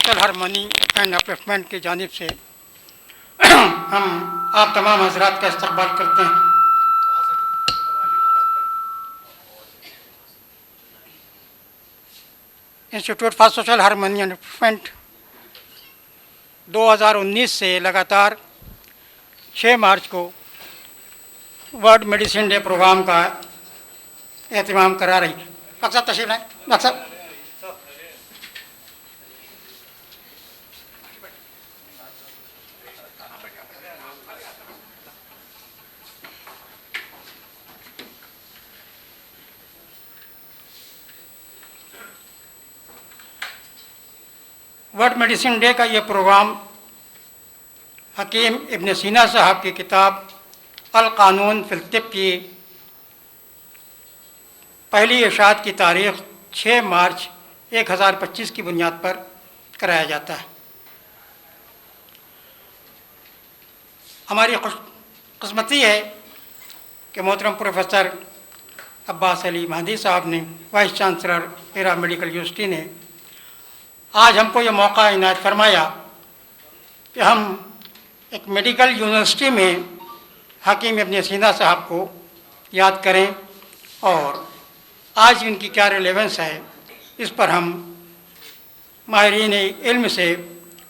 Social harmony and upliftment की जानिब से हम आप तमाम हजरात का इस्तकबाल करते हैं। Institute for social harmony and upliftment 2019 से लगातार 6 मार्च को वर्ल्ड मेडिसिन डे प्रोग्राम का एहतमाम करा रही है। डॉक्टर साहब तशरीफ लाएं। डॉक्टर साहब, वर्ल्ड मेडिसिन डे का ये प्रोग्राम हकीम इब्न सीना साहब की किताब अल कानून फिल तिब की पहली इशाअत की तारीख़ 6 मार्च 1025 की बुनियाद पर कराया जाता है। हमारी खुशकिस्मती है कि मोहतरम प्रोफेसर अब्बास अली महदी साहब ने, vice chancellor era medical university ने, आज हमको ये मौका इनायत फरमाया कि हम एक मेडिकल यूनिवर्सिटी में हकीम इब्न सीना साहब को याद करें और आज इनकी क्या रिलेवेंस है इस पर हम माहिरीन इल्म से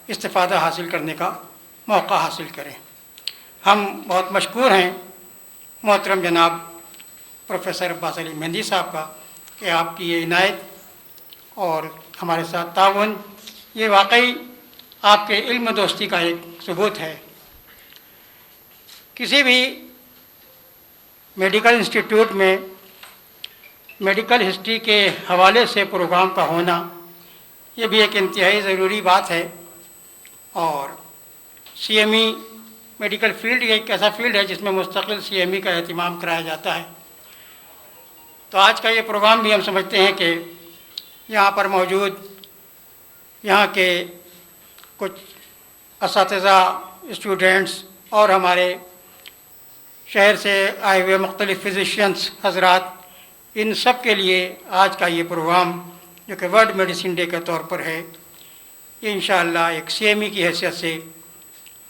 इस्तिफ़ादा हासिल करने का मौका हासिल करें। हम बहुत मशकूर हैं मोहतरम जनाब प्रोफेसर अब्बास अली महदी साहब का कि आपकी ये इनायत और हमारे साथ ताउन ये वाकई आपके इल्म दोस्ती का एक सबूत है। किसी भी मेडिकल इंस्टीट्यूट में मेडिकल हिस्ट्री के हवाले से प्रोग्राम का होना ये भी एक इंतहाई ज़रूरी बात है। और CME मेडिकल फील्ड एक ऐसा फील्ड है जिसमें मुस्तकिल CME का एहतमाम कराया जाता है। तो आज का ये प्रोग्राम भी हम समझते हैं कि यहाँ पर मौजूद यहाँ के कुछ असातिज़ा, स्टूडेंट्स और हमारे शहर से आए हुए मुख्तलिफ़ फिजिशियंस हजरात, इन सब के लिए आज का ये प्रोग्राम जो कि वर्ल्ड मेडिसिन डे के तौर पर है, ये इंशाअल्लाह एक CME की हैसियत से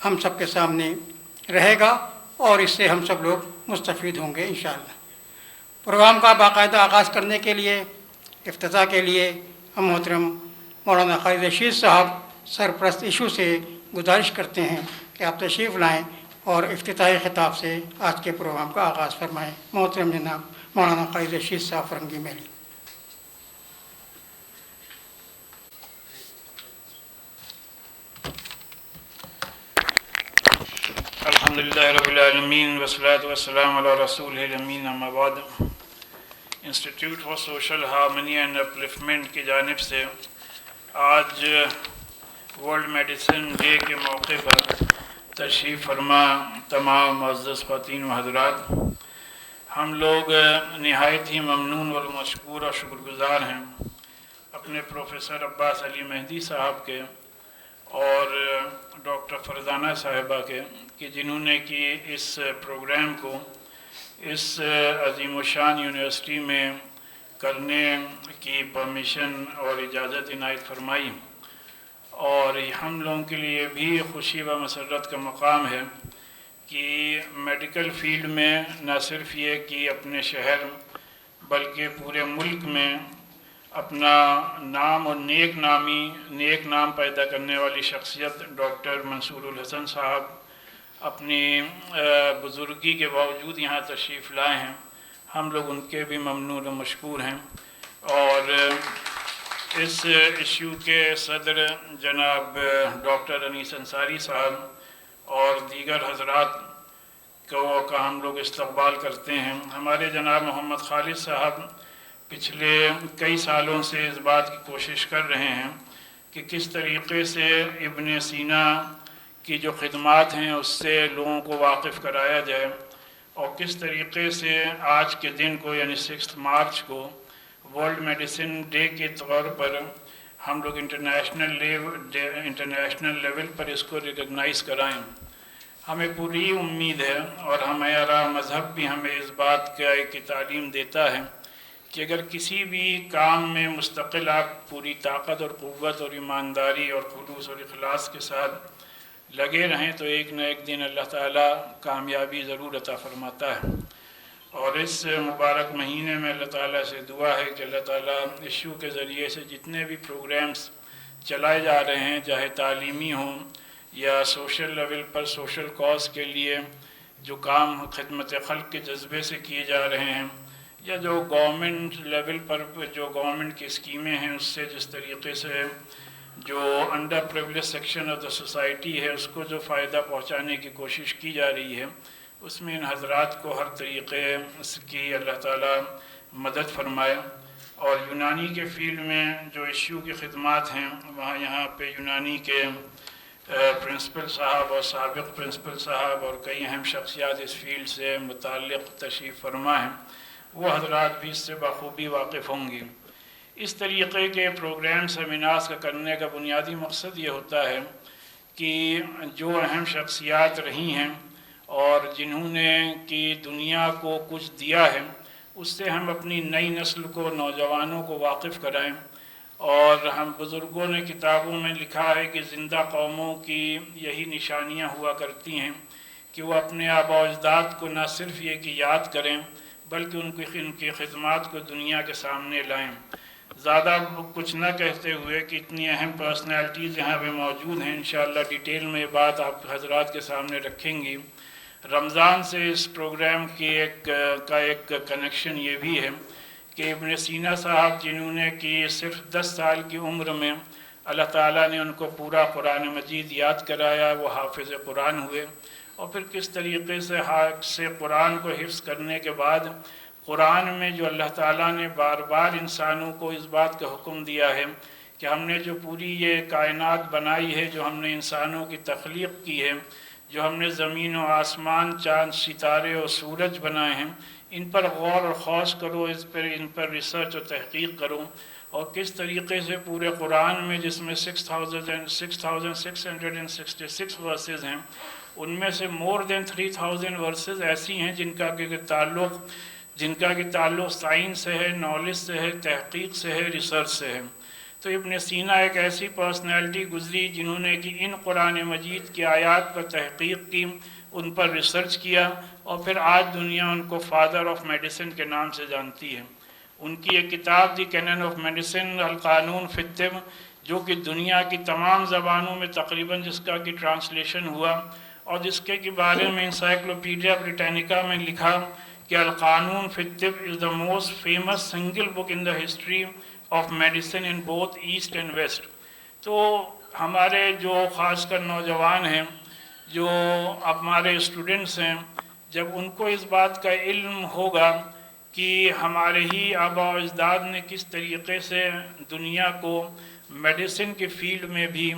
हम सब के सामने रहेगा और इससे हम सब लोग मुस्तफ़ीद होंगे इंशाअल्लाह। प्रोग्राम का बाकायदा आगाज़ करने के लिए, इफ्तिताह के लिए हम मोहतरम मौलाना खालिद रशीद साहब सरप्रस्त इशू से गुजारिश करते हैं कि आप तशरीफ़ लाएँ और इफ्तिताही ख़िताब से आज के प्रोग्राम का आगाज़ फरमाएँ। मोहतरम जनाब मौलाना खालिद रशीद साहब फरंगी मेली। अल्हम्दुलिल्लाहि रब्बिल आलमीन वस्सलातु वस्सलामु अला रसूलिल अमीन, अम्मा बाद। Institute for social harmony and upliftment की जानिब से आज वर्ल्ड मेडिसिन डे के मौके पर तशरीफ़ फरमा तमाम मुअज़्ज़ज़ ख़वातीन व हज़रात, हम लोग नहायत ही ममनून व मशकूर और शुक्रगुज़ार हैं अपने प्रोफेसर अब्बास अली महदी साहब के और डॉक्टर फरजाना साहिबा के कि जिन्होंने कि इस प्रोग्राम को इस अज़ीमुशान यूनिवर्सिटी में करने की परमिशन और इजाज़त इनायत फरमाई। और हम लोगों के लिए भी खुशी व मसरत का मकाम है कि मेडिकल फील्ड में न सिर्फ ये कि अपने शहर बल्कि पूरे मुल्क में अपना नाम और नेक नाम पैदा करने वाली शख्सियत डॉक्टर मंसूरुल हसन साहब अपनी बुज़ुर्गी के बावजूद यहाँ तशरीफ़ लाए हैं। हम लोग उनके भी ममनून और मशकूर हैं। और इस इशू के सदर जनाब डॉक्टर अनीस अंसारी साहब और दीगर हजरात का हम लोग इस्तकबाल करते हैं। हमारे जनाब मोहम्मद खालिद साहब पिछले कई सालों से इस बात की कोशिश कर रहे हैं कि किस तरीक़े से इब्न सीना की जो ख़िदमात हैं उससे लोगों को वाकिफ़ कराया जाए और किस तरीक़े से आज के दिन को यानी 6 मार्च को वर्ल्ड मेडिसिन डे के तौर पर हम लोग इंटरनेशनल लेवल पर इसको रिकग्नाइज़ कराएं। हमें पूरी उम्मीद है और हमारा मज़हब भी हमें इस बात की तालीम देता है कि अगर किसी भी काम में मुस्तकिल आप पूरी ताकत और क़ुव्वत और ईमानदारी और खुलूस और इखलास के साथ लगे रहें तो एक न एक दिन अल्लाह ताला कामयाबी ज़रूर अता फ़रमाता है। और इस मुबारक महीने में अल्लाह ताला से दुआ है कि अल्लाह ताला इशू के ज़रिए से जितने भी प्रोग्राम्स चलाए जा रहे हैं, चाहे तालीमी हों या सोशल लेवल पर सोशल कॉज के लिए जो काम खिदमत खल्क़ के जज्बे से किए जा रहे हैं, या जो गवर्नमेंट लेवल पर जो गवर्नमेंट की स्कीमें हैं उससे जिस तरीके से जो under privilege section of the society है उसको जो फ़ायदा पहुंचाने की कोशिश की जा रही है, उसमें इन हज़रात को हर तरीक़े की अल्लाह ताला मदद फरमाए। और यूनानी के फ़ील्ड में जो इशू की खिदमात हैं वहाँ यहाँ पे यूनानी के प्रिंसिपल साहब और साबिक़ प्रिंसिपल साहब और कई अहम शख्सियात इस फील्ड से मुताल्लिक़ तशरीफ़ फरमा हैं, वो हज़रात भी इससे बख़ूबी वाकिफ़ होंगी। इस तरीक़े के प्रोग्राम सेमिनार्स का करने का बुनियादी मकसद ये होता है कि जो अहम शख्सियात रही हैं और जिन्होंने कि दुनिया को कुछ दिया है, उससे हम अपनी नई नस्ल को, नौजवानों को वाकिफ़ कराएं। और हम बुज़ुर्गों ने किताबों में लिखा है कि ज़िंदा कौमों की यही निशानियां हुआ करती हैं कि वो अपने आबा अजदाद को न सिर्फ़ ये कि याद करें बल्कि उनकी खिदमात को दुनिया के सामने लाएं। ज़्यादा कुछ न कहते हुए कि इतनी अहम पर्सनैलिटीज़ यहाँ पे मौजूद हैं, इंशाअल्लाह डिटेल में ये बात आप हज़रात के सामने रखेंगी। रमज़ान से इस प्रोग्राम की एक कनेक्शन ये भी है कि इब्न सीना साहब जिन्होंने कि सिर्फ 10 साल की उम्र में अल्लाह ताला ने उनको पूरा कुरान मजीद याद कराया, वो हाफिज़ कुरान हुए। और फिर किस तरीक़े से कुरान को हिफ्ज़ करने के बाद कुरान में जो अल्लाह ताला ने बार बार इंसानों को इस बात का हुक्म दिया है कि हमने जो पूरी ये कायनात बनाई है, जो हमने इंसानों की तख्लीक़ की है, जो हमने ज़मीन और आसमान, चाँद, सितारे और सूरज बनाए हैं, इन पर गौर और खौस करो, इन पर रिसर्च और तहक़ीक़ करो। और किस तरीक़े से पूरे कुरान में जिसमें 6666 वर्सेस हैं, उनमें से मोर देन 3000 वर्सेस ऐसी हैं जिनका कि ताल्लुक़ साइंस से है, नॉलेज से है, तहक़ीक़ से है, रिसर्च से है। तो इब्न सीना एक ऐसी पर्सनैलिटी गुज़री जिन्होंने कि इन कुरान मजीद की आयात पर तहक़ीक़ की, उन पर रिसर्च किया और फिर आज दुनिया उनको फ़ादर ऑफ मेडिसिन के नाम से जानती है। उनकी एक किताब दी कैनन ऑफ मेडिसिन अल क़ानून फ़ी तिब, जो कि दुनिया की तमाम ज़बानों में तकरीबन जिसका कि ट्रांसलेशन हुआ और जिसके के बारे में इंसाइक्लोपीडिया ब्रिटानिका में लिखा कि अल क़ानून फ़ी तिब is the most famous single book in the history of medicine in both east and west. तो हमारे जो ख़ासकर नौजवान हैं, जो हमारे स्टूडेंट्स हैं, जब उनको इस बात का इल्म होगा कि हमारे ही आबा अजदाद ने किस तरीक़े से दुनिया को मेडिसिन के फ़ील्ड में भी,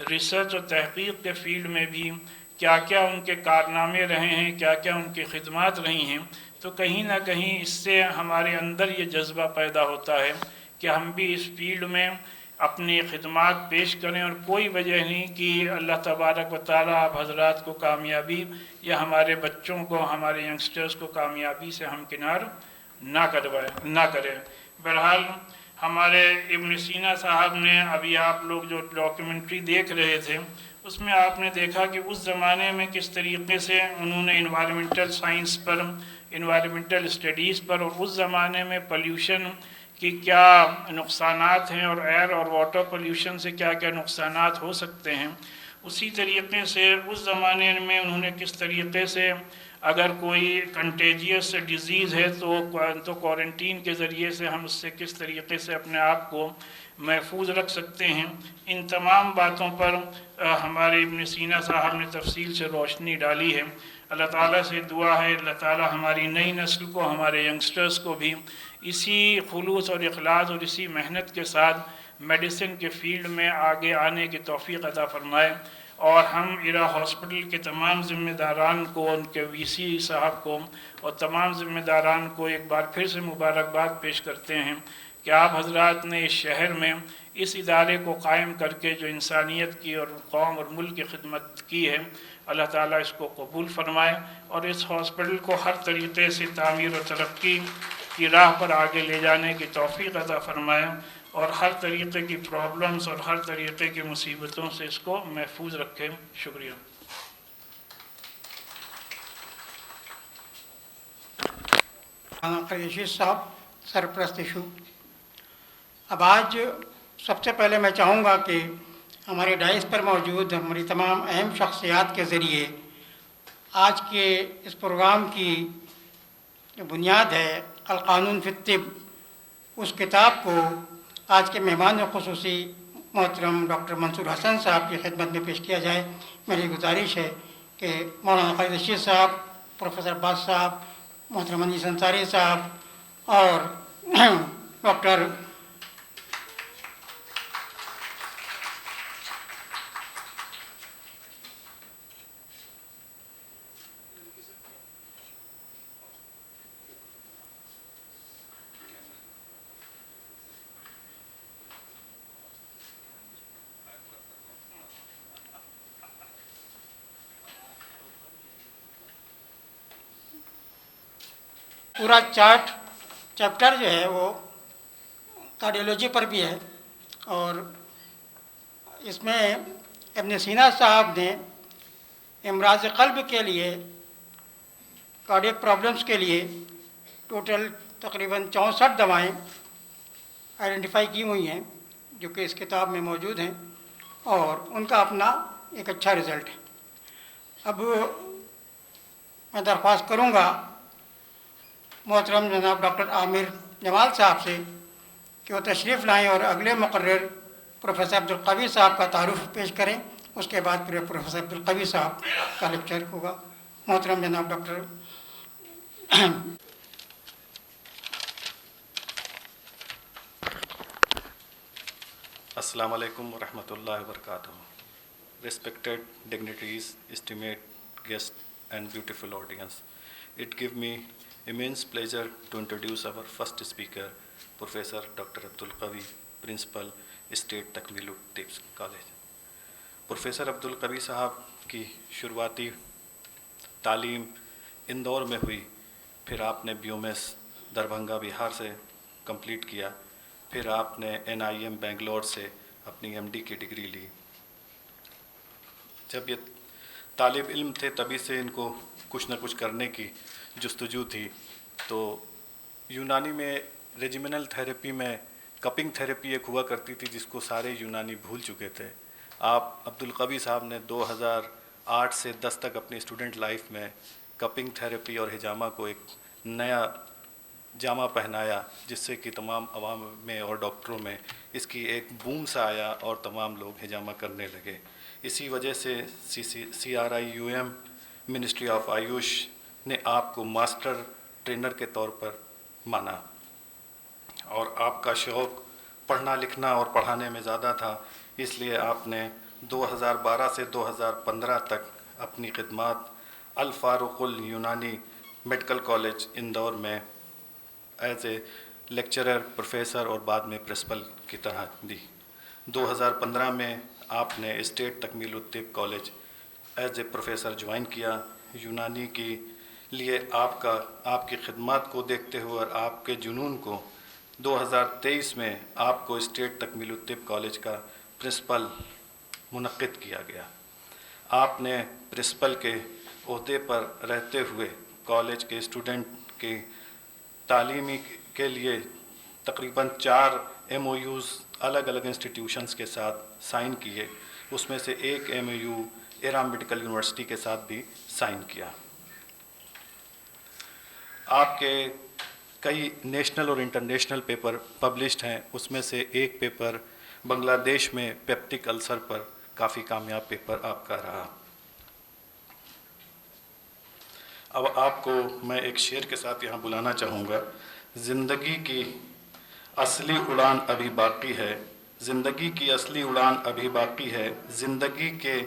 रिसर्च और तहक़ीक़ के फ़ील्ड में भी क्या क्या उनके कारनामे रहे हैं, क्या क्या उनकी खिदमात रही हैं, तो कहीं ना कहीं इससे हमारे अंदर ये जज्बा पैदा होता है कि हम भी इस फील्ड में अपनी खिदमात पेश करें। और कोई वजह नहीं कि अल्लाह तबारक व तआला आप हज़रात को कामयाबी या हमारे बच्चों को, हमारे यंगस्टर्स को कामयाबी से हमकिनार ना करें। बहरहाल हमारे इब्न सीना साहब ने, अभी आप लोग जो डॉक्यूमेंट्री देख रहे थे उसमें आपने देखा कि उस ज़माने में किस तरीक़े से उन्होंने इन्वायरमेंटल साइंस पर, इन्वायरमेंटल स्टडीज़ पर और उस ज़माने में पोल्यूशन कि क्या नुकसानात हैं और एयर और वाटर पोल्यूशन से क्या क्या नुकसानात हो सकते हैं, उसी तरीक़े से उस ज़माने में उन्होंने किस तरीक़े से अगर कोई कंटेजियस डिज़ीज़ है तो क्वारंटीन के ज़रिए से हम उससे किस तरीक़े से अपने आप को महफूज रख सकते हैं, इन तमाम बातों पर हमारे इब्न सीना साहब ने तफसील से रोशनी डाली है। अल्लाह ताला से दुआ है अल्लाह ताला हमारी नई नस्ल को, हमारे यंगस्टर्स को भी इसी खुलूस और इखलास और इसी मेहनत के साथ मेडिसिन के फ़ील्ड में आगे आने की तौफ़ीक़ अता फ़रमाए। और हम इरा हॉस्पिटल के तमाम ज़िम्मेदारान को, उनके वीसी साहब को और तमाम ज़िम्मेदारान को एक बार फिर से मुबारकबाद पेश करते हैं कि आप हज़रात ने इस शहर में इस इदारे को कायम करके जो इंसानियत की और कौम और मुल्क की खिदमत की है, अल्लाह ताला इसको कबूल फ़रमाए और इस हॉस्पिटल को हर तरीक़े से तामीर और तरक्की की राह पर आगे ले जाने की तौफीक अता फरमाए और हर तरीक़े की प्रॉब्लम्स और हर तरीक़े की मुसीबतों से इसको महफूज रखे। शुक्रिया। रशीद साहब, सरप्रस्त इशू। अब आज सबसे पहले मैं चाहूँगा कि हमारे डाइस पर मौजूद हमारी तमाम अहम शख्सियात के ज़रिए आज के इस प्रोग्राम की जो बुनियाद है अल-क़ानून फ़ी तिब, उस किताब को आज के मेहमान ख़ुसूसी मोहतरम डॉक्टर मंसूर हसन साहब की खिदमत में पेश किया जाए। मेरी गुजारिश है कि मौलाना खालिद रशीद साहब, प्रोफेसर अब्बास साहब, मोहतरम अनीस अंसारी साहब और डॉक्टर पूरा चैप्टर जो है वो कार्डियोलॉजी पर भी है और इसमें इब्न सीना साहब ने इमराज क़ल्ब के लिए, कार्डियक प्रॉब्लम्स के लिए टोटल तकरीबन 64 दवाएं आइडेंटिफाई की हुई हैं जो कि इस किताब में मौजूद हैं और उनका अपना एक अच्छा रिज़ल्ट है। अब मैं दरख्वास्त करूँगा मोहतरम जनाब डॉक्टर आमिर जमाल साहब से कि वो तशरीफ़ लाएँ और अगले मुक़र्रिर प्रोफेसर अब्दुल क़वी साहब का तारुफ़ पेश करें। उसके बाद फिर प्रोफेसर अब्दुल क़वी साहब का लेक्चर होगा। मोहतरम जनाब doctor Assalamu alaikum wa rahmatullahi wa barakatuh. Respected dignitaries, esteemed guests and beautiful audience. It gives me immense pleasure to introduce our first speaker, Professor Dr. Abdul Qavi, Principal, State Takmilu Tibbs College. Professor Abdul कवी साहब की शुरुआती तालीम इंदौर में हुई, फिर आपने BUMS Darbhanga Bihar से कंप्लीट किया, फिर आपने NIM बेंगलोर से अपनी MD की डिग्री ली। जब ये तालिब इल्म थे तभी से इनको कुछ न कुछ करने की जुस्तजू थी। तो यूनानी में रेजिमिनल थेरेपी में कपिंग थेरेपी एक हुआ करती थी जिसको सारे यूनानी भूल चुके थे। आप अब्दुल कवी साहब ने 2008 से 10 तक अपनी स्टूडेंट लाइफ में कपिंग थेरेपी और हिजामा को एक नया जामा पहनाया, जिससे कि तमाम अवाम में और डॉक्टरों में इसकी एक बूम सा आया और तमाम लोग हिजामा करने लगे। इसी वजह से CRIUM मिनिस्ट्री ऑफ आयुष ने आपको मास्टर ट्रेनर के तौर पर माना और आपका शौक़ पढ़ना लिखना और पढ़ाने में ज़्यादा था, इसलिए आपने 2012 से 2015 तक अपनी खिदमत अल फारूकुल यूनानी मेडिकल कॉलेज इंदौर में एज ए लेक्चरर, प्रोफेसर और बाद में प्रिंसिपल की तरह दी। 2015 में आपने स्टेट तकमील तिब college as a professor join किया। यूनानी की लिए आपकी खिदमत को देखते हुए और आपके जुनून को 2023 में आपको स्टेट तकमील तिब कॉलेज का प्रिंसिपल मुनक्किद किया गया। आपने प्रिंसिपल के ओहदे पर रहते हुए कॉलेज के स्टूडेंट की तालीमी के लिए तकरीबन 4 MOUs अलग अलग इंस्टीट्यूशंस के साथ साइन किए। उसमें से एक MOU एरा मेडिकल यूनिवर्सिटी के साथ भी साइन किया। आपके कई नेशनल और इंटरनेशनल पेपर पब्लिश्ड हैं, उसमें से एक पेपर बांग्लादेश में पेप्टिक अल्सर पर काफ़ी कामयाब पेपर आपका रहा। अब आपको मैं एक शेर के साथ यहाँ बुलाना चाहूँगा। ज़िंदगी की असली उड़ान अभी बाकी है, ज़िंदगी की असली उड़ान अभी बाकी है, ज़िंदगी के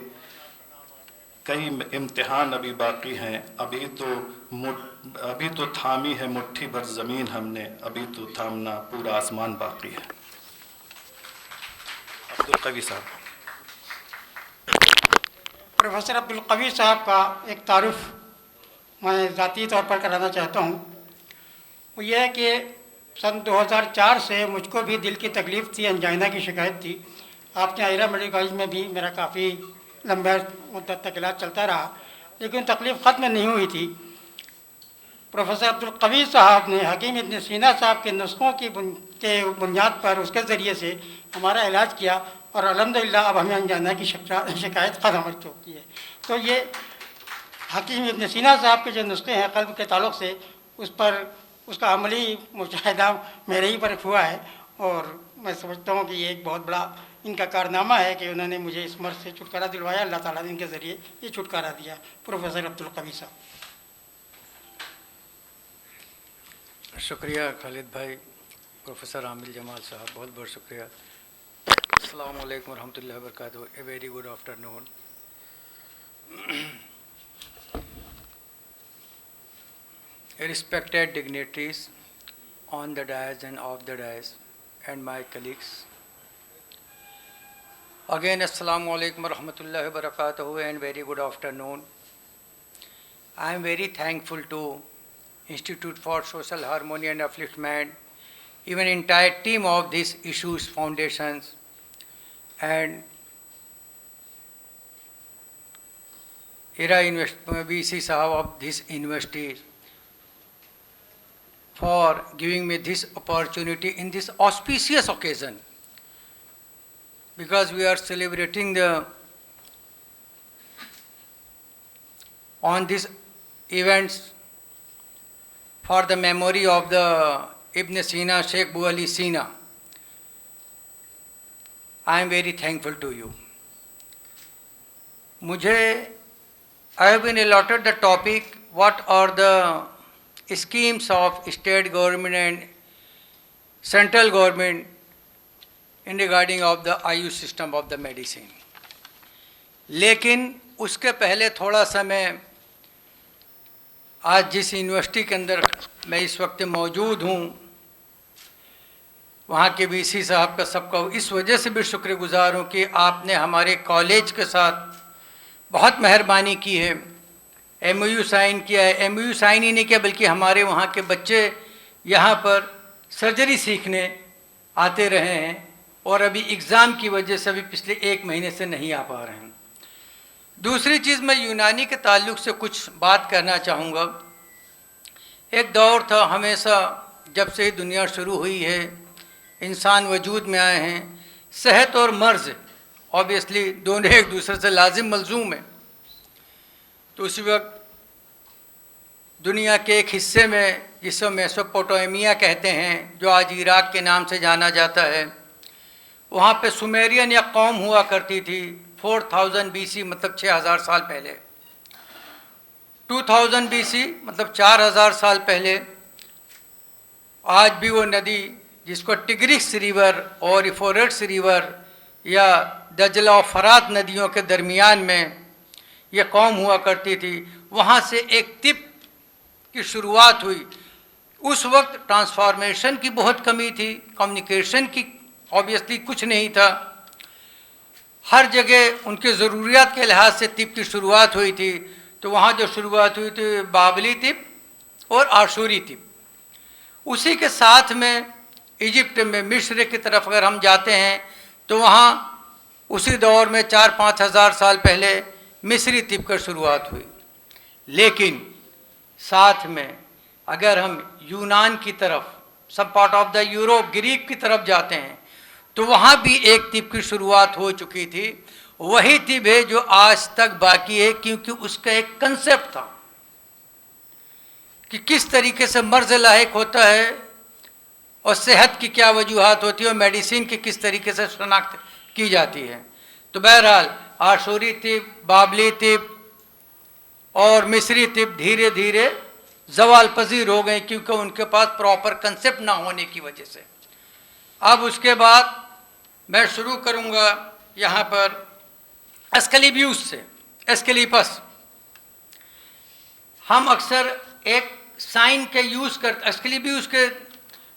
कई इम्तिहान अभी बाकी हैं, अभी तो थामी है मुट्ठी भर ज़मीन हमने, अभी तो थामना पूरा आसमान बाकी है। अब्दुल कवी साहब। प्रोफेसर अब्दुल कवी साहब का एक तारुफ मैं ज़ाती तौर पर कराना चाहता हूँ। वो ये है कि सन 2004 से मुझको भी दिल की तकलीफ़ थी, एंजाइना की शिकायत थी। आपके आयरा मेडिकल कॉलेज में भी मेरा काफ़ी लंबा मुद्दत तक इलाज चलता रहा, लेकिन तकलीफ़ ख़त्म नहीं हुई थी। प्रोफेसर अब्दुल कवी साहब ने हकीम इब्न सीना साहब के नुस्खों की बुनियाद पर उसके ज़रिए से हमारा इलाज किया और अल्हम्दुलिल्लाह अब हमें एंजाइना की शिकायत ख़त्म हो चुकी है। तो ये हकीम इब्न सीना साहब के जो नुस्खे हैं क़ल्ब के ताल्लुक़ से, उस पर उसका अमली मुशाहिदा मेरे ही पर हुआ है और मैं समझता हूँ कि ये एक बहुत बड़ा इनका कारनामा है कि उन्होंने मुझे इस मर्ज़ से छुटकारा दिलवाया। अल्लाह ताला ने इनके ज़रिए ये छुटकारा दिया। प्रोफेसर अब्दुल कवी साहब। शुक्रिया खालिद भाई, प्रोफेसर आमिर जमाल साहब, बहुत बहुत शुक्रिया। अस्सलाम वालेकुम रहमतुल्लाहि व बरकातहू। A very good afternoon. Respected dignitaries on the dais and off the dais and my colleagues. Again, Assalamu alaikum wa rahmatullahi wa barakatuhu and very good afternoon. I am very thankful to Institute for Social Harmony and Upliftment, even entire team of these issues foundations and ERA VC Sahab of this university for giving me this opportunity in this auspicious occasion, because we are celebrating on these events for the memory of the Ibn Sina, Sheikh Bu Ali Sina. I am very thankful to you. I have been allotted the topic, what are the schemes of state government and central government in regarding of the Ayush system of the medicine. लेकिन उसके पहले थोड़ा सा मैं आज जिस university के अंदर मैं इस वक्त मौजूद हूँ, वहाँ के वीसी साहब का सबका इस वजह से भी शुक्रगुजार हूँ कि आपने हमारे कॉलेज के साथ बहुत मेहरबानी की है, MOU साइन किया है। MOU साइन ही नहीं किया बल्कि हमारे वहाँ के बच्चे यहाँ पर सर्जरी सीखने आते रहे हैं और अभी एग्ज़ाम की वजह से अभी पिछले 1 महीने से नहीं आ पा रहे हैं। दूसरी चीज़, मैं यूनानी के ताल्लुक़ से कुछ बात करना चाहूँगा। एक दौर था, हमेशा जब से दुनिया शुरू हुई है, इंसान वजूद में आए हैं, सेहत और मर्ज़ ऑब्वियसली दोनों एक दूसरे से लाजिम मलजूम है। तो उसी वक्त दुनिया के एक हिस्से में, जिसे मेसोपोटामिया कहते हैं, जो आज इराक़ के नाम से जाना जाता है, वहाँ पे सुमेरियन या कौम हुआ करती थी 4000 BC, मतलब 6000 साल पहले। 2000 BC मतलब 4000 साल पहले। आज भी वो नदी जिसको टिग्रिस रिवर और यूफ्रेट्स रिवर या दजला और फरात नदियों के दरमियान में ये कौम हुआ करती थी, वहाँ से एक तिब की शुरुआत हुई। उस वक्त ट्रांसफॉर्मेशन की बहुत कमी थी, कम्युनिकेशन की ऑब्वियसली कुछ नहीं था। हर जगह उनके ज़रूरियात के लिहाज से तिब की शुरुआत हुई थी। तो वहाँ जो शुरुआत हुई थी बाबली तिब और आशूरी तिब। उसी के साथ में इजिप्ट में मिस्र की तरफ अगर हम जाते हैं तो वहाँ उसी दौर में 4-5 हज़ार साल पहले मिस्री तिब की शुरुआत हुई। लेकिन साथ में अगर हम यूनान की तरफ, सब part of the Europe, Greek की तरफ जाते हैं तो वहाँ भी एक तिब की शुरुआत हो चुकी थी। वही तिब है जो आज तक बाकी है, क्योंकि उसका एक कंसेप्ट था कि किस तरीके से मर्ज लायक होता है और सेहत की क्या वजूहात होती है और मेडिसिन की किस तरीके से शनाख्त की जाती है। तो बहरहाल आशूरी तिब, बाबली तिब और मिस्री तिब धीरे धीरे ज़वाल पजीर हो गए, क्योंकि उनके पास प्रॉपर कंसेप्ट ना होने की वजह से। अब उसके बाद मैं शुरू करूँगा यहाँ पर एस्केलिपियस से। एस्केलिपस हम अक्सर एक साइन के यूज़ करते। एस्केलिपियस के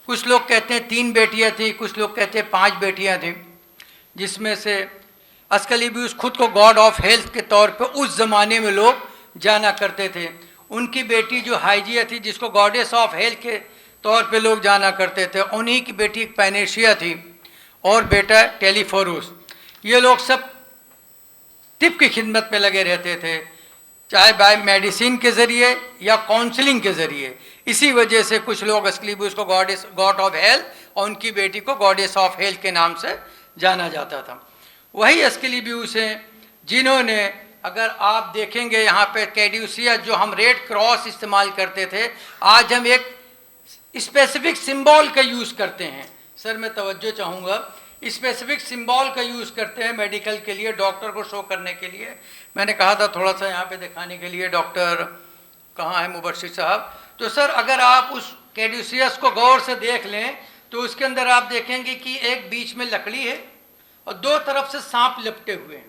कुछ लोग कहते हैं 3 बेटियाँ थी, कुछ लोग कहते हैं 5 बेटियाँ थी, जिसमें से एस्केलिपियस खुद को गॉड ऑफ हेल्थ के तौर पे उस ज़माने में लोग जाना करते थे। उनकी बेटी जो हाइजिया थी, जिसको गॉडेस ऑफ हेल्थ के तौर पे लोग जाना करते थे। उन्हीं की बेटी एक पैनेशिया थी और बेटा टेलीफोरूस। ये लोग सब तिब की खिदमत में लगे रहते थे, चाहे बाय मेडिसिन के ज़रिए या काउंसलिंग के ज़रिए। इसी वजह से कुछ लोग एस्क्लेपियस को गॉड ऑफ हेल्थ और उनकी बेटी को गॉडेस ऑफ हेल्थ के नाम से जाना जाता था। वही एस्क्लेपियस हैं जिन्होंने, अगर आप देखेंगे यहाँ पे कैड्यूसिया जो हम रेड क्रॉस इस्तेमाल करते थे, आज हम एक स्पेसिफिक सिंबल का यूज़ करते हैं। सर मैं तवज्जो चाहूँगा, स्पेसिफिक सिंबल का यूज़ करते हैं मेडिकल के लिए, डॉक्टर को शो करने के लिए। मैंने कहा था थोड़ा सा यहाँ पे दिखाने के लिए, डॉक्टर कहाँ है मुबशिर साहब। तो सर अगर आप उस कैड्यूसियस को गौर से देख लें तो उसके अंदर आप देखेंगे कि एक बीच में लकड़ी है और दो तरफ से सांप लपटे हुए हैं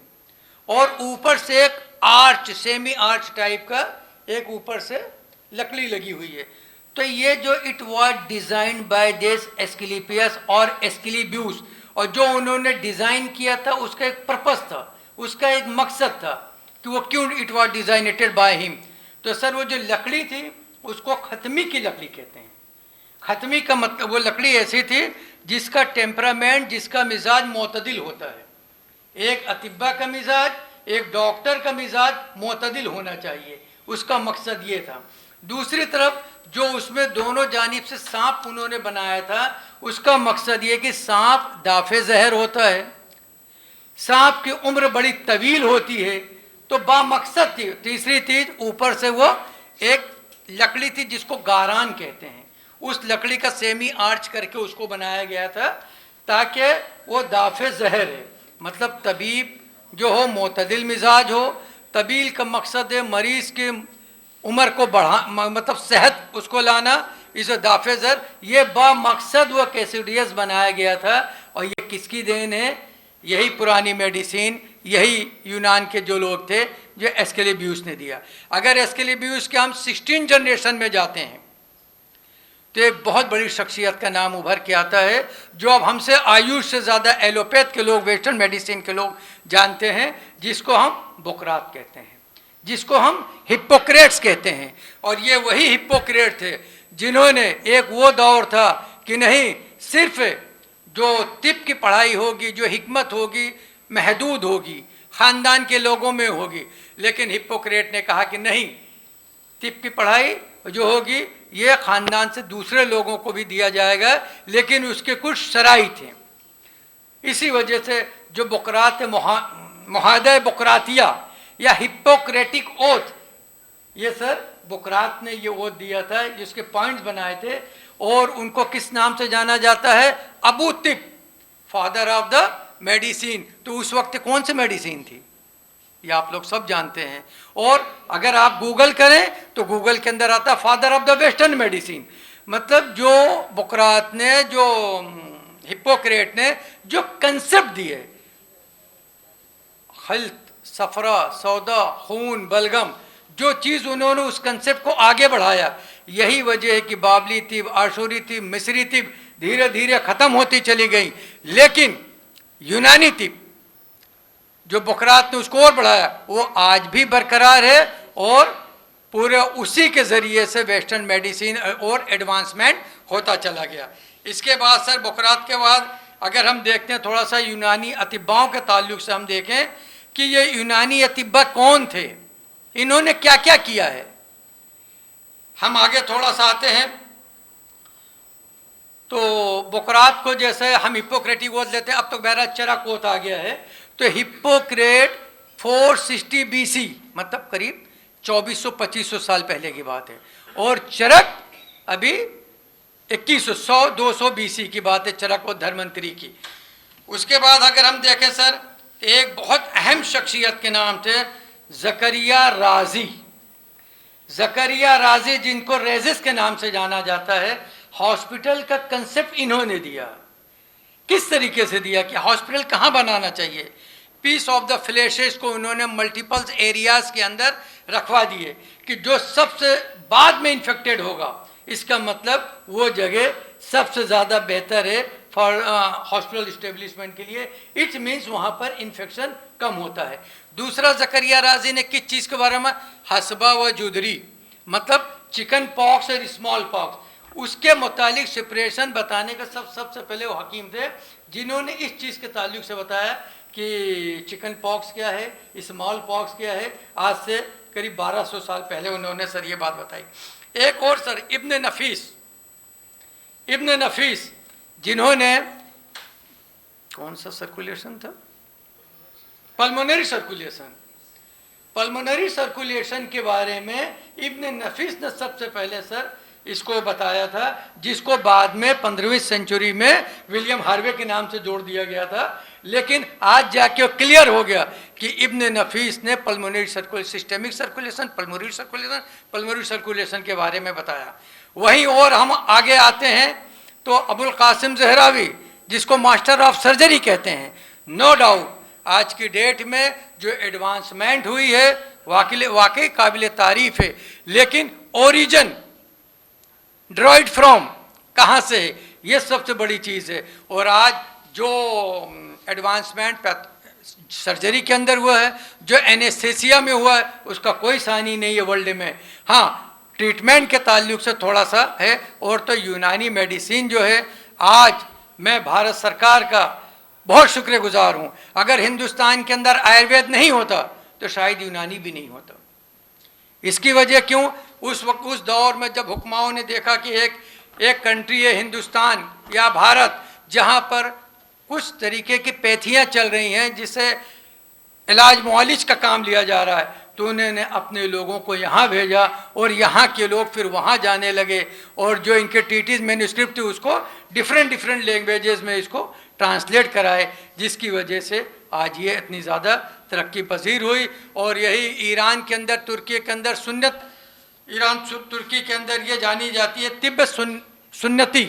और ऊपर से एक आर्च, सेमी आर्च टाइप का एक ऊपर से लकड़ी लगी हुई है। तो ये जो it was designed by this Asclepius और एस्क्लेपियस, और जो उन्होंने डिज़ाइन किया था उसका एक पर्पस था, उसका एक मकसद था कि वो क्यों it was designated by him. तो सर वो जो लकड़ी थी उसको खत्मी की लकड़ी कहते हैं। खत्मी का मतलब वो लकड़ी ऐसी थी जिसका टेम्परामेंट, जिसका मिजाज मोतदिल होता है। एक अतिब्बा का मिजाज, एक डॉक्टर का मिजाज मोतदिल होना चाहिए, उसका मकसद ये था। दूसरी तरफ जो उसमें दोनों जानिब से सांप उन्होंने बनाया था, उसका मकसद ये कि सांप दाफे जहर होता है, सांप की उम्र बड़ी तवील होती है, तो बामकसद थी। तीसरी चीज़ ऊपर से वो एक लकड़ी थी जिसको गारान कहते हैं, उस लकड़ी का सेमी आर्च करके उसको बनाया गया था ताकि वो दाफे जहर है, मतलब तबीब जो हो मोतदिल मिजाज हो। तबील का मकसद है मरीज़ की उम्र को बढ़ा, मतलब सेहत उसको लाना, इसे दाफे जहर, ये बामकसद वो कैसिडियस बनाया गया था। और ये किसकी देन है? यही पुरानी मेडिसिन, यही यूनान के जो लोग थे जो एस्क्लेपियस ने दिया। अगर एस्क्लेपियस के हम 16 जनरेशन में जाते हैं तो एक बहुत बड़ी शख्सियत का नाम उभर के आता है जो अब हमसे आयुष से ज़्यादा एलोपैथ के लोग, वेस्टर्न मेडिसिन के लोग जानते हैं, जिसको हम बोक्रात कहते हैं, जिसको हम हिप्पोक्रेट्स कहते हैं। और ये वही हिप्पोक्रेट थे जिन्होंने, एक वो दौर था कि नहीं सिर्फ जो तिब की पढ़ाई होगी, जो हिकमत होगी, महदूद होगी, ख़ानदान के लोगों में होगी, लेकिन हिप्पोक्रेट ने कहा कि नहीं, तिब की पढ़ाई जो होगी ये ख़ानदान से दूसरे लोगों को भी दिया जाएगा, लेकिन उसके कुछ शराइत हैं। इसी वजह से जो बोक्रात मुहादा बोक्रातिया या हिप्पोक्रेटिक ओथ, ये सर बोक्रात ने ये ओथ दिया था, जिसके पॉइंट्स बनाए थे, और उनको किस नाम से जाना जाता है? अबू तिब, फादर ऑफ द मेडिसिन। तो उस वक्त कौन सी मेडिसिन थी ये आप लोग सब जानते हैं। और अगर आप गूगल करें तो गूगल के अंदर आता father of the western medicine, मतलब जो बोक्रात ने, जो हिप्पोक्रेट ने जो कंसेप्ट दिए, खल्त, सफरा, सौदा, खून, बलगम, जो चीज़ उन्होंने उस कंसेप्ट को आगे बढ़ाया, यही वजह है कि बाबली तिब, आशूरी तिब, मिस्री तिब धीरे धीरे ख़त्म होती चली गई, लेकिन यूनानी तिब जो बोक्रात ने उसको और बढ़ाया वो आज भी बरकरार है, और पूरे उसी के ज़रिए से वेस्टर्न मेडिसिन और एडवांसमेंट होता चला गया। इसके बाद सर बोक्रात के बाद अगर हम देखते हैं थोड़ा सा यूनानी अतिब्बाओं के ताल्लुक से हम देखें कि ये यूनानी अतिब्बा कौन थे, इन्होंने क्या क्या किया है। हम आगे थोड़ा सा आते हैं तो बोक्रात को जैसे हम हिप्पोक्रेटिक ओथ लेते हैं, अब तो बहरा चरक ओथ आ गया है। तो हिप्पोक्रेट 460 BC, मतलब करीब 2400-2500 साल पहले की बात है, और चरक अभी 2100-200 BC की बात है, चरक और धर्मंतरी की। उसके बाद अगर हम देखें सर, एक बहुत अहम शख्सियत के नाम थे ज़करिया राजी। ज़करिया राजी जिनको रेजिस के नाम से जाना जाता है, हॉस्पिटल का कंसेप्ट इन्होंने दिया। किस तरीके से दिया कि हॉस्पिटल कहाँ बनाना चाहिए। पीस ऑफ द फ्लैशेस को उन्होंने मल्टीपल्स एरियाज़ के अंदर रखवा दिए कि जो सबसे बाद में इन्फेक्टेड होगा, इसका मतलब वो जगह सबसे ज़्यादा बेहतर है फॉर हॉस्पिटल इस्टेब्लिशमेंट के लिए। इट मीन्स वहाँ पर इन्फेक्शन कम होता है। दूसरा ज़करिया राजी ने किस चीज़ के बारे में? हसबा व जुदरी, मतलब चिकन पॉक्स और स्मॉल पॉक्स, उसके मुतालिक सेपरेशन बताने का सबसे पहले वो हकीम थे, जिन्होंने इस चीज़ के ताल्लुक से बताया कि चिकन पॉक्स क्या है, स्मॉल पॉक्स क्या है। आज से करीब 1200 साल पहले उन्होंने सर ये बात बताई। एक और सर इब्न नफीस जिन्होंने कौन सा सर्कुलेशन था, पल्मोनरी सर्कुलेशन के बारे में इब्न नफीस ने सबसे पहले सर इसको बताया था, जिसको बाद में 15वीं सेंचुरी में विलियम हार्वे के नाम से जोड़ दिया गया था। लेकिन आज जाके क्लियर हो गया कि इब्न नफीस ने pulmonary systemic circulation, pulmonary circulation के बारे में बताया। वहीं और हम आगे आते हैं तो अबुल कासिम ज़हरावी, जिसको मास्टर ऑफ सर्जरी कहते हैं, नो डाउट आज की डेट में जो एडवांसमेंट हुई है वाकई काबिल तारीफ है। लेकिन ओरिजिन ड्राइड फ्रॉम कहाँ से है, ये सबसे बड़ी चीज़ है। और आज जो एडवांसमेंट सर्जरी के अंदर हुआ है, जो एनेस्थेसिया में हुआ है, उसका कोई सानी नहीं है वर्ल्ड में। हाँ, ट्रीटमेंट के ताल्लुक से थोड़ा सा है। और तो यूनानी मेडिसिन जो है, आज मैं भारत सरकार का बहुत शुक्रगुजार हूँ। अगर हिंदुस्तान के अंदर आयुर्वेद नहीं होता तो शायद यूनानी भी नहीं होता। इसकी वजह क्यों, उस वक्त उस दौर में जब हुक्माओं ने देखा कि एक कंट्री है हिंदुस्तान या भारत, जहाँ पर कुछ तरीके की पैथियाँ चल रही हैं जिससे इलाज मुआलिज का काम लिया जा रहा है, तो उन्होंने अपने लोगों को यहाँ भेजा और यहाँ के लोग फिर वहाँ जाने लगे और जो इनके ट्रीटीज मैन्युस्क्रिप्ट थी उसको डिफरेंट लैंग्वेजेस में इसको ट्रांसलेट कराए, जिसकी वजह से आज ये इतनी ज़्यादा तरक्की पजीर हुई। और यही ईरान के अंदर, तुर्की के अंदर सुन्नत, तुर्की के अंदर ये जानी जाती है तिब्बत सुन्नती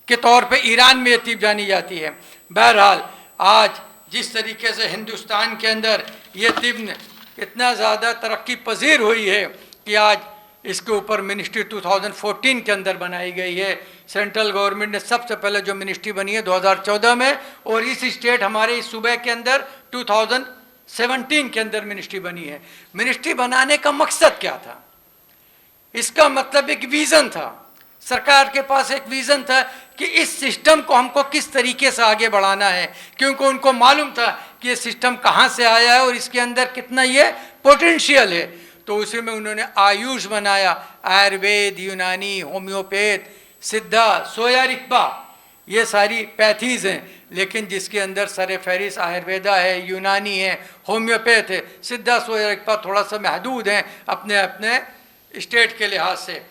के तौर पे ईरान में ये तिब्बत जानी जाती है। बहरहाल आज जिस तरीके से हिंदुस्तान के अंदर ये तिब्बत इतना ज़्यादा तरक्की पजीर हुई है कि आज इसके ऊपर मिनिस्ट्री 2014 के अंदर बनाई गई है। सेंट्रल गवर्नमेंट ने सबसे पहले जो मिनिस्ट्री बनी है 2014 में, और इस स्टेट हमारे इस सूबे के अंदर 2017 के अंदर मिनिस्ट्री बनी है। मिनिस्ट्री बनाने का मकसद क्या था, इसका मतलब एक विज़न था, सरकार के पास एक विज़न था कि इस सिस्टम को हमको किस तरीके से आगे बढ़ाना है, क्योंकि उनको मालूम था कि ये सिस्टम कहाँ से आया है और इसके अंदर कितना ये पोटेंशियल है। तो उसी में उन्होंने आयुष बनाया, आयुर्वेद, यूनानी, होम्योपैथ, सिद्धा, सोया रिक्बा, ये सारी पैथीज हैं। लेकिन जिसके अंदर सर फहरिस्त आयुर्वेदा है, यूनानी है, होम्योपैथ है, सिद्धा, सोया रिक्बा थोड़ा सा महदूद हैं अपने अपने स्टेट के लिहाज से।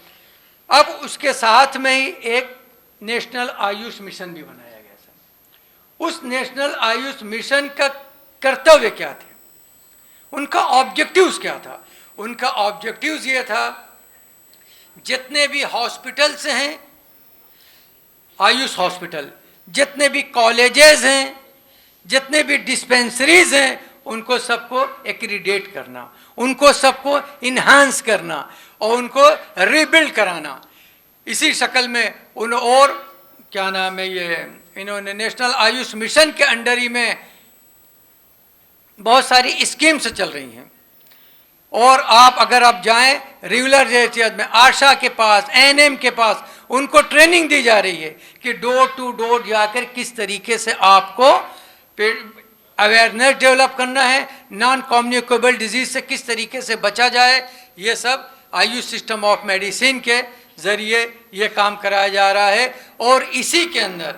अब उसके साथ में ही एक नेशनल आयुष मिशन भी बनाया गया था। उस नेशनल आयुष मिशन का कर्तव्य क्या थे, उनका ऑब्जेक्टिव्स क्या था? उनका ऑब्जेक्टिव्स ये था, जितने भी हॉस्पिटल्स हैं, आयुष हॉस्पिटल, जितने भी कॉलेजेस हैं, जितने भी डिस्पेंसरीज हैं, उनको सबको एक्रीडेट करना, उनको सबको इन्हांस करना और उनको रीबिल्ड कराना। इसी शक्ल में उन और क्या नाम है ये, इन्होंने नेशनल आयुष मिशन के अंडर ही में बहुत सारी स्कीम्स चल रही हैं। और अगर आप जाएं रेगुलर जैसे में आशा के पास, एएनएम के पास, उनको ट्रेनिंग दी जा रही है कि डोर टू डोर जाकर किस तरीके से आपको अवेयरनेस डेवलप करना है, नॉन कम्युनिकेबल डिजीज से किस तरीके से बचा जाए। ये सब आयुष सिस्टम ऑफ मेडिसिन के ज़रिए ये काम कराया जा रहा है। और इसी के अंदर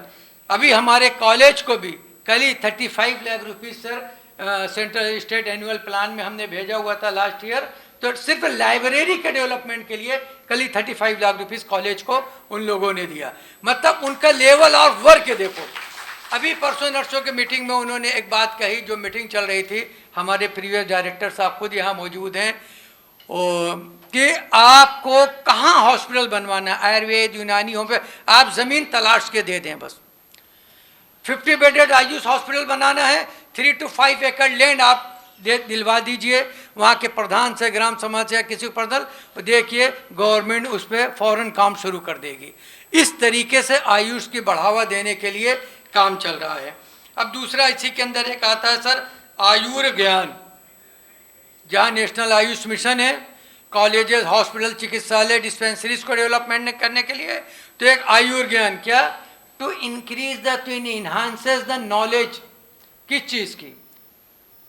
अभी हमारे कॉलेज को भी कल ही 35 lakh rupees sir central state annual plan में हमने भेजा हुआ था लास्ट ईयर, तो सिर्फ लाइब्रेरी के डेवलपमेंट के लिए कल ही 35 लाख रुपीज़ कॉलेज को उन लोगों ने दिया। मतलब उनका लेवल ऑफ वर्क देखो। अभी परसों नर्सों के मीटिंग में उन्होंने एक बात कही, जो मीटिंग चल रही थी, हमारे प्रीवियस डायरेक्टर साहब खुद यहाँ मौजूद हैं, कि आपको कहाँ हॉस्पिटल बनवाना, आयुर्वेद, यूनानी, होम्योपैथ, आप ज़मीन तलाश के दे दें बस। 50 बेडेड आयुष हॉस्पिटल बनाना है, 3 to 5 एकड़ लैंड आप दिलवा दीजिए वहाँ के प्रधान से, ग्राम समाज से या किसी प्रधान, देखिए गवर्नमेंट उस पर फ़ौरन काम शुरू कर देगी। इस तरीके से आयुष की बढ़ावा देने के लिए काम चल रहा है। अब दूसरा इसी के अंदर एक आता है सर आयुर्ज्ञान, जहाँ नेशनल आयुष मिशन है, कॉलेजेस, हॉस्पिटल, चिकित्सालय, डिस्पेंसरीज को डेवलपमेंट करने के लिए। तो एक आयुर्ज्ञान क्या, to increase the, to enhances the knowledge, किस चीज़ की,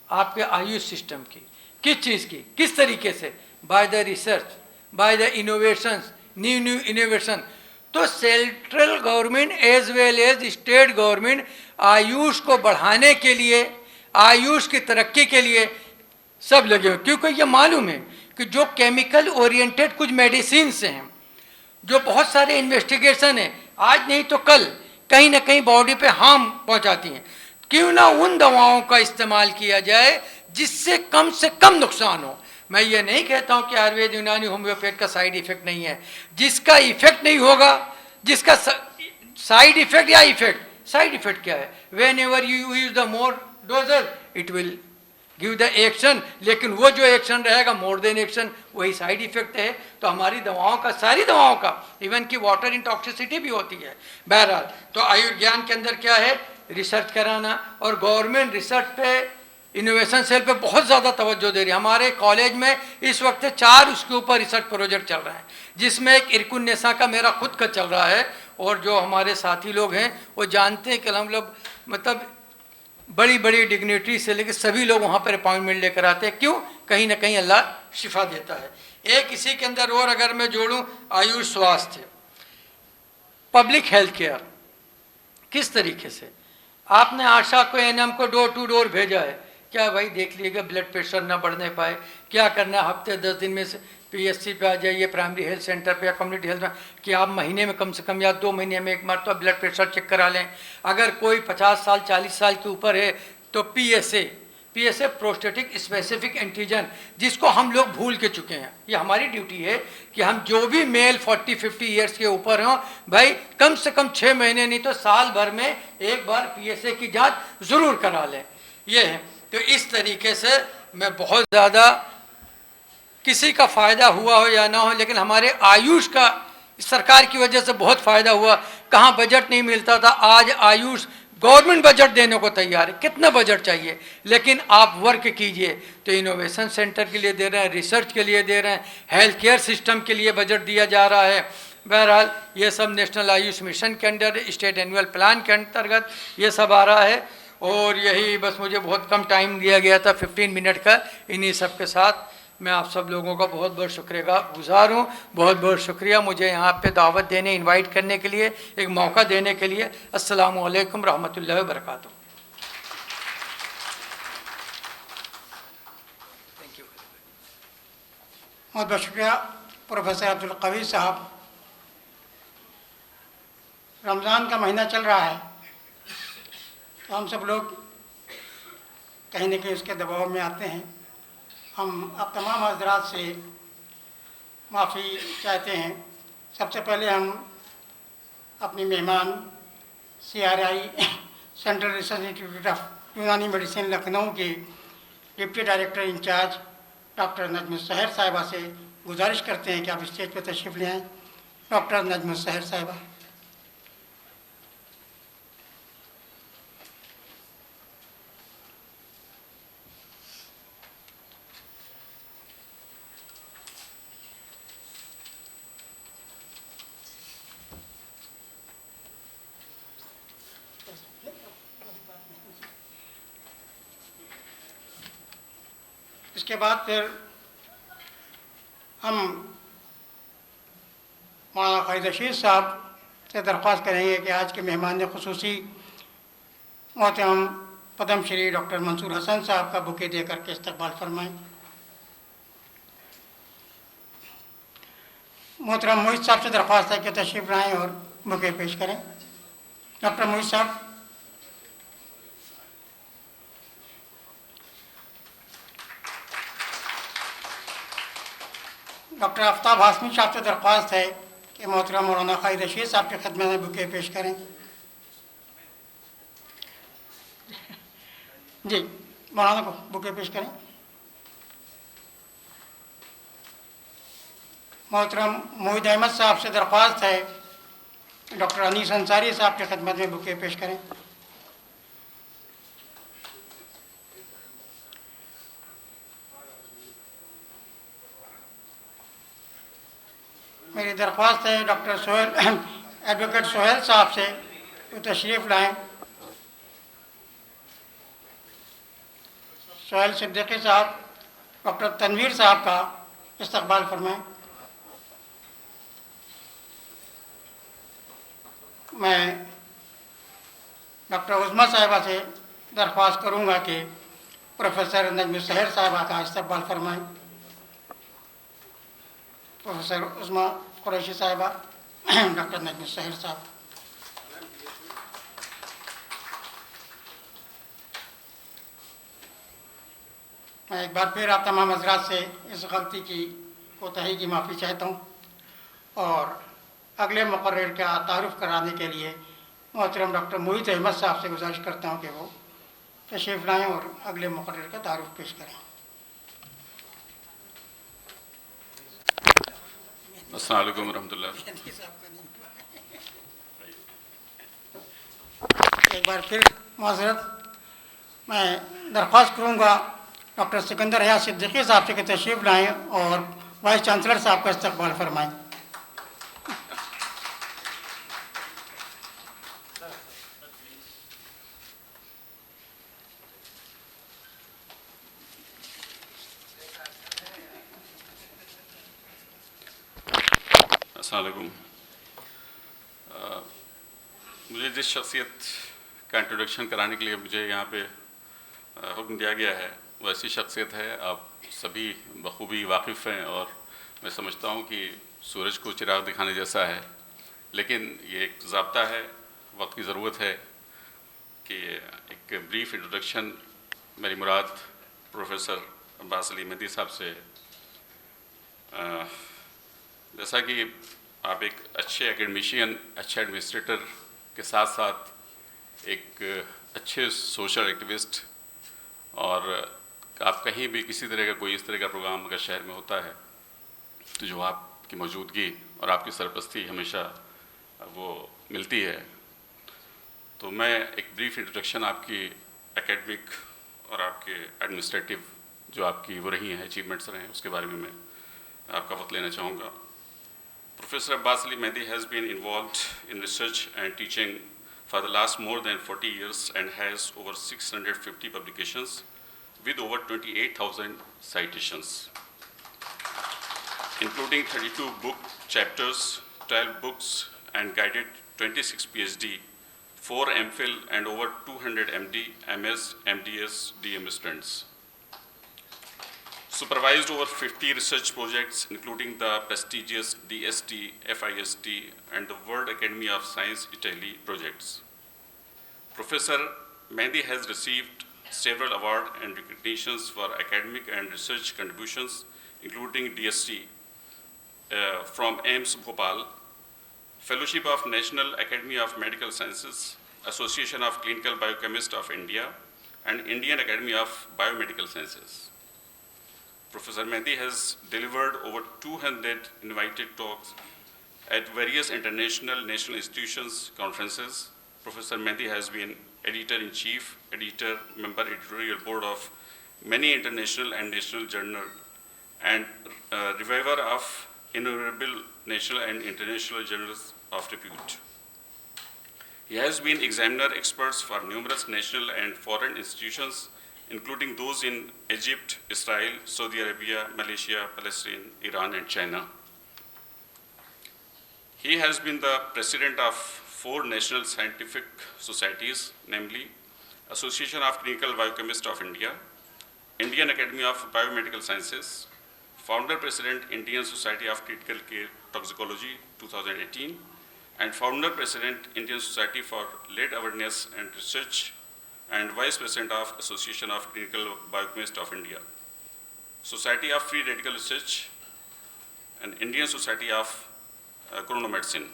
आपके आयुष सिस्टम की, किस चीज़ की, किस तरीके से, by the research, by the innovations, new innovation. तो central government as well as state government Ayush को बढ़ाने के लिए, आयुष की तरक्की के लिए सब लगे हुए, क्योंकि ये मालूम है कि जो केमिकल ओरिएंटेड कुछ मेडिसिन हैं, जो बहुत सारे इन्वेस्टिगेशन है, आज नहीं तो कल कहीं ना कहीं बॉडी पे हार्म पहुंचाती हैं, क्यों ना उन दवाओं का इस्तेमाल किया जाए जिससे कम से कम नुकसान हो। मैं ये नहीं कहता हूँ कि आयुर्वेद, यूनानी, होम्योपैथ का साइड इफेक्ट नहीं है। जिसका इफेक्ट नहीं होगा, जिसका साइड इफेक्ट या इफेक्ट, साइड इफेक्ट क्या है, whenever you use the more doses it will give the action, लेकिन वो जो एक्शन रहेगा मोर देन एक्शन, वही साइड इफेक्ट है। तो हमारी दवाओं का, सारी दवाओं का, इवन की वाटर इंटॉक्सिसिटी भी होती है। बहरहाल तो आयुर्ज्ञान के अंदर क्या है, रिसर्च कराना, और गवर्नमेंट रिसर्च पे, इनोवेशन सेल पे बहुत ज़्यादा तवज्जो दे रही है। हमारे कॉलेज में इस वक्त 4 उसके ऊपर रिसर्च प्रोजेक्ट चल रहा है, जिसमें एक इरकुन नेसा का मेरा खुद का चल रहा है, और जो हमारे साथी लोग हैं वो जानते हैं कि हम लोग मतलब बड़ी बड़ी डिग्निटरी से लेकर सभी लोग वहाँ पर अपॉइंटमेंट लेकर आते हैं। क्यों, कहीं ना कहीं अल्लाह शिफा देता है। एक इसी के अंदर और अगर मैं जोड़ूँ, आयुष स्वास्थ्य, पब्लिक हेल्थ केयर, किस तरीके से आपने आशा को, एनएम को डोर टू डोर भेजा है, क्या भाई देख लीजिएगा ब्लड प्रेशर ना बढ़ने पाए, क्या करना है, हफ्ते 10 दिन में से पीएचसी पे आ जाइए, प्राइमरी हेल्थ सेंटर पे या कम्युनिटी हेल्थ में, कि आप महीने में कम से कम या 2 महीने में एक बार तो ब्लड प्रेशर चेक करा लें। अगर कोई 50 साल 40 साल के ऊपर है तो पीएसए प्रोस्टेटिक स्पेसिफिक एंटीजन, जिसको हम लोग भूल के चुके हैं। ये हमारी ड्यूटी है कि हम जो भी मेल 40-50 ईयर्स के ऊपर हों, भाई कम से कम 6 महीने नहीं तो साल भर में एक बार पीएसए की जाँच ज़रूर करा लें। ये है। तो इस तरीके से मैं बहुत ज़्यादा, किसी का फ़ायदा हुआ हो या ना हो, लेकिन हमारे आयुष का सरकार की वजह से बहुत फ़ायदा हुआ। कहाँ बजट नहीं मिलता था, आज आयुष गवर्नमेंट बजट देने को तैयार है। कितना बजट चाहिए, लेकिन आप वर्क कीजिए। तो इनोवेशन सेंटर के लिए दे रहे हैं, रिसर्च के लिए दे रहे हैं, हेल्थ केयर सिस्टम के लिए बजट दिया जा रहा है। बहरहाल ये सब नेशनल आयुष मिशन के अंडर, स्टेट एनुअल प्लान के अंतर्गत ये सब आ रहा है। और यही बस, मुझे बहुत कम टाइम दिया गया था, 15 मिनट का। इन्हीं सब के साथ मैं आप सब लोगों का बहुत बहुत शुक्रिया गुजार हूँ। बहुत बहुत शुक्रिया मुझे यहाँ पे दावत देने, इनवाइट करने के लिए, एक मौका देने के लिए। अस्सलामु अलैकुम रहमतुल्लाहि व बरकातुहू। Thank you. बहुत बहुत शुक्रिया प्रोफेसर अब्दुल कवी साहब। रमज़ान का महीना चल रहा है, तो हम सब लोग कहीं न कहीं उसके दबाव में आते हैं। हम अब तमाम हज़रात से माफ़ी चाहते हैं। सबसे पहले हम अपनी मेहमान CRI central research institute of Unani medicine Lucknow के डिप्टी डायरेक्टर इंचार्ज डॉक्टर नजम सहर साहिबा से गुजारिश करते हैं कि आप स्टेज पर तशरीफ़ ले आएँ। डॉक्टर नजम सहर साहिबा। इसके बाद फिर हम मौलाना खालिद रशीद साहब से दरख्वास्त करेंगे कि आज के मेहमान ख़ुसूसी मोहतरम पद्म श्री डॉक्टर मंसूर हसन साहब का बुके दे करके इस्तकबाल फरमाएँ। मोहतरम मोहित साहब से दरख्वास्त है कि तशरीफ़ लाएँ और बुके पेश करें। डॉक्टर मोहित साहब। डॉक्टर आफ्ताब हाशमी साहब से दरख्वास्त है कि मोहतरम मौलाना खालिद रशीद साहब की खिदमत में बुके पेश करें। जी, मौलाना को बुके पेश करें। मोहतरम मोहिद अहमद साहब से दरख्वास्त है डॉक्टर अनीस अंसारी साहब की खिदमत में बुके पेश करें। मेरी दरख्वास्त है डॉक्टर सोहेल एडवोकेट सोहेल साहब से वो तशरीफ़ लाएं। सोहेल सिद्दीकी साहब डॉक्टर तनवीर साहब का इस्तकबाल फरमाएं। मैं डॉक्टर उज़मा साहिबा से दरख्वास्त करूंगा कि प्रोफेसर नजम सहर साहिबा का इस्तकबाल फरमाएं। प्रोफेसर उज़मा कुरैशी साहिबा, डॉक्टर नजम सहर साहब। मैं एक बार फिर आप तमाम हज़रात से इस गलती की कोताही की माफ़ी चाहता हूँ और अगले मुकर्रर का तारुफ कराने के लिए मोहतरम डॉक्टर मोहित अहमद साहब से गुजारिश करता हूँ कि वो तशरीफ़ लाएँ और अगले मुकर्रर का तारुफ पेश करें। अस्सलाम वालेकुम रहमतुल्लाह। एक बार फिर माज़रत मैं दरख्वास्त करूँगा डॉक्टर सिकंदर हयात सिद्दीकी साहब से कि तशरीफ़ लाएँ और वाइस चांसलर साहब का इस्तकबाल फरमाएँ। अस्सलाम वालेकुम। मुझे जिस शख्सियत का इंट्रोडक्शन कराने के लिए मुझे यहाँ पे हुक्म दिया गया है वो ऐसी शख्सियत है, आप सभी बखूबी वाकिफ़ हैं और मैं समझता हूँ कि सूरज को चिराग दिखाने जैसा है, लेकिन ये एक ज़ाब्ता है, वक्त की ज़रूरत है कि एक ब्रीफ इंट्रोडक्शन मेरी मुराद प्रोफेसर अब्बास अली मेहदी साहब से। जैसा कि आप एक अच्छे एकेडमिशियन, अच्छे एडमिनिस्ट्रेटर के साथ साथ एक अच्छे सोशल एक्टिविस्ट, और आप कहीं भी किसी तरह का कोई इस तरह का प्रोग्राम अगर शहर में होता है तो जो आपकी मौजूदगी और आपकी सरपरस्ती हमेशा वो मिलती है। तो मैं एक ब्रीफ इंट्रोडक्शन आपकी एकेडमिक और आपके एडमिनिस्ट्रेटिव जो आपकी वो रही हैं, अचीवमेंट्स रहे हैं, उसके बारे में मैं आपका वक्त लेना चाहूँगा। Professor Abbas Ali Mehdi has been involved in research and teaching for the last more than 40 years and has over 650 publications with over 28,000 citations, including 32 book chapters, 12 books, and guided 26 PhD, 4 MPhil, and over 200 MD, MS, MDS, DM students. Supervised over 50 research projects, including the prestigious DST, FIST, and the World Academy of Science Italy projects. Professor Mehdi has received several awards and recognitions for academic and research contributions, including DST from AIMS Bhopal, Fellowship of National Academy of Medical Sciences, Association of Clinical Biochemists of India, and Indian Academy of Biomedical Sciences. Professor Mehdi has delivered over 200 invited talks at various international national institutions, conferences. Professor Mehdi has been editor-in-chief, editor, member editorial board of many international and national journals, and reviver of innumerable national and international journals of repute. He has been examiner experts for numerous national and foreign institutions, including those in Egypt, Israel, Saudi Arabia, Malaysia, Palestine, Iran, and China. He has been the president of 4 national scientific societies, namely Association of Clinical Biochemists of India, Indian Academy of Biomedical Sciences, founder president, Indian Society of Critical Care Toxicology, 2018, and founder president, Indian Society for Lead Awareness and Research, and Vice President of Association of Clinical Biochemists of India, Society of Free Radical Research, and Indian Society of Chronomedicine.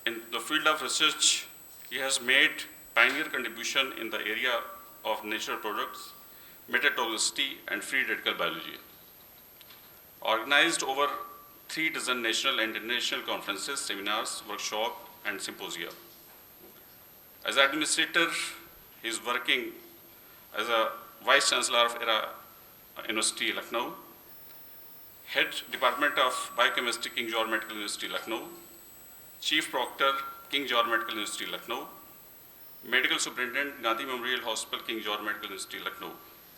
In the field of research, he has made pioneer contribution in the area of natural products, metatoxicity, and free radical biology. Organized over 3 dozen national and international conferences, seminars, workshops, and symposia. As administrator, he is working as a Vice Chancellor of ERA University, Lucknow. Head Department of Biochemistry, King George Medical University, Lucknow, Chief Proctor, King George Medical University, Lucknow, Medical Superintendent, Gandhi Memorial Hospital, King George Medical University, Lucknow,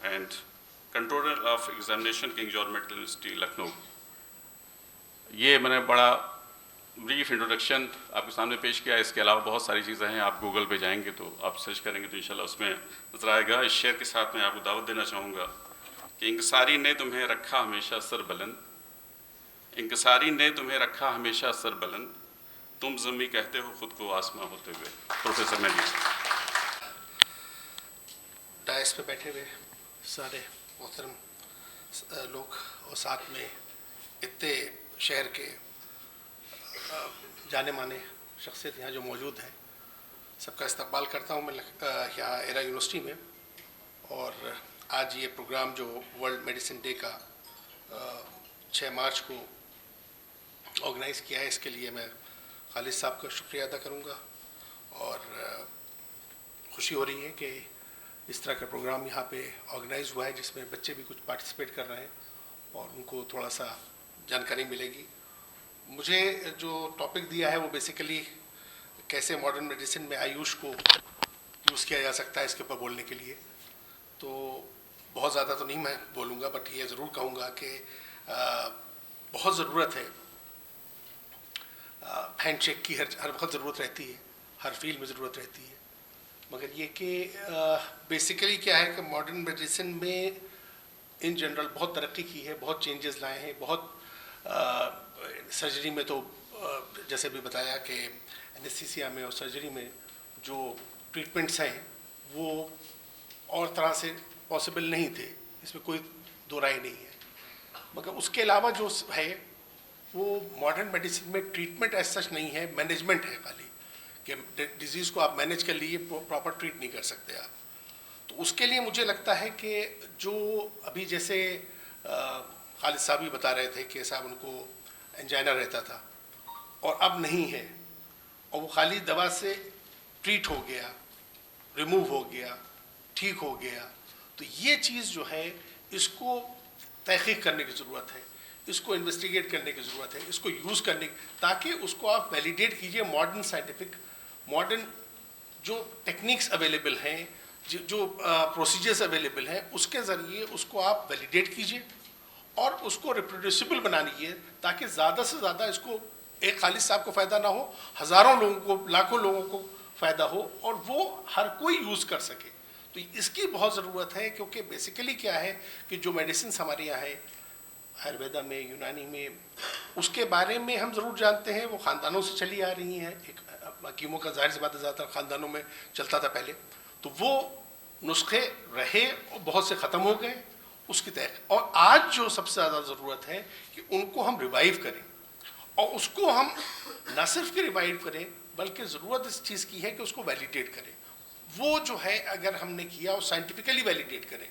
and Controller of Examination, King George Medical University, Lucknow. ये मैंने बड़ा brief introduction आपके सामने पेश किया है। इसके अलावा बहुत सारी चीज़ें हैं, आप गूगल पे जाएंगे तो आप सर्च करेंगे तो इंशाल्लाह उसमें नजर आएगा। इस शेर के साथ मैं आपको दावत देना चाहूँगा कि इंकसारी ने तुम्हें रखा हमेशा सर बुलंद, इंकसारी ने तुम्हें रखा हमेशा सर बुलंद, तुम ज़मी कहते हो खुद को आसमां होते हुए। प्रोफेसर मेहदी। डायस पे बैठे हुए सारे मोहतरम लोग और साथ में इतने शहर के जाने माने शख्सियत यहाँ जो मौजूद हैं, सबका इस्तकबाल करता हूँ मैं यहाँ एरा यूनिवर्सिटी में। और आज ये प्रोग्राम जो वर्ल्ड मेडिसिन डे का 6 मार्च को ऑर्गेनाइज़ किया है, इसके लिए मैं खालिद साहब का शुक्रिया अदा करूँगा। और खुशी हो रही है कि इस तरह का प्रोग्राम यहाँ पे ऑर्गेनाइज़ हुआ है जिसमें बच्चे भी कुछ पार्टिसिपेट कर रहे हैं और उनको थोड़ा सा जानकारी मिलेगी। मुझे जो टॉपिक दिया है वो बेसिकली कैसे मॉडर्न मेडिसिन में आयुष को यूज़ किया जा सकता है, इसके ऊपर बोलने के लिए। तो बहुत ज़्यादा तो नहीं मैं बोलूँगा, बट ये ज़रूर कहूँगा कि बहुत ज़रूरत है, हैंडशेक की हर वक्त ज़रूरत रहती है, हर फील्ड में ज़रूरत रहती है। मगर ये कि बेसिकली क्या है कि मॉडर्न मेडिसिन में इन जनरल बहुत तरक्की की है, बहुत चेंजेस लाए हैं। बहुत सर्जरी में तो जैसे भी बताया कि एनेस्थीसिया में और सर्जरी में जो ट्रीटमेंट्स हैं वो और तरह से पॉसिबल नहीं थे, इसमें कोई दो राय नहीं है। मगर उसके अलावा जो है वो मॉडर्न मेडिसिन में ट्रीटमेंट एज सच नहीं है, मैनेजमेंट है खाली, कि डिजीज़ को आप मैनेज कर लिए, प्रॉपर ट्रीट नहीं कर सकते आप। तो उसके लिए मुझे लगता है कि जो अभी जैसे खालिद साहब भी बता रहे थे कि साहब उनको एंजाइना रहता था और अब नहीं है, और वो खाली दवा से ट्रीट हो गया, रिमूव हो गया, ठीक हो गया। तो ये चीज़ जो है इसको तहकीक करने की ज़रूरत है, इसको इन्वेस्टिगेट करने की ज़रूरत है, इसको यूज़ करने ताकि उसको आप वैलिडेट कीजिए। मॉडर्न साइंटिफिक, मॉडर्न जो टेक्निक्स अवेलेबल हैं, जो प्रोसीजर्स अवेलेबल हैं, उसके ज़रिए उसको आप वैलिडेट कीजिए और उसको रिप्रोड्यूसिबल बनाइए ताकि ज़्यादा से ज़्यादा इसको एक खालिद साहब को फ़ायदा ना हो, हज़ारों लोगों को, लाखों लोगों को फ़ायदा हो और वो हर कोई यूज़ कर सके। तो इसकी बहुत ज़रूरत है, क्योंकि बेसिकली क्या है कि जो मेडिसिन हमारे यहाँ है आयुर्वेदा में, यूनानी में, उसके बारे में हम ज़रूर जानते हैं, वो ख़ानदानों से चली आ रही हैं। एक हकीमों का जाहिर सी बात है ज़्यादातर ख़ानदानों में चलता था पहले, तो वो नुस्खे रहे और बहुत से ख़त्म हो गए उसकी तय। और आज जो सबसे ज़्यादा ज़रूरत है कि उनको हम रिवाइव करें, और उसको हम न सिर्फ कि रिवाइव करें बल्कि ज़रूरत इस चीज़ की है कि उसको वैलिडेट करें। वो जो है अगर हमने किया और साइंटिफिकली वैलिडेट करें,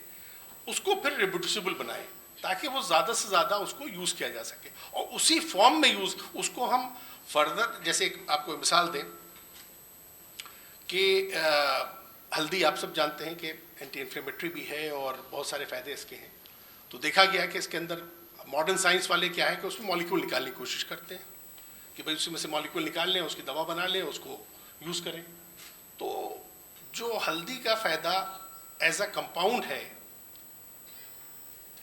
उसको फिर रिप्रोड्यूसिबल बनाएं ताकि वो ज़्यादा से ज़्यादा उसको यूज़ किया जा सके और उसी फॉर्म में यूज़, उसको हम फर्दर, जैसे आपको मिसाल दें कि हल्दी आप सब जानते हैं कि एंटी इन्फ्लेमेटरी भी है और बहुत सारे फ़ायदे इसके हैं। तो देखा गया कि इसके अंदर मॉडर्न साइंस वाले क्या है कि उसमें मॉलिक्यूल निकालने की कोशिश करते हैं कि भाई उसमें से मॉलिक्यूल निकाल लें, उसकी दवा बना लें, उसको यूज़ करें। तो जो हल्दी का फ़ायदा एज अ कंपाउंड है,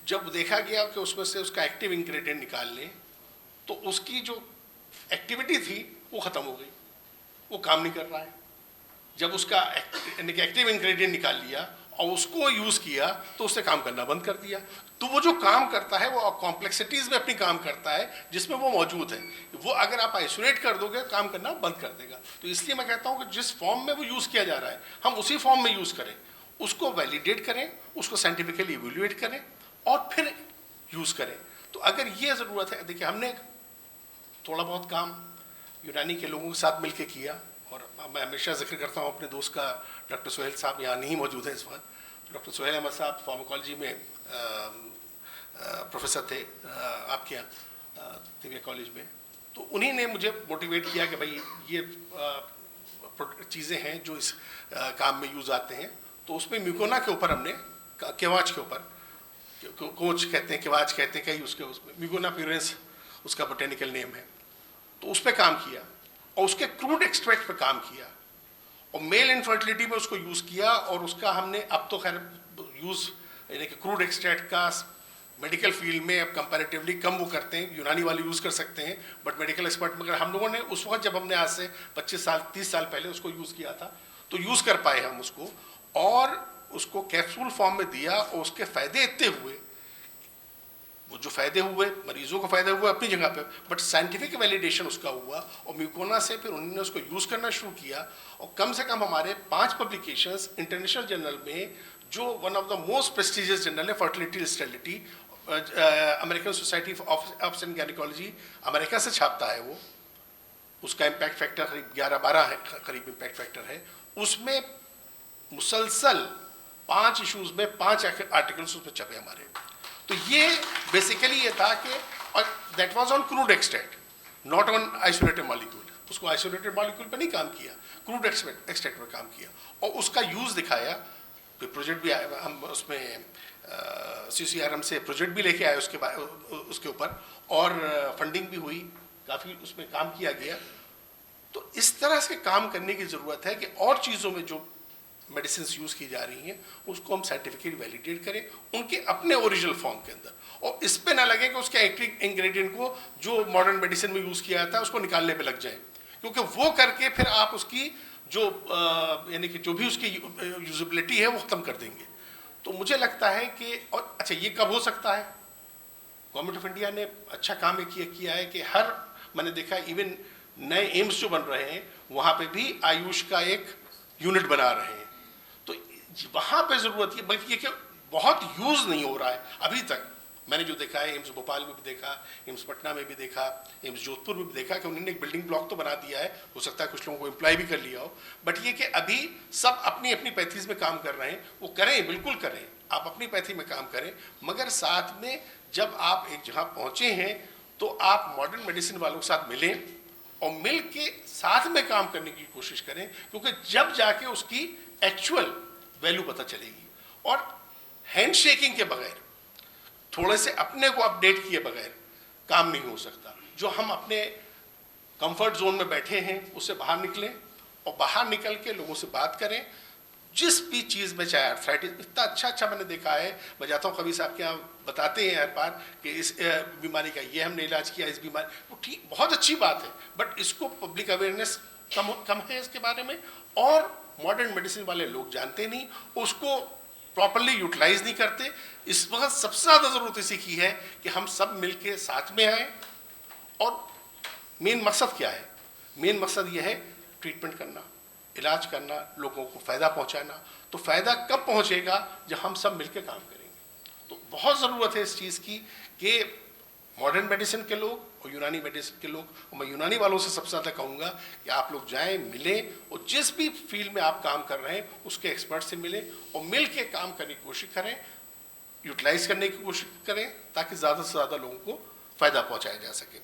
जब देखा गया कि उसमें से उसका एक्टिव इंग्रेडिएंट निकाल लें तो उसकी जो एक्टिविटी थी वो ख़त्म हो गई, वो काम नहीं कर रहा है। जब उसका एक्टिव इंग्रेडिएंट निकाल लिया और उसको यूज़ किया तो उसने काम करना बंद कर दिया। तो वो जो काम करता है वो कॉम्प्लेक्सिटीज़ में अपनी काम करता है जिसमें वो मौजूद है, वो अगर आप आइसोलेट कर दोगे काम करना बंद कर देगा। तो इसलिए मैं कहता हूँ कि जिस फॉर्म में वो यूज़ किया जा रहा है हम उसी फॉर्म में यूज़ करें, उसको वैलिडेट करें, उसको साइंटिफिकली इवेल्युएट करें और फिर यूज़ करें। तो अगर ये ज़रूरत है, देखिए हमने थोड़ा बहुत काम यूनानी के लोगों के साथ मिल के किया, और मैं हमेशा जिक्र करता हूँ अपने दोस्त का, डॉक्टर सोहेल साहब यहाँ नहीं मौजूद हैं इस वक्त। डॉक्टर सोहेल अहमद साहब फार्माकोलॉजी में प्रोफेसर थे आपके यहाँ तिबिया कॉलेज में। तो उन्हीं ने मुझे मोटिवेट किया कि भाई ये चीज़ें हैं जो इस काम में यूज़ आते हैं। तो उसमें म्यूकोना के ऊपर हमने, केवाच के ऊपर कोच कहते हैं, किवाच कहते हैं, कई उसके उसमें मिगोना प्यूरेंस उसका बोटेनिकल नेम है। तो उस पर काम किया और उसके क्रूड एक्सट्रैक्ट पे काम किया और मेल इनफर्टिलिटी में उसको यूज़ किया। और उसका हमने अब तो खैर यूज़ यानी कि क्रूड एक्सट्रैक्ट का मेडिकल फील्ड में अब कंपैरेटिवली कम वो करते हैं, यूनानी वाले यूज़ कर सकते हैं, बट मेडिकल एक्सपर्ट मगर हम लोगों ने उस वक्त जब हमने आज से 25 साल 30 साल पहले उसको यूज़ किया था तो यूज़ कर पाए हम उसको और उसको कैप्सूल फॉर्म में दिया और उसके फ़ायदे इतने हुए, वो जो फ़ायदे हुए मरीजों को फ़ायदा हुआ अपनी जगह पे, बट साइंटिफिक वैलिडेशन उसका हुआ और म्यूकोना से फिर उन्होंने उसको यूज़ करना शुरू किया और कम से कम हमारे 5 पब्लिकेशंस इंटरनेशनल जर्नल में, जो one of the most prestigious journal है fertility sterility, American society of gynaecology America से छापता है वो, उसका इम्पैक्ट फैक्टर करीब 11-12 है, करीब इम्पैक्ट फैक्टर है। उसमें मुसलसल 5 इशूज़ में 5 आर्टिकल्स उसमें छपे हमारे। तो ये बेसिकली ये था कि और that was on crude extract, not on isolated molecule. उसको आइसोलेटेड मॉलिक्यूल पे नहीं काम किया, क्रूड एक्सट्रैक्ट पे काम किया और उसका यूज़ दिखाया। फिर प्रोजेक्ट भी आया, हम उसमें CCRM से प्रोजेक्ट भी लेके आए उसके ऊपर और फंडिंग भी हुई, काफ़ी उसमें काम किया गया। तो इस तरह से काम करने की ज़रूरत है कि और चीज़ों में जो मेडिसिन यूज़ की जा रही हैं उसको हम साइंटिफिकली वैलिडेट करें उनके अपने ओरिजिनल फॉर्म के अंदर, और इस पे ना लगे कि उसके एक्टिव इंग्रेडिएंट को जो मॉडर्न मेडिसिन में यूज़ किया जाता है उसको निकालने पे लग जाए, क्योंकि वो करके फिर आप उसकी जो यानी कि जो भी उसकी यूजेबिलिटी है वो ख़त्म कर देंगे। तो मुझे लगता है कि और अच्छा ये कब हो सकता है, गवर्नमेंट ऑफ इंडिया ने अच्छा काम किया है कि हर मैंने देखा इवन नए एम्स जो बन रहे हैं वहाँ पे भी आयुष का एक यूनिट बना रहे हैं। तो वहाँ पे ज़रूरत है, बल्कि ये कि बहुत यूज़ नहीं हो रहा है अभी तक। मैंने जो देखा है एम्स भोपाल में भी देखा, एम्स पटना में भी देखा, एम्स जोधपुर में भी देखा कि उन्होंने एक बिल्डिंग ब्लॉक तो बना दिया है, हो सकता है कुछ लोगों को एम्प्लॉय भी कर लिया हो, बट ये कि अभी सब अपनी अपनी पैथीज में काम कर रहे हैं। वो करें, बिल्कुल करें, आप अपनी पैथी में काम करें, मगर साथ में जब आप एक जगह पहुँचे हैं तो आप मॉडर्न मेडिसिन वालों के साथ मिलें और मिल के साथ में काम करने की कोशिश करें, क्योंकि जब जाके उसकी एक्चुअल वैल्यू पता चलेगी। और हैंड शेकिंग के बगैर, थोड़े से अपने को अपडेट किए बगैर काम नहीं हो सकता। जो हम अपने कंफर्ट जोन में बैठे हैं उससे बाहर निकलें और बाहर निकल के लोगों से बात करें। जिस भी चीज़ में, चाहे आर्थराइटिस, इतना अच्छा मैंने देखा है, मैं जाता हूँ कभी साहब के यहाँ बताते हैं हर बार कि इस बीमारी का ये हमने इलाज किया, इस बीमारी, वो ठीक बहुत अच्छी बात है, बट इसको पब्लिक अवेयरनेस कम है इसके बारे में, और मॉडर्न मेडिसिन वाले लोग जानते नहीं, उसको प्रॉपरली यूटिलाइज नहीं करते। इस वक्त सबसे ज़्यादा ज़रूरत इसी की है कि हम सब मिलके साथ में आए। और मेन मकसद क्या है? मेन मकसद ये है ट्रीटमेंट करना, इलाज करना, लोगों को फ़ायदा पहुंचाना। तो फ़ायदा कब पहुंचेगा? जब हम सब मिलकर काम करेंगे। तो बहुत ज़रूरत है इस चीज़ की कि मॉडर्न मेडिसिन के लोग और यूनानी मेडिसिन के लोग, और मैं यूनानी वालों से सबसे ज़्यादा कहूँगा कि आप लोग जाएं, मिलें और जिस भी फील्ड में आप काम कर रहे हैं उसके एक्सपर्ट से मिलें और मिल के काम करने की कोशिश करें, यूटिलाइज करने की कोशिश करें, ताकि ज़्यादा से ज़्यादा लोगों को फ़ायदा पहुँचाया जा सके।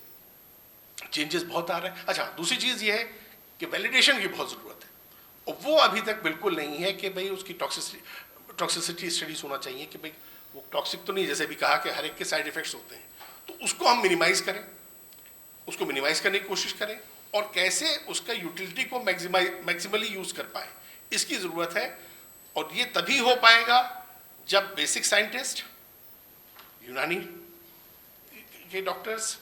चेंजेस बहुत आ रहे हैं। अच्छा, दूसरी चीज़ ये है कि वैलिडेशन की बहुत ज़रूरत है, और वो अभी तक बिल्कुल नहीं है कि भाई उसकी टॉक्सिसिटी स्टडीज होना चाहिए कि भाई वो टॉक्सिक तो नहीं, जैसे भी कहा कि हर एक के साइड इफ़ेक्ट्स होते हैं, तो उसको हम मिनिमाइज़ करें, उसको मिनिमाइज़ करने की कोशिश करें और कैसे उसका यूटिलिटी को मैक्सिमली यूज़ कर पाए, इसकी ज़रूरत है। और ये तभी हो पाएगा जब बेसिक साइंटिस्ट, यूनानी के डॉक्टर्स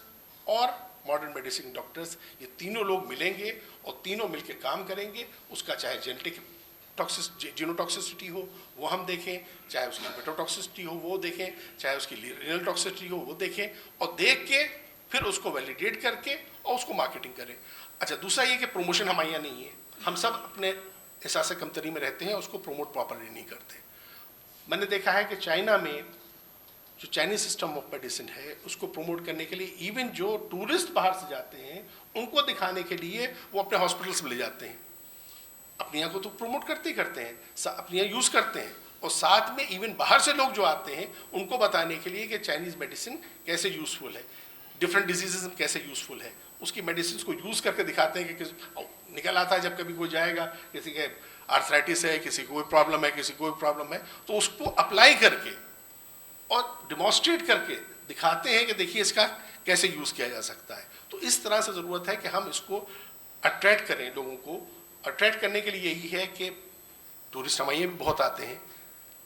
और मॉडर्न मेडिसिन डॉक्टर्स, ये तीनों लोग मिलेंगे और तीनों मिलकर काम करेंगे। उसका चाहे जेनेटिक जीनोटॉक्सिसिटी हो वो हम देखें, चाहे उसकी हेपेटोटॉक्सिसिटी हो वो देखें, चाहे उसकी रीनल टॉक्सिसिटी हो वो देखें, और देख के फिर उसको वैलिडेट करके और उसको मार्केटिंग करें। अच्छा, दूसरा ये कि प्रमोशन हमारे यहाँ नहीं है, हम सब अपने हिसाब से कमतरी में रहते हैं, उसको प्रमोट प्रॉपरली नहीं करते। मैंने देखा है कि चाइना में जो चाइनीज सिस्टम ऑफ मेडिसिन है उसको प्रमोट करने के लिए इवन जो टूरिस्ट बाहर से जाते हैं उनको दिखाने के लिए वो अपने हॉस्पिटल्स में ले जाते हैं। अपने यहाँ को तो प्रमोट करते ही करते हैं, अपने यहाँ यूज़ करते हैं, और साथ में इवन बाहर से लोग जो आते हैं उनको बताने के लिए कि चाइनीज़ मेडिसिन कैसे यूज़फुल है, डिफरेंट डिजीज़ में कैसे यूज़फुल है, उसकी मेडिसिन को यूज़ करके दिखाते हैं कि निकल आता है जब कभी कोई जाएगा, किसी के आर्थराइटिस है, किसी को कोई प्रॉब्लम है, किसी को कोई प्रॉब्लम है, तो उसको अप्लाई करके और डिमॉन्स्ट्रेट करके दिखाते हैं कि देखिए इसका कैसे यूज़ किया जा सकता है। तो इस तरह से ज़रूरत है कि हम इसको अट्रैक्ट करें। लोगों को अट्रैक्ट करने के लिए यही है कि टूरिस्ट हमारे भी बहुत आते हैं।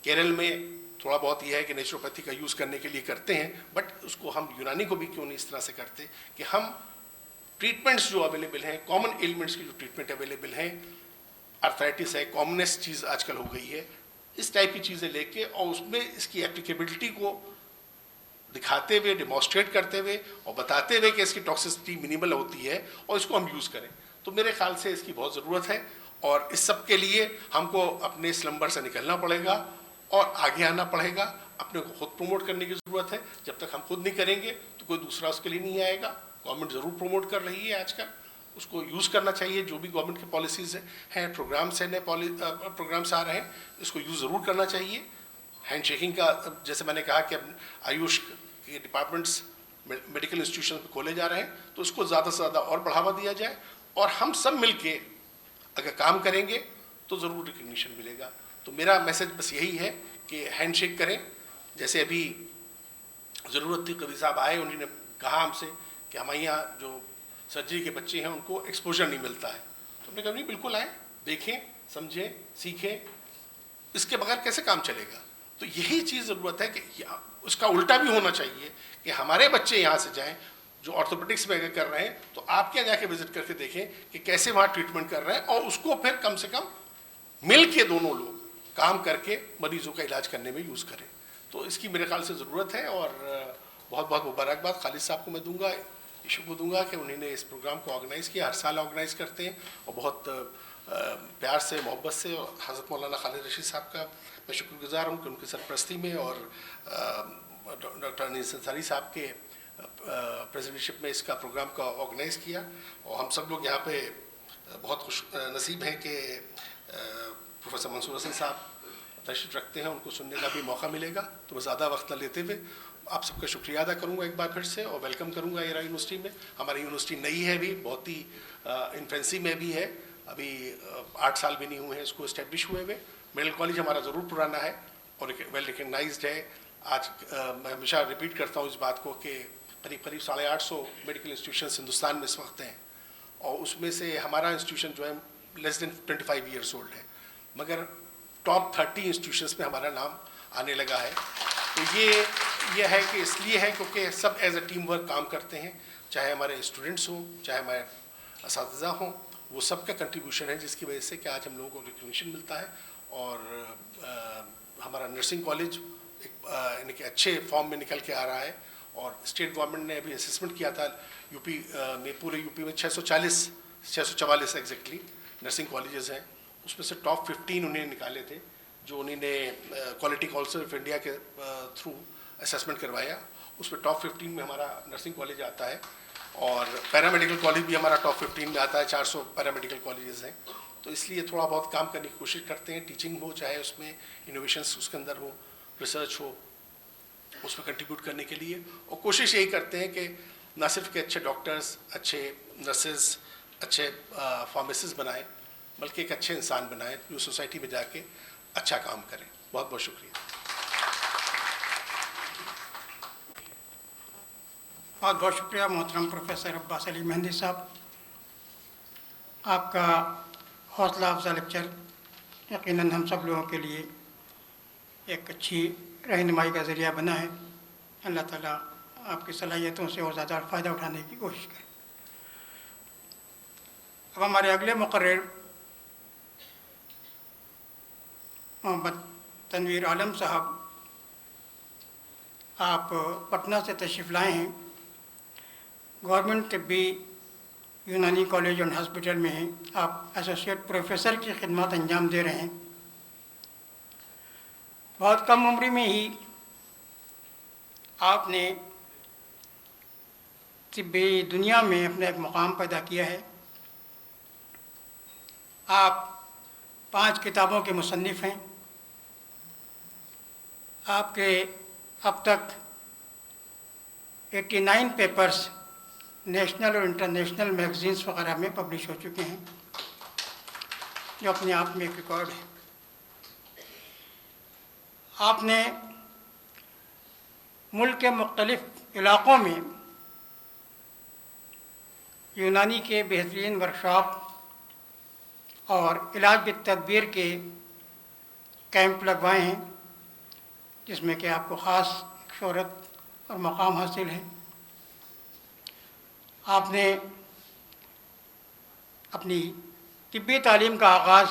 केरल में थोड़ा बहुत यह है कि नेचुरोपैथी का यूज़ करने के लिए करते हैं, बट उसको हम यूनानी को भी क्यों नहीं इस तरह से करते कि हम ट्रीटमेंट्स जो अवेलेबल हैं, कॉमन एलिमेंट्स की जो ट्रीटमेंट अवेलेबल हैं, आर्थराइटिस है, कॉमनेस्ट चीज़ आजकल हो गई है, इस टाइप की चीज़ें लेके और उसमें इसकी एप्लीकेबिलिटी को दिखाते हुए, डिमॉन्स्ट्रेट करते हुए और बताते हुए कि इसकी टॉक्सिसिटी मिनिमल होती है और इसको हम यूज़ करें। तो मेरे ख्याल से इसकी बहुत ज़रूरत है और इस सब के लिए हमको अपने स्लम्बर से निकलना पड़ेगा और आगे आना पड़ेगा। अपने को खुद प्रमोट करने की ज़रूरत है। जब तक हम खुद नहीं करेंगे तो कोई दूसरा उसके लिए नहीं आएगा। गवर्नमेंट ज़रूर प्रमोट कर रही है आजकल, उसको यूज़ करना चाहिए। जो भी गवर्नमेंट के पॉलिसीज़ हैं, प्रोग्राम्स हैं, नए प्रोग्राम्स आ रहे हैं, इसको यूज़ ज़रूर करना चाहिए। हैंड शेकिंग का, जैसे मैंने कहा कि आयुष के डिपार्टमेंट्स मेडिकल इंस्टीट्यूशन पे खोले जा रहे हैं, तो उसको ज़्यादा से ज़्यादा और बढ़ावा दिया जाए और हम सब मिलके अगर काम करेंगे तो ज़रूर रिकग्निशन मिलेगा। तो मेरा मैसेज बस यही है कि हैंड शेक करें। जैसे अभी ज़रूरत थी, कवि साहब आए, उन्होंने कहा हमसे कि हमारे यहाँ जो सर्जरी के बच्चे हैं उनको एक्सपोजर नहीं मिलता है। तो हमने कहा नहीं, बिल्कुल आए, देखें, समझें, सीखें, इसके बगैर कैसे काम चलेगा। तो यही चीज़ ज़रूरत है कि उसका उल्टा भी होना चाहिए कि हमारे बच्चे यहाँ से जाएं जो ऑर्थोपेडिक्स में अगर कर रहे हैं तो आपके यहाँ जाके विजिट करके देखें कि कैसे वहाँ ट्रीटमेंट कर रहे हैं और उसको फिर कम से कम मिल के दोनों लोग काम करके मरीजों का इलाज करने में यूज़ करें। तो इसकी मेरे ख्याल से ज़रूरत है और बहुत बहुत मुबारकबाद खालिद साहब को मैं दूंगा, इशू को दूंगा कि उन्होंने इस प्रोग्राम को ऑर्गेनाइज़ किया। हर साल ऑर्गेनाइज़ करते हैं और बहुत प्यार से, मोहब्बत से। और हज़रत मौलाना खालिद रशीद साहब का मैं शुक्रगुजार हूँ कि उनकी सरपरस्ती में और डॉक्टर अनीस अंसारी साहब के प्रेसिडेंटशिप में इसका प्रोग्राम का ऑर्गेनाइज़ किया। और हम सब लोग यहाँ पे बहुत खुश नसीब हैं कि प्रोफेसर मंसूर हसन साहब तशरीफ़ रखते हैं, उनको सुनने का भी मौका मिलेगा। तो मैं ज़्यादा वक्त न लेते हुए आप सबका शुक्रिया अदा करूँगा एक बार फिर से और वेलकम करूँगा ईरा यूनिवर्सिटी में। हमारी यूनिवर्सिटी नई है, भी बहुत ही इन्फेंसी में भी है, अभी 8 साल भी नहीं हुए हैं इसको इस्टेब्लिश हुए हुए। मेडिकल कॉलेज हमारा ज़रूर पुराना है और वेल रिकगनाइज्ड है। आज मैं हमेशा रिपीट करता हूँ इस बात को कि करीब 850 मेडिकल इंस्टीट्यूशन हिंदुस्तान में इस वक्त हैं और उसमें से हमारा इंस्टीट्यूशन जो है लेस देन 25 ईयर्स ओल्ड है, मगर टॉप 30 इंस्टीट्यूशंस में हमारा नाम आने लगा है। तो ये है कि इसलिए है क्योंकि सब एज अ टीम वर्क काम करते हैं, चाहे हमारे स्टूडेंट्स हों, चाहे हमारे असातिज़ा हों, वो सब का कंट्रीब्यूशन है जिसकी वजह से कि आज हम लोगों को रिकग्निशन मिलता है। और हमारा नर्सिंग कॉलेज यानी कि अच्छे फॉर्म में निकल के आ रहा है और स्टेट गवर्नमेंट ने अभी असेसमेंट किया था यूपी में, पूरे यूपी में 644 एग्जैक्टली नर्सिंग कॉलेजेस हैं, उसमें से टॉप 15 उन्हें निकाले थे जो उन्होंने क्वालिटी काउंसिल ऑफ इंडिया के थ्रू असेसमेंट करवाया। उसमें टॉप 15 में हमारा नर्सिंग कॉलेज आता है और पैरामेडिकल कॉलेज भी हमारा टॉप 15 में आता है। 400 पैरामेडिकल कॉलेजेस हैं, तो इसलिए थोड़ा बहुत काम करने की कोशिश करते हैं। टीचिंग हो, चाहे उसमें इनोवेशंस उसके अंदर हो, रिसर्च हो, उसमें कंट्रीब्यूट करने के लिए। और कोशिश यही करते हैं कि ना सिर्फ के अच्छे डॉक्टर्स, अच्छे नर्सेज, अच्छे फार्मासिस्ट बनाएं, बल्कि एक अच्छे इंसान बनाएं जो सोसाइटी में जाके अच्छा काम करें। बहुत बहुत शुक्रिया। बहुत बहुत शुक्रिया मोहतरम प्रोफेसर अब्बास अली मेहंदी साहब। आपका हौसला अफजा लेक्चर यकीनन हम सब लोगों के लिए एक अच्छी रहनुमाई का ज़रिया बना है। अल्लाह ताला आपकी सलाहियतों से और ज़्यादा फ़ायदा उठाने की कोशिश करें। अब हमारे अगले मुकर्रिर मोहम्मद तनवीर आलम साहब, आप पटना से तशरीफ़ लाए हैं। गवर्नमेंट तिब्बी यूनानी कॉलेज एंड हॉस्पिटल में हैं। आप एसोसिएट प्रोफेसर की खिदमत अंजाम दे रहे हैं। बहुत कम उम्र में ही आपने तिब्बी दुनिया में अपना एक मुकाम पैदा किया है। आप 5 किताबों के मुसन्निफ़ हैं। आपके अब तक 89 पेपर्स नेशनल और इंटरनेशनल मैगज़ीन्स वगैरह में पब्लिश हो चुके हैं, जो अपने आप में एक रिकॉर्ड है। आपने मुल्क के मुख्तलिफ़ इलाक़ों में यूनानी के बेहतरीन वर्कशॉप और इलाज बित्तदबीर के कैंप लगवाए हैं, जिसमें कि आपको ख़ास शोहरत और मकाम हासिल है। आपने अपनी तिब्बी तालीम का आगाज़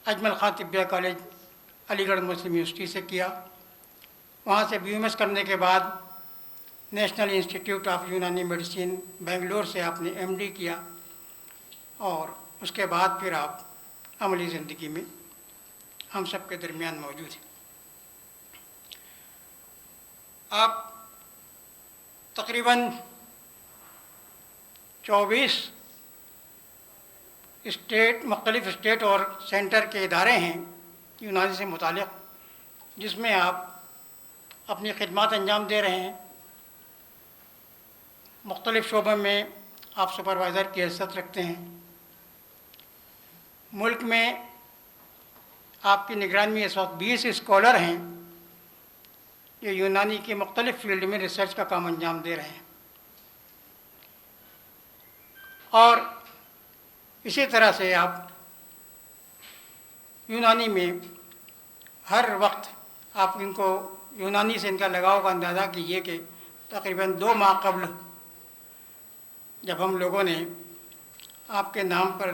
अजमल ख़ान तिब्बिया कॉलेज अलीगढ़ मुस्लिम यूनिवर्सिटी से किया। वहाँ से BUMS करने के बाद national institute of Unani medicine Bangalore से आपने MD किया और उसके बाद फिर आप अमली ज़िंदगी में हम सब के दरमियान मौजूद हैं। आप तकरीबन 24 मुख्तलिफ़ स्टेट और सेंटर के इदारे हैं यूनानी से मुताल्लिक़, जिसमें आप अपनी खिदमत अंजाम दे रहे हैं। मुख्तलिफ़ शोबों में आप सुपरवाइज़र की हैसियत रखते हैं। मुल्क में आपकी निगरानी में इस वक्त 20 स्कॉलर हैं जो यूनानी की मुख्तलिफ़ फील्ड में रिसर्च का काम अंजाम दे रहे हैं। और इसी तरह से आप यूनानी में हर वक्त आप इनको यूनानी से इनका लगाव का अंदाज़ा कीजिए कि तकरीबन 2 माह कबल जब हम लोगों ने आपके नाम पर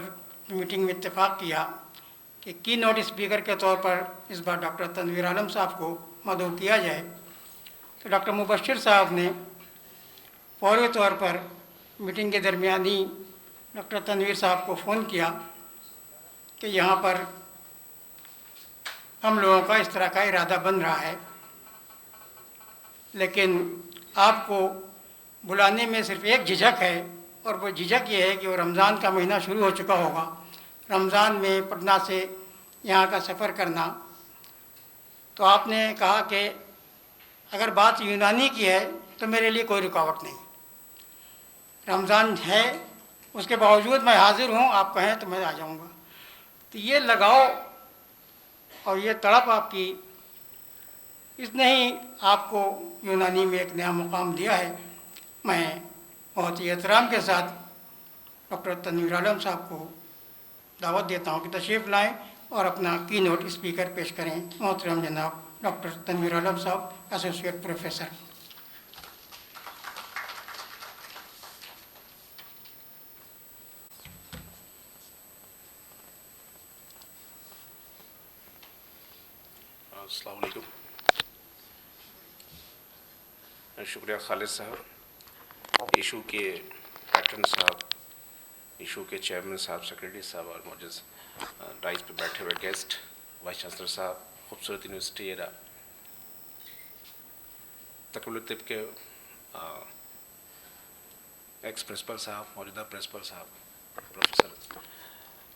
मीटिंग में इत्तेफाक किया कि की नोट स्पीकर के तौर पर इस बार डॉक्टर तनवीर आलम साहब को मदऊ किया जाए, तो डॉक्टर मुबश्शिर साहब ने फौरी तौर पर मीटिंग के दरमियान ही डॉक्टर तनवीर साहब को फ़ोन किया कि यहाँ पर हम लोगों का इस तरह का इरादा बन रहा है, लेकिन आपको बुलाने में सिर्फ़ एक झिझक है, और वो झिझक ये है कि वो रमज़ान का महीना शुरू हो चुका होगा। रमज़ान में पटना से यहाँ का सफ़र करना, तो आपने कहा कि अगर बात यूनानी की है तो मेरे लिए कोई रुकावट नहीं, रमज़ान है उसके बावजूद मैं हाज़िर हूँ, आप कहें तो मैं आ जाऊँगा। तो ये लगाओ और ये तड़प आपकी, इसने ही आपको यूनानी में एक नया मुकाम दिया है। मैं बहुत ही एहतराम के साथ डॉक्टर तनवीर आलम साहब को दावत देता हूँ कि तशरीफ़ लाएँ और अपना की नोट स्पीकर पेश करें। मोहतरम जनाब डॉक्टर तनवीर आलम साहब, एसोसिएट प्रोफेसर। अस्सलाम वालेकुम। शुक्रिया खालिद साहब, इशू के पैटर्न साहब, इशू के चेयरमैन साहब, सेक्रेटरी साहब और मौजूद डाइस पे बैठे हुए गेस्ट, वाइस चांसलर साहब, खूबसूरत यूनिवर्सिटी एरा, तकबील तिब के एक्स प्रिंसिपल साहब, मौजूदा प्रिंसिपल साहब, प्रोफेसर,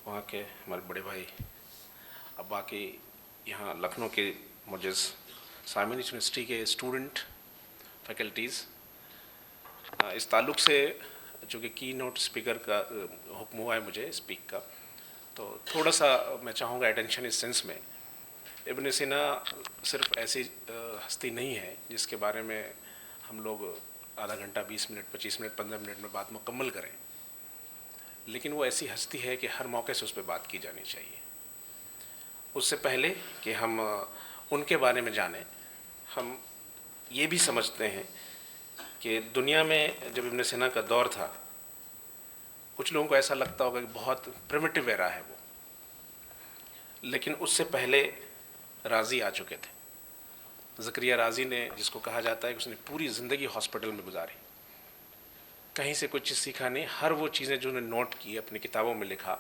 वहाँ के हमारे बड़े भाई, अब बाकी यहाँ लखनऊ के मौजूद सामिन यूनिवर्सिटी के स्टूडेंट, फैकल्टीज़, इस ताल्लुक़ से चूँकि की नोट स्पीकर का हुक्म हुआ है मुझे स्पीक का, तो थोड़ा सा मैं चाहूँगा अटेंशन इस सेंस में। इब्न सीना सिर्फ ऐसी हस्ती नहीं है जिसके बारे में हम लोग आधा घंटा, 20 मिनट, 25 मिनट, 15 मिनट में बात मुकम्मल करें, लेकिन वो ऐसी हस्ती है कि हर मौके से उस पर बात की जानी चाहिए। उससे पहले कि हम उनके बारे में जानें, हम ये भी समझते हैं कि दुनिया में जब इब्न सीना का दौर था, कुछ लोगों को ऐसा लगता होगा कि बहुत प्रिमिटिव एरा है वो, लेकिन उससे पहले राज़ी आ चुके थे। ज़करिया राज़ी ने, जिसको कहा जाता है कि उसने पूरी ज़िंदगी हॉस्पिटल में गुजारी, कहीं से कुछ चीज़ सीखा नहीं, हर वो चीज़ें जो उन्होंने नोट की, अपनी किताबों में लिखा,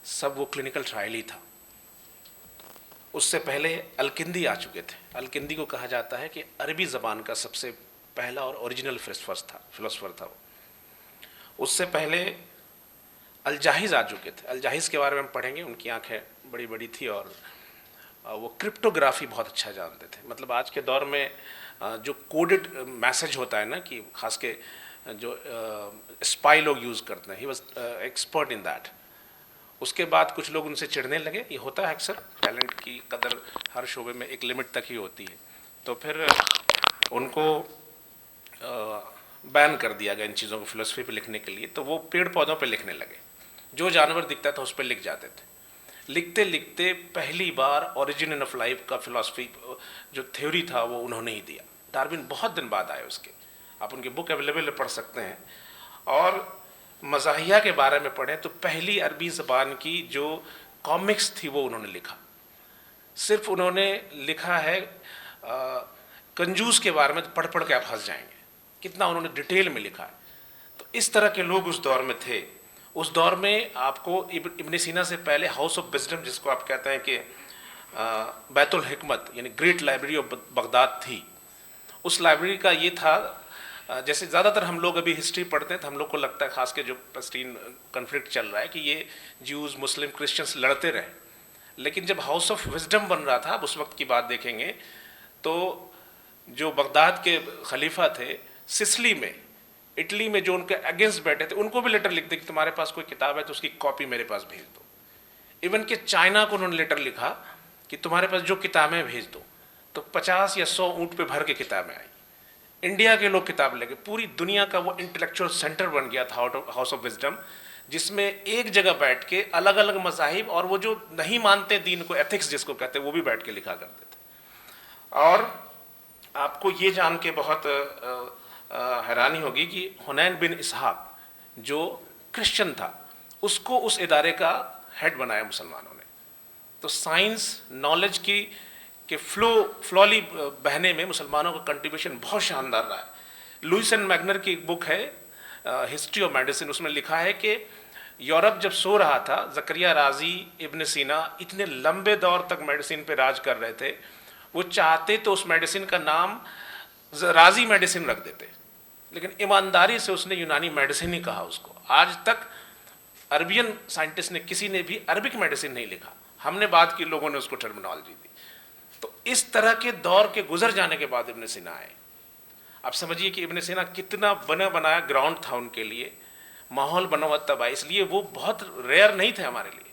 सब वो क्लिनिकल ट्रायल ही था। उससे पहले अलकिंदी आ चुके थे। अलकिंदी को कहा जाता है कि अरबी ज़बान का सबसे पहला और ओरिजिनल फिलोसफर था वो। उससे पहले अलजाहिज़ आ चुके थे। अलजाहिज़ के बारे में हम पढ़ेंगे, उनकी आंखें बड़ी बड़ी थी और वो क्रिप्टोग्राफी बहुत अच्छा जानते थे। मतलब आज के दौर में जो कोडेड मैसेज होता है ना, कि ख़ास के जो स्पाई लोग यूज़ करते हैं, he was expert in that. उसके बाद कुछ लोग उनसे चिढ़ने लगे, ये होता है अक्सर, टैलेंट की कदर हर शोबे में एक लिमिट तक ही होती है। तो फिर उनको बैन कर दिया गया इन चीज़ों को फिलोसफी पे लिखने के लिए, तो वो पेड़ पौधों पे लिखने लगे। जो जानवर दिखता था उस पर लिख जाते थे। लिखते लिखते पहली बार ओरिजिन ऑफ लाइफ का फिलोसफी जो थ्योरी था वो उन्होंने ही दिया। डार्विन बहुत दिन बाद आए उसके, आप उनकी बुक अवेलेबल है, पढ़ सकते हैं। और मज़ाहिया के बारे में पढ़ें तो पहली अरबी ज़बान की जो कॉमिक्स थी वो उन्होंने लिखा। सिर्फ उन्होंने लिखा है कंजूस के बारे में, तो पढ़ पढ़ के आप हंस जाएंगे कितना उन्होंने डिटेल में लिखा है। तो इस तरह के लोग उस दौर में थे। उस दौर में आपको इब्न सीना से पहले हाउस ऑफ विजडम, जिसको आप कहते हैं कि बैतुल हिकमत यानी ग्रेट लाइब्रेरी ऑफ बगदाद थी, उस लाइब्रेरी का ये था, जैसे ज़्यादातर हम लोग अभी हिस्ट्री पढ़ते हैं तो हम लोग को लगता है खास के जो पैलेस्टीन कन्फ्लिक्ट चल रहा है कि ये ज्यूज़ मुस्लिम क्रिश्चियंस लड़ते रहे, लेकिन जब हाउस ऑफ विजडम बन रहा था, आप उस वक्त की बात देखेंगे तो जो बगदाद के खलीफा थे सिसली में, इटली में, जो उनके अगेंस्ट बैठे थे, उनको भी लेटर लिख दे कि तुम्हारे पास कोई किताब है तो उसकी कॉपी मेरे पास भेज दो। इवन कि चाइना को उन्होंने लेटर लिखा कि तुम्हारे पास जो किताबें भेज दो, तो 50 या 100 ऊँट पे भर के किताबें आई। इंडिया के लोग किताब लेके, पूरी दुनिया का वो इंटेलेक्चुअल सेंटर बन गया था हाउस ऑफ विजडम, जिसमें एक जगह बैठ के अलग अलग मज़ाहिब और वो जो नहीं मानते दीन को, एथिक्स जिसको कहते हैं, वो भी बैठ के लिखा करते थे। और आपको ये जान के बहुत हैरानी होगी कि हुनैन बिन इसहाक जो क्रिश्चियन था, उसको उस इदारे का हेड बनाया मुसलमानों ने। तो साइंस नॉलेज की के फ्लॉली बहने में मुसलमानों का कंट्रीब्यूशन बहुत शानदार रहा है। लुइस एंड मैग्नर की एक बुक है हिस्ट्री ऑफ मेडिसिन, उसमें लिखा है कि यूरोप जब सो रहा था, ज़करिया राजी, इब्न सीना इतने लंबे दौर तक मेडिसिन पे राज कर रहे थे, वो चाहते तो उस मेडिसिन का नाम राजी मेडिसिन रख देते, लेकिन ईमानदारी से उसने यूनानी मेडिसिन ही कहा उसको। आज तक अरबियन साइंटिस्ट ने किसी ने भी अरबिक मेडिसिन नहीं लिखा, हमने बाद के लोगों ने उसको टर्मिनोलॉजी दी। तो इस तरह के दौर के गुजर जाने के बाद इब्न सीना आए। आप समझिए कि इब्न सीना कितना बना बनाया ग्राउंड था उनके लिए, माहौल बना हुआ तब आए, इसलिए वो बहुत रेयर नहीं थे हमारे लिए।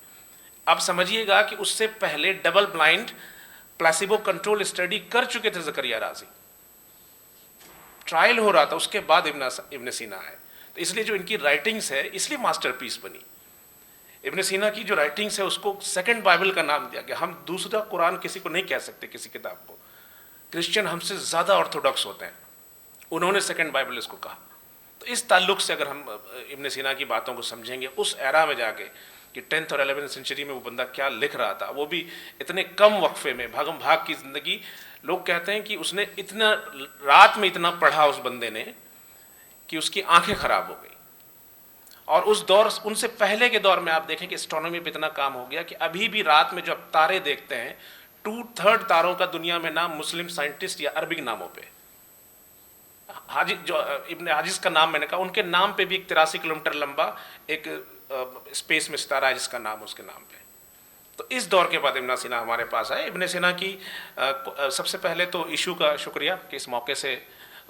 आप समझिएगा कि उससे पहले double blind placebo control study कर चुके थे ज़करिया राजी, ट्रायल हो रहा था, उसके बाद इब्न सीना आए। तो इसलिए जो इनकी राइटिंग्स है इसलिए मास्टरपीस बनी। इब्न सीना की जो राइटिंग्स है उसको सेकंड बाइबल का नाम दिया गया। हम दूसरा कुरान किसी को नहीं कह सकते, किसी किताब को। क्रिश्चियन हमसे ज़्यादा ऑर्थोडॉक्स होते हैं, उन्होंने सेकंड बाइबल इसको कहा। तो इस ताल्लुक से अगर हम इब्न सीना की बातों को समझेंगे उस एरा में जाके कि 10th और 11th सेंचुरी में वो बंदा क्या लिख रहा था, वो भी इतने कम वक्फे में, भागम भाग की ज़िंदगी। लोग कहते हैं कि उसने इतना रात में इतना पढ़ा उस बंदे ने कि उसकी आंखें खराब हो गई। और उस दौर, उनसे पहले के दौर में आप देखें कि एस्ट्रोनॉमी पे इतना काम हो गया कि अभी भी रात में जो आप तारे देखते हैं, 2/3 तारों का दुनिया में नाम मुस्लिम साइंटिस्ट या अरबिक नामों पे। हाजी, जो इब्न हाजिज का नाम मैंने कहा, उनके नाम पे भी एक 83 किलोमीटर लंबा एक स्पेस में सितारा है जिसका नाम उसके नाम पे। तो इस दौर के बाद इब्न सीना हमारे पास आए। इब्न सीना की सबसे पहले तो इशू का शुक्रिया कि इस मौके से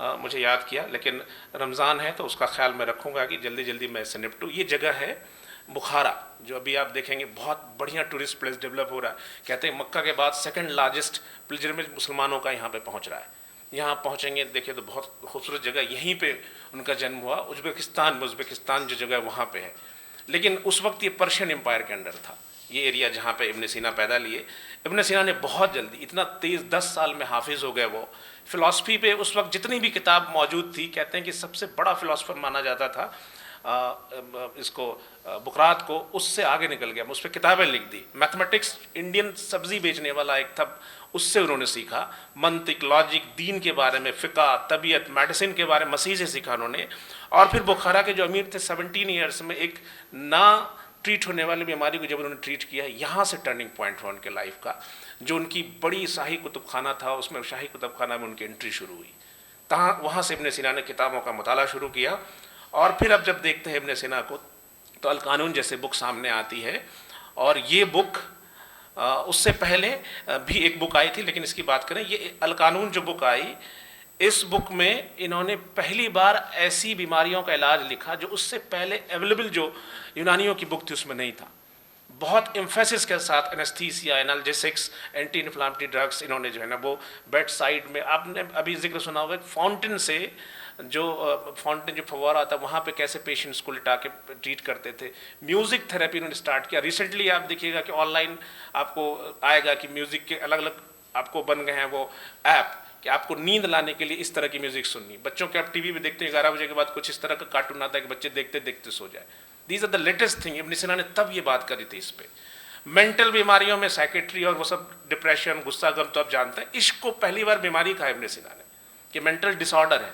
मुझे याद किया, लेकिन रमज़ान है तो उसका ख्याल मैं रखूँगा कि जल्दी जल्दी मैं इससे निपटूँ। ये जगह है बुखारा, जो अभी आप देखेंगे बहुत बढ़िया टूरिस्ट प्लेस डेवलप हो रहा है। कहते हैं मक्का के बाद सेकंड लार्जेस्ट पिलग्रिमेज मुसलमानों का यहाँ पे पहुँच रहा है। यहाँ पहुँचेंगे देखिए तो बहुत खूबसूरत जगह, यहीं पे उनका जन्म हुआ। उज़्बेकिस्तान जो जगह वहाँ पे है, लेकिन उस वक्त ये पर्शियन एम्पायर के अंडर था ये एरिया जहाँ पे इब्न सीना पैदा लिए। इब्न सीना ने बहुत जल्दी, इतना तेज़ 10 साल में हाफिज़ हो गए वो। फ़िलासफ़ी पे उस वक्त जितनी भी किताब मौजूद थी, कहते हैं कि सबसे बड़ा फ़िलासफ़र माना जाता था इसको बुकरात को, उससे आगे निकल गया, उस पर किताबें लिख दी। मैथमेटिक्स, इंडियन सब्ज़ी बेचने वाला एक था, उससे उन्होंने सीखा। मंतिक, लॉजिक, दीन के बारे में, फ़िक़्ह, तबीयत, मेडिसिन के बारे में मसीह से सीखा उन्होंने। और फिर बुखारा के जो अमीर थे, 17 ईयर्स में एक ना ट्रीट होने वाली बीमारी को जब उन्होंने ट्रीट किया, यहाँ से टर्निंग पॉइंट हुआ उनके लाइफ का। जो उनकी बड़ी शाही कुतुब खाना था, उसमें शाही कुतुब खाना में उनकी एंट्री शुरू हुई। वहाँ से इब्न सीना ने किताबों का मुताला शुरू किया। और फिर अब जब देखते हैं इब्न सीना को तो अल कानून जैसे बुक सामने आती है। और ये बुक उससे पहले भी एक बुक आई थी, लेकिन इसकी बात करें, ये अल कानून जो बुक आई, इस बुक में इन्होंने पहली बार ऐसी बीमारियों का इलाज लिखा जो उससे पहले अवेलेबल जो यूनानियों की बुक थी उसमें नहीं था। बहुत एम्फेसिस के साथ anaesthesia, analgesics, anti inflammatory drugs इन्होंने जो है ना वो बेड साइड में, आपने अभी जिक्र सुना होगा फाउंटेन से जो फाउंटेन जो फव्वारा आता है वहाँ पे कैसे पेशेंट्स को लिटा के ट्रीट करते थे। म्यूज़िक थेरेपी इन्होंने स्टार्ट किया। रिसेंटली आप देखिएगा कि ऑनलाइन आपको आएगा कि म्यूज़िक के अलग अलग आपको बन गए हैं वो ऐप कि आपको नींद लाने के लिए इस तरह की म्यूज़िक सुननी। बच्चों के आप टीवी पे देखते हैं 11 बजे के बाद कुछ इस तरह का कार्टून आता है कि बच्चे देखते देखते सो जाए। These are the latest thing. Ibn Sina ने तब ये बात करी थी इस पे। मेंटल बीमारियों में साइकेट्री और वो सब, डिप्रेशन, गुस्सा, गम तो आप जानते हैं। इश्क को पहली बार बीमारी कहा इब्न सीना ने कि मेंटल डिसऑर्डर है।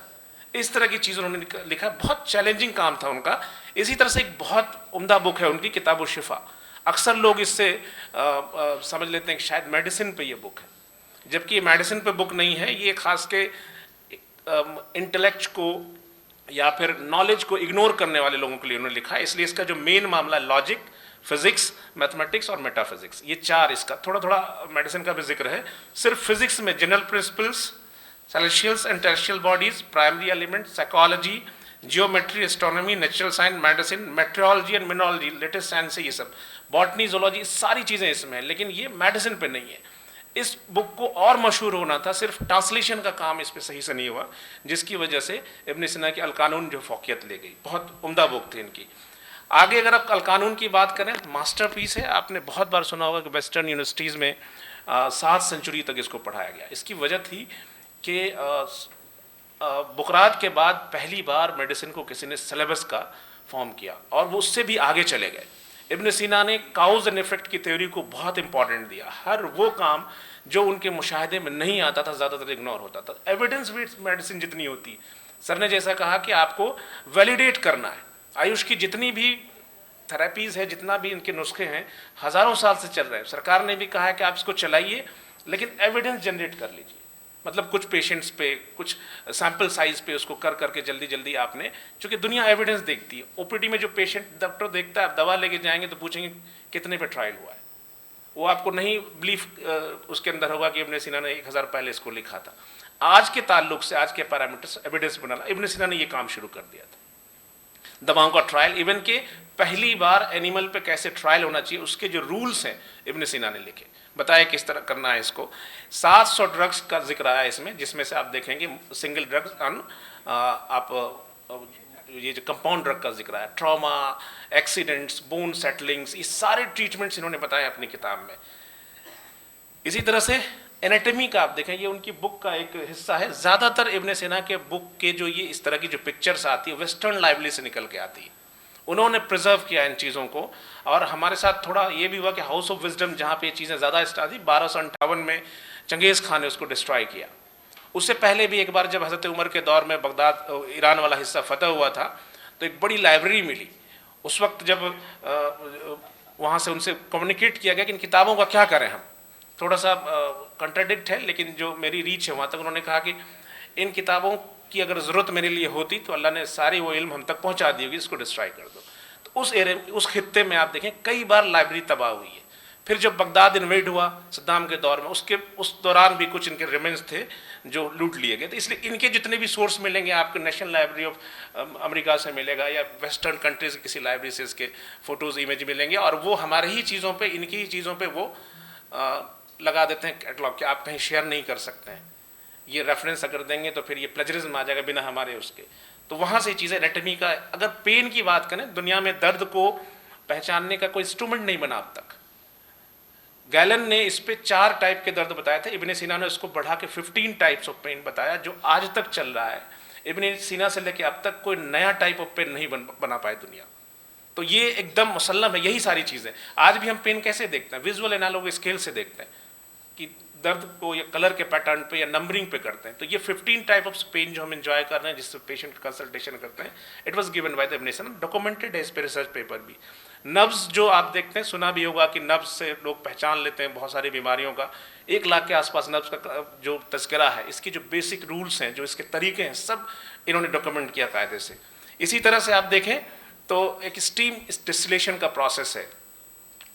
इस तरह की चीज़ उन्होंने लिखा। बहुत चैलेंजिंग काम था उनका। इसी तरह से एक बहुत उम्दा बुक है उनकी, किताब शिफा। अक्सर लोग इससे समझ लेते हैं कि शायद मेडिसिन पे ये बुक है, जबकि ये मेडिसिन पे बुक नहीं है। ये खास के इंटेलेक्ट को या फिर नॉलेज को इग्नोर करने वाले लोगों के लिए उन्होंने लिखा है। इसलिए इसका जो मेन मामला लॉजिक, फिजिक्स, मैथमेटिक्स और मेटाफिजिक्स, ये चार, इसका थोड़ा थोड़ा मेडिसिन का भी जिक्र है। सिर्फ फिजिक्स में general principles, celestials and terrestrial bodies, primary element, psychology, geometry, astronomy, natural science, medicine, metrology and mineralogy, latest science है ये सब, बॉटनी, ज़ूलॉजी, सारी चीज़ें इसमें हैं, लेकिन ये मेडिसिन पे नहीं है। इस बुक को और मशहूर होना था, सिर्फ ट्रांसलेशन का काम इस पे सही से नहीं हुआ, जिसकी वजह से इब्न सीना की अल कानून जो फोकियत ले गई। बहुत उम्दा बुक थी इनकी। आगे अगर आप अल कानून की बात करें, मास्टरपीस है। आपने बहुत बार सुना होगा कि वेस्टर्न यूनिवर्सिटीज़ में 7 सेंचुरी तक इसको पढ़ाया गया। इसकी वजह थी कि बुकरात के बाद पहली बार मेडिसिन को किसी ने सिलेबस का फॉर्म किया और वो उससे भी आगे चले गए। इब्न सीना ने काउज एंड इफेक्ट की थ्योरी को बहुत इंपॉर्टेंट दिया। हर वो काम जो उनके मुशाहिदे में नहीं आता था ज़्यादातर इग्नोर होता था। एविडेंस बेस्ड मेडिसिन जितनी होती, सर ने जैसा कहा कि आपको वैलिडेट करना है। आयुष की जितनी भी थेरेपीज़ है, जितना भी इनके नुस्खे हैं, हज़ारों साल से चल रहे हैं। सरकार ने भी कहा है कि आप इसको चलाइए, लेकिन एविडेंस जनरेट कर लीजिए। मतलब कुछ पेशेंट्स पे, कुछ सैंपल साइज पे उसको कर करके जल्दी जल्दी आपने, चूँकि दुनिया एविडेंस देखती है। ओपीडी में जो पेशेंट डॉक्टर देखता है, आप दवा लेके जाएंगे तो पूछेंगे कितने पे ट्रायल हुआ है। वो आपको नहीं बिलीफ उसके अंदर होगा कि इब्न सीना ने 1000 पहले इसको लिखा था। आज के ताल्लुक से, आज के पैरामीटर्स एविडेंस बनाना, इब्न सीना ने ये काम शुरू कर दिया था। दवाओं का ट्रायल, इवन के पहली बार एनिमल पे कैसे ट्रायल होना चाहिए उसके जो रूल्स हैं इब्न सीना ने लिखे, बताया किस तरह करना है इसको। 700 ड्रग्स का जिक्र आया इसमें, जिसमें से आप देखेंगे सिंगल ड्रग्स आप ये जो कंपाउंड ड्रग का जिक्र आया, ट्रॉमा, एक्सीडेंट्स, बोन सेटलिंग्स, ये सारे ट्रीटमेंट्स इन्होंने बताए अपनी किताब में। इसी तरह से एनाटॉमी का आप देखें, ये उनकी बुक का एक हिस्सा है। ज़्यादातर इब्न सीना के बुक के जो ये इस तरह की जो पिक्चर्स आती है वेस्टर्न लाइब्रेरी से निकल के आती है। उन्होंने प्रिजर्व किया इन चीज़ों को। और हमारे साथ थोड़ा ये भी हुआ कि हाउस ऑफ विजडम जहाँ पे ये चीज़ें ज़्यादा स्टार्ट थी, 1258 में चंगेज़ खान ने उसको डिस्ट्रॉय किया। उससे पहले भी एक बार जब हज़रत उमर के दौर में बगदाद, ईरान वाला हिस्सा फतह हुआ था, तो एक बड़ी लाइब्रेरी मिली। उस वक्त जब वहाँ से उनसे कम्युनिकेट किया गया कि इन किताबों का क्या करें हम, थोड़ा सा कंट्राडिक्ट है, लेकिन जो मेरी रीच है वहाँ तक, उन्होंने कहा कि इन किताबों की अगर ज़रूरत मेरे लिए होती तो अल्लाह ने सारी वो इल्म हम तक पहुँचा दी होगी, इसको डिस्ट्रॉय कर दो। तो उस एरिया, उस खित्ते में आप देखें कई बार लाइब्रेरी तबाह हुई है। फिर जब बगदाद इन्वेड हुआ सद्दाम के दौर में, उस दौरान भी कुछ इनके रिमेन्स थे जो लूट लिए गए। तो इसलिए इनके जितने भी सोर्स मिलेंगे आपको, नेशनल लाइब्रेरी ऑफ अमेरिका से मिलेगा या वेस्टर्न कंट्रीज की किसी लाइब्रेरी से इसके फ़ोटोज़, इमेज मिलेंगे, और वो हमारे ही चीज़ों पे, इनकी ही चीज़ों पे वो लगा देते हैं कैटलॉग कि आप कहीं शेयर नहीं कर सकते हैं। ये रेफरेंस अगर देंगे तो फिर ये प्लेजरिज्म आ जाएगा बिना हमारे उसके। तो वहाँ से चीज़ें, एनाटॉमी का, अगर पेन की बात करें, दुनिया में दर्द को पहचानने का कोई इंस्ट्रूमेंट नहीं बना अब तक। गैलन ने इस पे 4 टाइप के दर्द बताए थे, इब्न सीना ने उसको बढ़ा के 15 टाइप्स ऑफ पेन बताया, जो आज तक चल रहा है। इब्न सीना से लेके अब तक कोई नया टाइप ऑफ पेन नहीं बना पाए दुनिया। तो ये एकदम मुसल्लम है, यही सारी चीज़ें। आज भी हम पेन कैसे देखते हैं, विजुअल एनालॉग स्केल से देखते हैं कि दर्द को या कलर के पैटर्न पे या नंबरिंग पे करते हैं। तो ये 15 टाइप ऑफ पेन जो हम एंजॉय कर रहे हैं, जिससे पेशेंट कंसल्टेशन करते हैं, it was given by the Ibn Sina, documented है इस पे रिसर्च पेपर भी। नब्ज़ जो आप देखते हैं, सुना भी होगा कि नब्ज़ से लोग पहचान लेते हैं बहुत सारी बीमारियों का। 1 लाख के आसपास नब्ज़ का जो तज़किरा है, इसकी जो बेसिक रूल्स हैं, जो इसके तरीके हैं, सब इन्होंने डॉक्यूमेंट किया कायदे से। इसी तरह से आप देखें तो एक स्टीम डिस्टिलेशन का प्रोसेस है,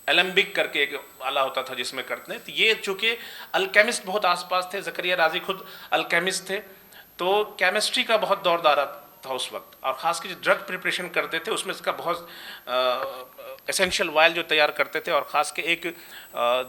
एलम्बिक करके एक आला होता था जिसमें करते हैं। तो ये चूँकि अल्केमिस्ट बहुत आसपास थे, ज़करिया राजी खुद अल्केमिस्ट थे, तो केमिस्ट्री का बहुत दौर दारा था उस वक्त, और ख़ास कर जो ड्रग प्रिपरेशन करते थे उसमें इसका बहुत एसेंशियल ऑयल जो तैयार करते थे, और ख़ास के एक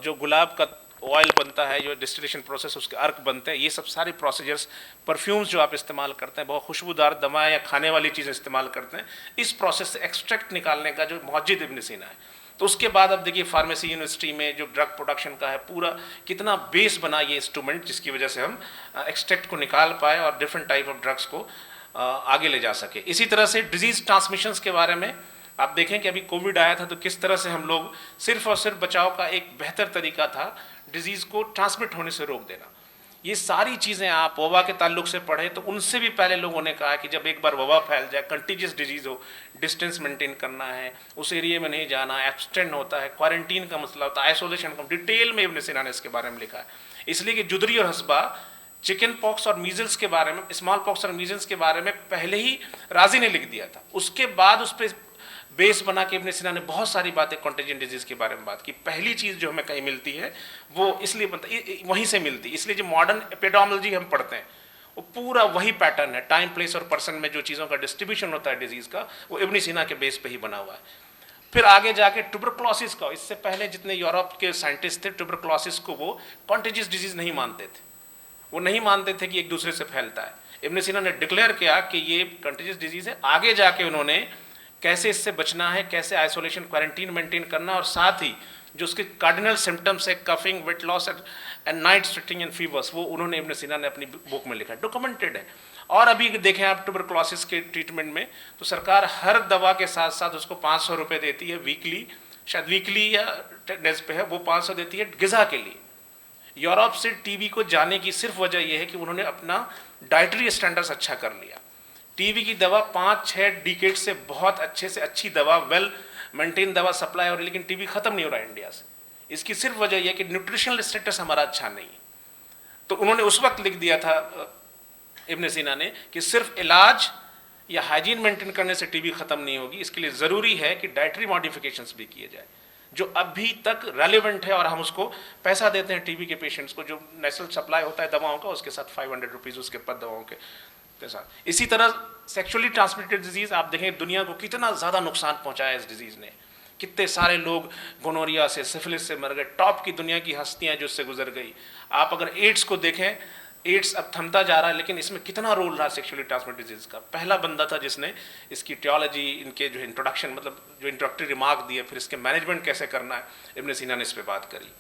जो गुलाब का ऑयल बनता है, जो डिस्टिलेशन प्रोसेस उसके अर्क बनते हैं, ये सब सारे प्रोसीजर्स, परफ्यूम्स जो आप इस्तेमाल करते हैं, बहुत खुशबूदार दवाएं या खाने वाली चीज़ें इस्तेमाल करते हैं, इस प्रोसेस से एक्सट्रैक्ट निकालने का जो मौजूद इब्न सीना है। तो उसके बाद अब देखिए फार्मेसी यूनिवर्सिटी में जो ड्रग प्रोडक्शन का है पूरा कितना बेस बना ये इंस्ट्रूमेंट, जिसकी वजह से हम एक्सट्रैक्ट को निकाल पाए और डिफरेंट टाइप ऑफ ड्रग्स को आगे ले जा सके। इसी तरह से डिजीज़ ट्रांसमिशंस के बारे में आप देखें कि अभी कोविड आया था तो किस तरह से हम लोग सिर्फ और सिर्फ बचाव का एक बेहतर तरीका था डिजीज़ को ट्रांसमिट होने से रोक देना। ये सारी चीज़ें आप वबा के ताल्लुक से पढ़ें तो उनसे भी पहले लोगों ने कहा कि जब एक बार वबा फैल जाए, कंटीजियस डिजीज़ हो, डिस्टेंस मेंटेन करना है, उस एरिया में नहीं जाना, एब्सटेंट होता है, क्वारंटीन का मसला होता है, आइसोलेशन का, डिटेल में इब्न सीना ने इसके बारे में लिखा है। इसलिए कि जुदरी और हस्बा चिकन पॉक्स और मीजल्स के बारे में, स्मॉल पॉक्स और मीजल्स के बारे में पहले ही राजी ने लिख दिया था। उसके बाद उस पर बेस बना के इब्न सीना ने बहुत सारी बातें कॉन्टेजियन डिजीज के बारे में बात की। पहली चीज़ जो हमें कहीं मिलती है वो इसलिए वहीं से मिलती है, इसलिए जो मॉडर्न एपिडेमियोलॉजी हम पढ़ते हैं वो पूरा वही पैटर्न है। टाइम, प्लेस और पर्सन में जो चीज़ों का डिस्ट्रीब्यूशन होता है डिजीज़ का, वो इब्न सीना के बेस पे ही बना हुआ है। फिर आगे जाके ट्यूबरक्लोसिस का, इससे पहले जितने यूरोप के साइंटिस्ट थे ट्यूबरक्लोसिस को वो कॉन्टेजियस डिजीज़ नहीं मानते थे, वो नहीं मानते थे कि एक दूसरे से फैलता है। इब्न सीना ने डिक्लेयर किया कि ये कंटेजियस डिजीज़ है। आगे जाके उन्होंने कैसे इससे बचना है, कैसे आइसोलेशन, क्वारंटीन मेंटेन करना, और साथ ही जो उसके कार्डिनल सिम्टम्स है, coughing, weight loss and night sweating and fevers, वो उन्होंने इब्न सीना ने अपनी बुक में लिखा है, डॉक्यूमेंटेड है। और अभी देखें आप ट्यूबरक्लोसिस के ट्रीटमेंट में तो सरकार हर दवा के साथ साथ उसको 500 रुपये देती है वीकली, शायद वीकली या डेज पे है, वो 500 देती है ग़िज़ा के लिए। यूरोप से टीबी को जाने की सिर्फ वजह यह है कि उन्होंने अपना डाइटरी स्टैंडर्ड्स अच्छा कर लिया। टीबी की दवा 5-6 डिकेड से बहुत अच्छे से अच्छी दवा, वेल मेंटेन दवा सप्लाई हो रही है, लेकिन टीबी खत्म नहीं हो रहा है इंडिया से। इसकी सिर्फ वजह यह कि न्यूट्रिशनल स्टेटस हमारा अच्छा नहीं है। तो उन्होंने उस वक्त लिख दिया था इब्न सीना ने कि सिर्फ इलाज या हाइजीन मेंटेन करने से टीबी खत्म नहीं होगी, इसके लिए ज़रूरी है कि डाइटरी मॉडिफिकेशंस भी किए जाए, जो अभी तक रेलिवेंट है, और हम उसको पैसा देते हैं टीबी के पेशेंट्स को, जो नेशनल सप्लाई होता है दवाओं का, उसके साथ 500 रुपीज़ उसके पर दवाओं के साथ। इसी तरह सेक्सुअली ट्रांसमिटेड डिजीज़ आप देखें दुनिया को कितना ज़्यादा नुकसान पहुंचाया इस डिजीज़ ने, कितने सारे लोग गोनोरिया से, सिफिलिस से मर गए, टॉप की दुनिया की हस्तियां जो उससे गुजर गई। आप अगर एड्स को देखें, एड्स अब थमता जा रहा है, लेकिन इसमें कितना रोल रहा सेक्सुअली ट्रांसमिटेड डिजीज़ का। पहला बंदा था जिसने इसकी टियोलॉजी, इनके जो इंट्रोडक्शन, मतलब जो इंट्रोडक्टरी रिमार्क दिए, फिर इसके मैनेजमेंट कैसे करना है, इब्न सीना ने इस पर बात करी।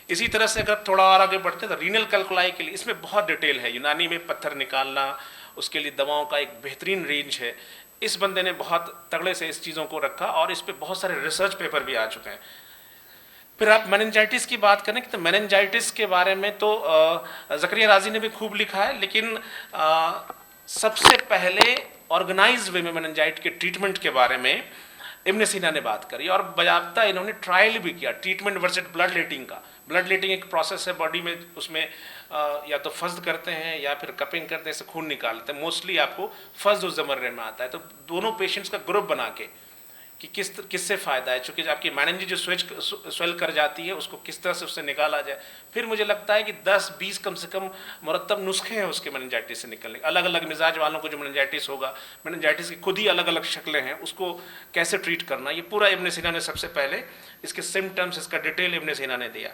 इसी तरह से अगर थोड़ा और आगे बढ़ते हैं तो रीनल कैल्कुलाई के लिए इसमें बहुत डिटेल है। यूनानी में पत्थर निकालना, उसके लिए दवाओं का एक बेहतरीन रेंज है। इस बंदे ने बहुत तगड़े से इस चीज़ों को रखा और इस पे बहुत सारे रिसर्च पेपर भी आ चुके हैं। फिर आप मेनिंजाइटिस की बात करें तो मेनिंजाइटिस के बारे में तो ज़करिया राजी ने भी खूब लिखा है, लेकिन सबसे पहले ऑर्गेनाइज्ड वे में मेनिंजाइट के ट्रीटमेंट के बारे में इब्न सीना ने बात करी, और बाकायदा इन्होंने ट्रायल भी किया ट्रीटमेंट वर्सेस ब्लड लेटिंग का। ब्लड लेटिंग एक प्रोसेस है बॉडी में, उसमें या तो फज्द करते हैं या फिर कपिंग करते हैं, खून निकालते हैं। मोस्टली आपको फज्द उस ज़मर्रे में आता है। तो दोनों पेशेंट्स का ग्रुप बना के कि किससे फ़ायदा है, चूँकि आपकी मेनिंजेस जो स्वेल कर जाती है उसको किस तरह से उससे निकाला जाए। फिर मुझे लगता है कि 10-20 कम से कम मुरतब नुस्खे हैं उसके मेनिंजाइटिस से निकलने। अलग अलग मिजाज वालों को जो मेनिंजाइटिस होगा, मेनिंजाइटिस की खुद ही अलग अलग शक्लें हैं, उसको कैसे ट्रीट करना, ये पूरा इब्न सीना ने सबसे पहले इसके सिम्टम्स, इसका डिटेल इब्न सीना ने दिया।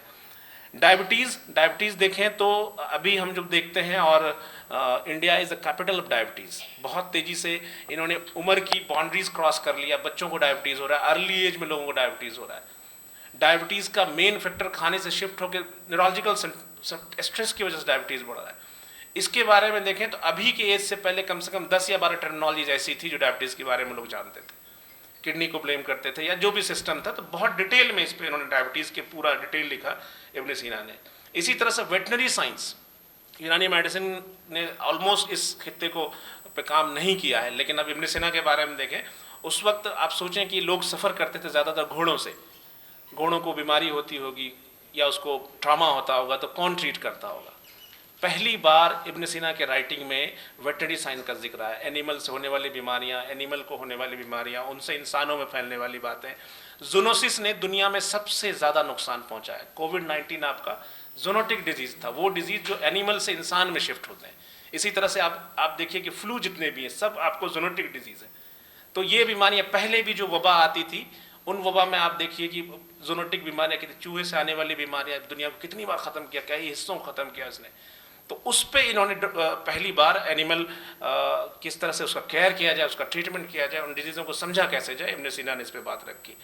डायबिटीज़ देखें तो अभी हम जब देखते हैं, और India is the capital of diabetes. बहुत तेज़ी से इन्होंने उम्र की बाउंड्रीज क्रॉस कर लिया, बच्चों को डायबिटीज़ हो रहा है, अर्ली एज में लोगों को डायबिटीज़ हो रहा है। डायबिटीज़ का मेन फैक्टर खाने से शिफ्ट होकर न्यूरोलॉजिकल स्ट्रेस की वजह से डायबिटीज़ बढ़ रहा है। इसके बारे में देखें तो अभी के एज से पहले कम से कम 10 या 12 टर्मिनोलॉजीज ऐसी थी जो डायबिटीज़ के बारे में लोग जानते थे, किडनी को ब्लेम करते थे या जो भी सिस्टम था। तो बहुत डिटेल में इस पर इन्होंने डायबिटीज़ के पूरा डिटेल लिखा इब्न सीना ने। इसी तरह से वेटनरी साइंस, यूनानी मेडिसिन ने ऑलमोस्ट इस खित्ते को पे काम नहीं किया है, लेकिन अब इब्न सीना के बारे में देखें, उस वक्त आप सोचें कि लोग सफ़र करते थे ज़्यादातर घोड़ों से, घोड़ों को बीमारी होती होगी या उसको ट्रॉमा होता होगा, तो कौन ट्रीट करता होगा। पहली बार इब्न सीना के राइटिंग में वेटनरी साइंस का जिक्र है। एनिमल से होने वाली बीमारियां, एनिमल को होने वाली बीमारियां, उनसे इंसानों में फैलने वाली बातें। जूनोसिस ने दुनिया में सबसे ज़्यादा नुकसान पहुंचाया। कोविड-19 आपका जूनोटिक डिजीज़ था, वो डिजीज़ जो एनिमल से इंसान में शिफ्ट होते हैं। इसी तरह से आप देखिए कि फ्लू जितने भी हैं सब आपको जूनोटिक डिजीज़ है। तो ये बीमारियाँ पहले भी जो वबा आती थी उन वबा में आप देखिए कि जूनोटिक बीमारियाँ, कितनी चूहे से आने वाली बीमारियाँ दुनिया को कितनी बार ख़त्म किया, कई हिस्सों को ख़त्म किया इसने। तो उस पे इन्होंने पहली बार एनिमल किस तरह से उसका केयर किया जाए, उसका ट्रीटमेंट किया जाए, उन डिजीज़ों को समझा कैसे जाए, इब्न सीना ने इस पर बात रखी।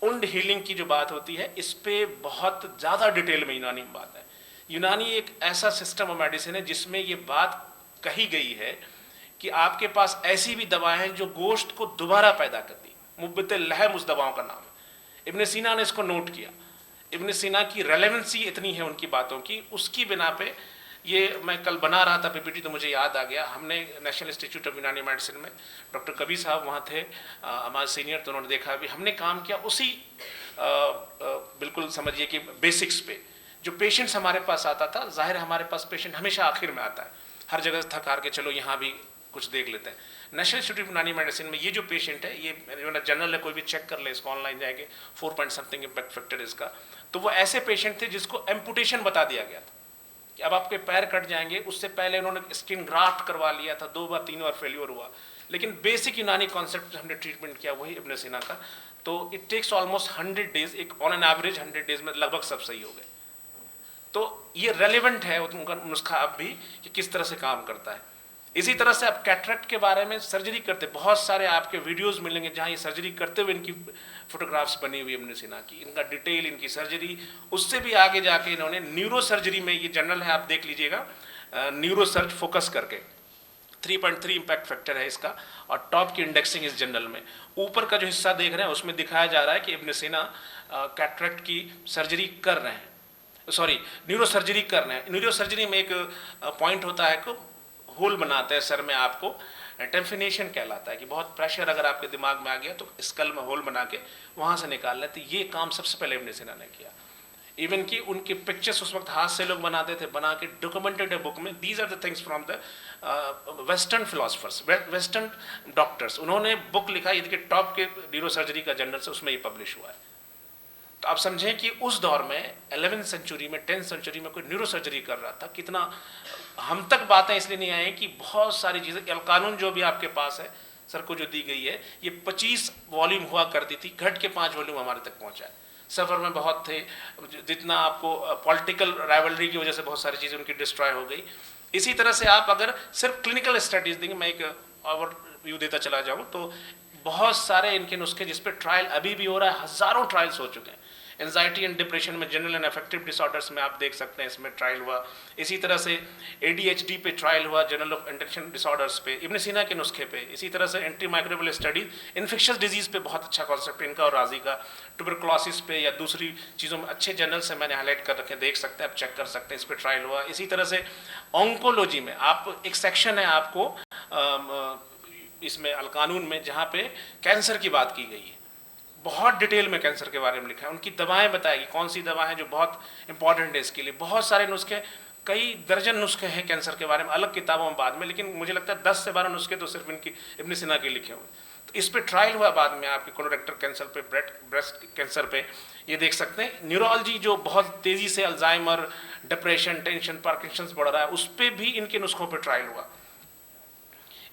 उंड हीलिंग की जो बात होती है, इस पे बहुत ज़्यादा डिटेल में यूनानी में बात है। यूनानी एक ऐसा सिस्टम ऑफ मेडिसिन है जिसमें ये बात कही गई है कि आपके पास ऐसी भी दवाएं हैं जो गोश्त को दोबारा पैदा करती, मुब्बत लहम उस दवाओं का नाम है। इब्न सीना ने इसको नोट किया। इब्न सीना की रेलेवेंसी इतनी है उनकी बातों की, उसकी बिना पे ये मैं कल बना रहा था पीपीटी तो मुझे याद आ गया, हमने national institute of Unani medicine में डॉक्टर कबीर साहब वहाँ थे, हमारे सीनियर, तो उन्होंने देखा भी हमने काम किया उसी बिल्कुल समझिए कि बेसिक्स पे। जो पेशेंट्स हमारे पास आता था, जाहिर है हमारे पास पेशेंट हमेशा आखिर में आता है, हर जगह से थक हार के चलो यहाँ भी कुछ देख लेते हैं। National institute of Unani medicine में ये जो पेशेंट है, ये जनरल है, कोई भी चेक कर ले इसको, ऑनलाइन जाएंगे 4 इम्पैक्ट फैक्टर इसका, तो वो ऐसे पेशेंट थे जिसको एम्पुटेशन बता दिया गया था कि अब आपके पैर कट जाएंगे। उससे पहले उन्होंने स्किन ग्राफ्ट करवा लिया था, 2 बार 3 बार फेल्योर हुआ, लेकिन बेसिक यूनानी कॉन्सेप्ट हमने ट्रीटमेंट किया वही इब्न सीना का। तो इट टेक्स ऑलमोस्ट 100 डेज, एक ऑन एन एवरेज 100 डेज में लगभग सब सही हो गए। तो ये रेलिवेंट है उनका नुस्खा अब भी कि किस तरह से काम करता है। इसी तरह से आप कैटरेक्ट के बारे में सर्जरी करते, बहुत सारे आपके वीडियोस मिलेंगे जहाँ ये सर्जरी करते हुए इनकी फोटोग्राफ्स बनी हुई इब्न सीना की, इनका डिटेल, इनकी सर्जरी। उससे भी आगे जाके इन्होंने न्यूरो सर्जरी में, ये जनरल है आप देख लीजिएगा, न्यूरो सर्ज फोकस करके 3.3 इम्पैक्ट फैक्टर है इसका, और टॉप की इंडेक्सिंग इस जनरल में। ऊपर का जो हिस्सा देख रहे हैं उसमें दिखाया जा रहा है कि इब्न सीना कैटरेक्ट की सर्जरी कर रहे हैं, सॉरी न्यूरो सर्जरी कर रहे हैं। न्यूरो सर्जरी में एक पॉइंट होता है कि होल बनाते हैं सर में, आपको टेम्फिनेशन कहलाता है कि बहुत प्रेशर अगर आपके दिमाग में आ गया तो स्कल में होल बना के वहाँ से निकाल लेते। ये काम सबसे पहले इब्न सीना ने किया। इवन कि उनके पिक्चर्स उस वक्त हाथ से लोग बनाते थे, बना के डॉक्यूमेंटेड है बुक में। These are the things from the western philosophers, western doctors. उन्होंने बुक लिखा, ये देखिए टॉप के न्यूरो सर्जरी का जर्नल से, उसमें ये पब्लिश हुआ है। तो आप समझें कि उस दौर में 11वीं सेंचुरी में, 10th सेंचुरी में कोई न्यूरो सर्जरी कर रहा था, कितना हम तक बातें इसलिए नहीं आई कि बहुत सारी चीज़ें, कानून जो भी आपके पास है सर को जो दी गई है, ये 25 वॉल्यूम हुआ करती थी, घट के 5 वॉल्यूम हमारे तक पहुंचा है। सफ़र में बहुत थे, जितना आपको पॉलिटिकल राइवलरी की वजह से बहुत सारी चीज़ें उनकी डिस्ट्रॉय हो गई। इसी तरह से आप अगर सिर्फ क्लिनिकल स्टडीज देंगे, मैं एक और व्यू देता चला जाऊँ तो बहुत सारे इनके नुस्खे जिस पे ट्रायल अभी भी हो रहा है, हज़ारों ट्रायल्स हो चुके हैं। एंजाइटी एंड डिप्रेशन में, जनरल एंड अफेक्टिव डिसऑर्डर्स में आप देख सकते हैं इसमें ट्रायल हुआ। इसी तरह से ADHD पे ट्रायल हुआ, जनरल ऑफ इंटेक्शन डिसऑर्डर्स पे, इब्न सीना के नुस्खे पे। इसी तरह से anti microbial studies, infectious disease पे बहुत अच्छा कॉन्सेप्ट इनका और राजी का। ट्यूबरकुलोसिस पे या दूसरी चीज़ों में अच्छे जर्नल से मैंने हाईलाइट कर रखे, देख सकते हैं, आप चेक कर सकते हैं, इस पर ट्रायल हुआ। इसी तरह से ऑन्कोलॉजी में आप एक सेक्शन है आपको इसमें अलकानून में, जहाँ पे कैंसर की बात की गई है, बहुत डिटेल में कैंसर के बारे में लिखा है, उनकी दवाएं बताएगी कौन सी दवा है जो बहुत इंपॉर्टेंट है इसके लिए। बहुत सारे नुस्खे, कई दर्जन नुस्खे हैं कैंसर के बारे में अलग किताबों में बाद में, लेकिन मुझे लगता है 10 से 12 नुस्खे तो सिर्फ इनकी इब्न सीना के लिखे हुए। तो इस पे ट्रायल हुआ बाद में आपके कोलोरेक्टल कैंसर पे, ब्रेस्ट कैंसर पे, ये देख सकते हैं। न्यूरोलॉजी जो बहुत तेज़ी से अल्जाइमर, डिप्रेशन, टेंशन, पार्किंसंस बढ़ रहा है, उस पर भी इनके नुस्खों पर ट्रायल हुआ।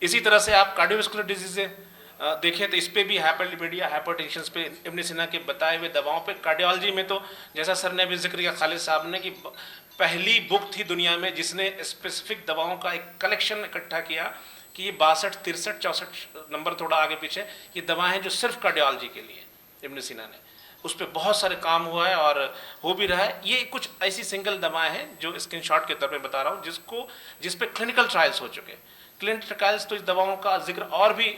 इसी तरह से आप कार्डियोवास्कुलर डिजीज़ें देखें तो इस पे भी हाइपरलिपिडिया, हाइपरटेंशन पे इब्न सीना के बताए हुए दवाओं पे। कार्डियोलॉजी में तो जैसा सर ने भी जिक्र किया खालिद साहब ने, कि पहली बुक थी दुनिया में जिसने स्पेसिफिक दवाओं का एक कलेक्शन इकट्ठा किया कि ये 62, 63, 64 नंबर थोड़ा आगे पीछे, ये दवाएं जो सिर्फ कार्डियोलॉजी के लिए, इब्न सीना ने उस पर बहुत सारे काम हुआ है और हो भी रहा है। ये कुछ ऐसी सिंगल दवाएं हैं जो स्क्रीनशॉट के तौर पे बता रहा हूँ, जिस पे क्लिनिकल ट्रायल्स हो चुके हैं। क्लिनिकल ट्रायल्स तो इस दवाओं का जिक्र और भी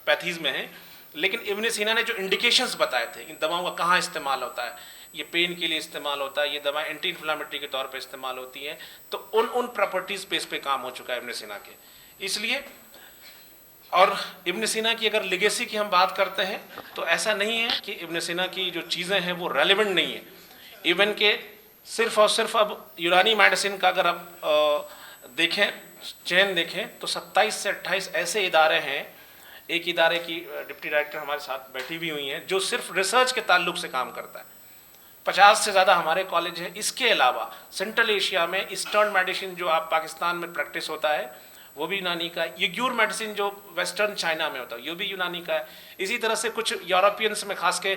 पैथीज में है, लेकिन इब्न सीना ने जो इंडिकेशंस बताए थे इन दवाओं का कहाँ इस्तेमाल होता है, ये पेन के लिए इस्तेमाल होता है, ये दवाएं एंटी इन्फ्लामेटरी के तौर पे इस्तेमाल होती हैं, तो उन प्रॉपर्टीज़ पे इस पे काम हो चुका है इब्न सीना के। इसलिए और इब्न सीना की अगर लेगेसी की हम बात करते हैं तो ऐसा नहीं है कि इब्न सीना की जो चीज़ें हैं वो रेलिवेंट नहीं है। इवन के सिर्फ और सिर्फ अब यूनानी मेडिसिन का अगर आप देखें, चयन देखें तो 27 से 28 ऐसे इदारे हैं, एक इदारे की डिप्टी डायरेक्टर हमारे साथ बैठी भी हुई हैं जो सिर्फ रिसर्च के ताल्लुक से काम करता है। 50 से ज़्यादा हमारे कॉलेज हैं। इसके अलावा सेंट्रल एशिया में ईस्टर्न मेडिसिन जो आप पाकिस्तान में प्रैक्टिस होता है, वो भी यूनानी का है। ये ग्यूर मेडिसिन जो वेस्टर्न चाइना में होता है, ये भी यूनानी का है। इसी तरह से कुछ यूरोपियंस में, खास के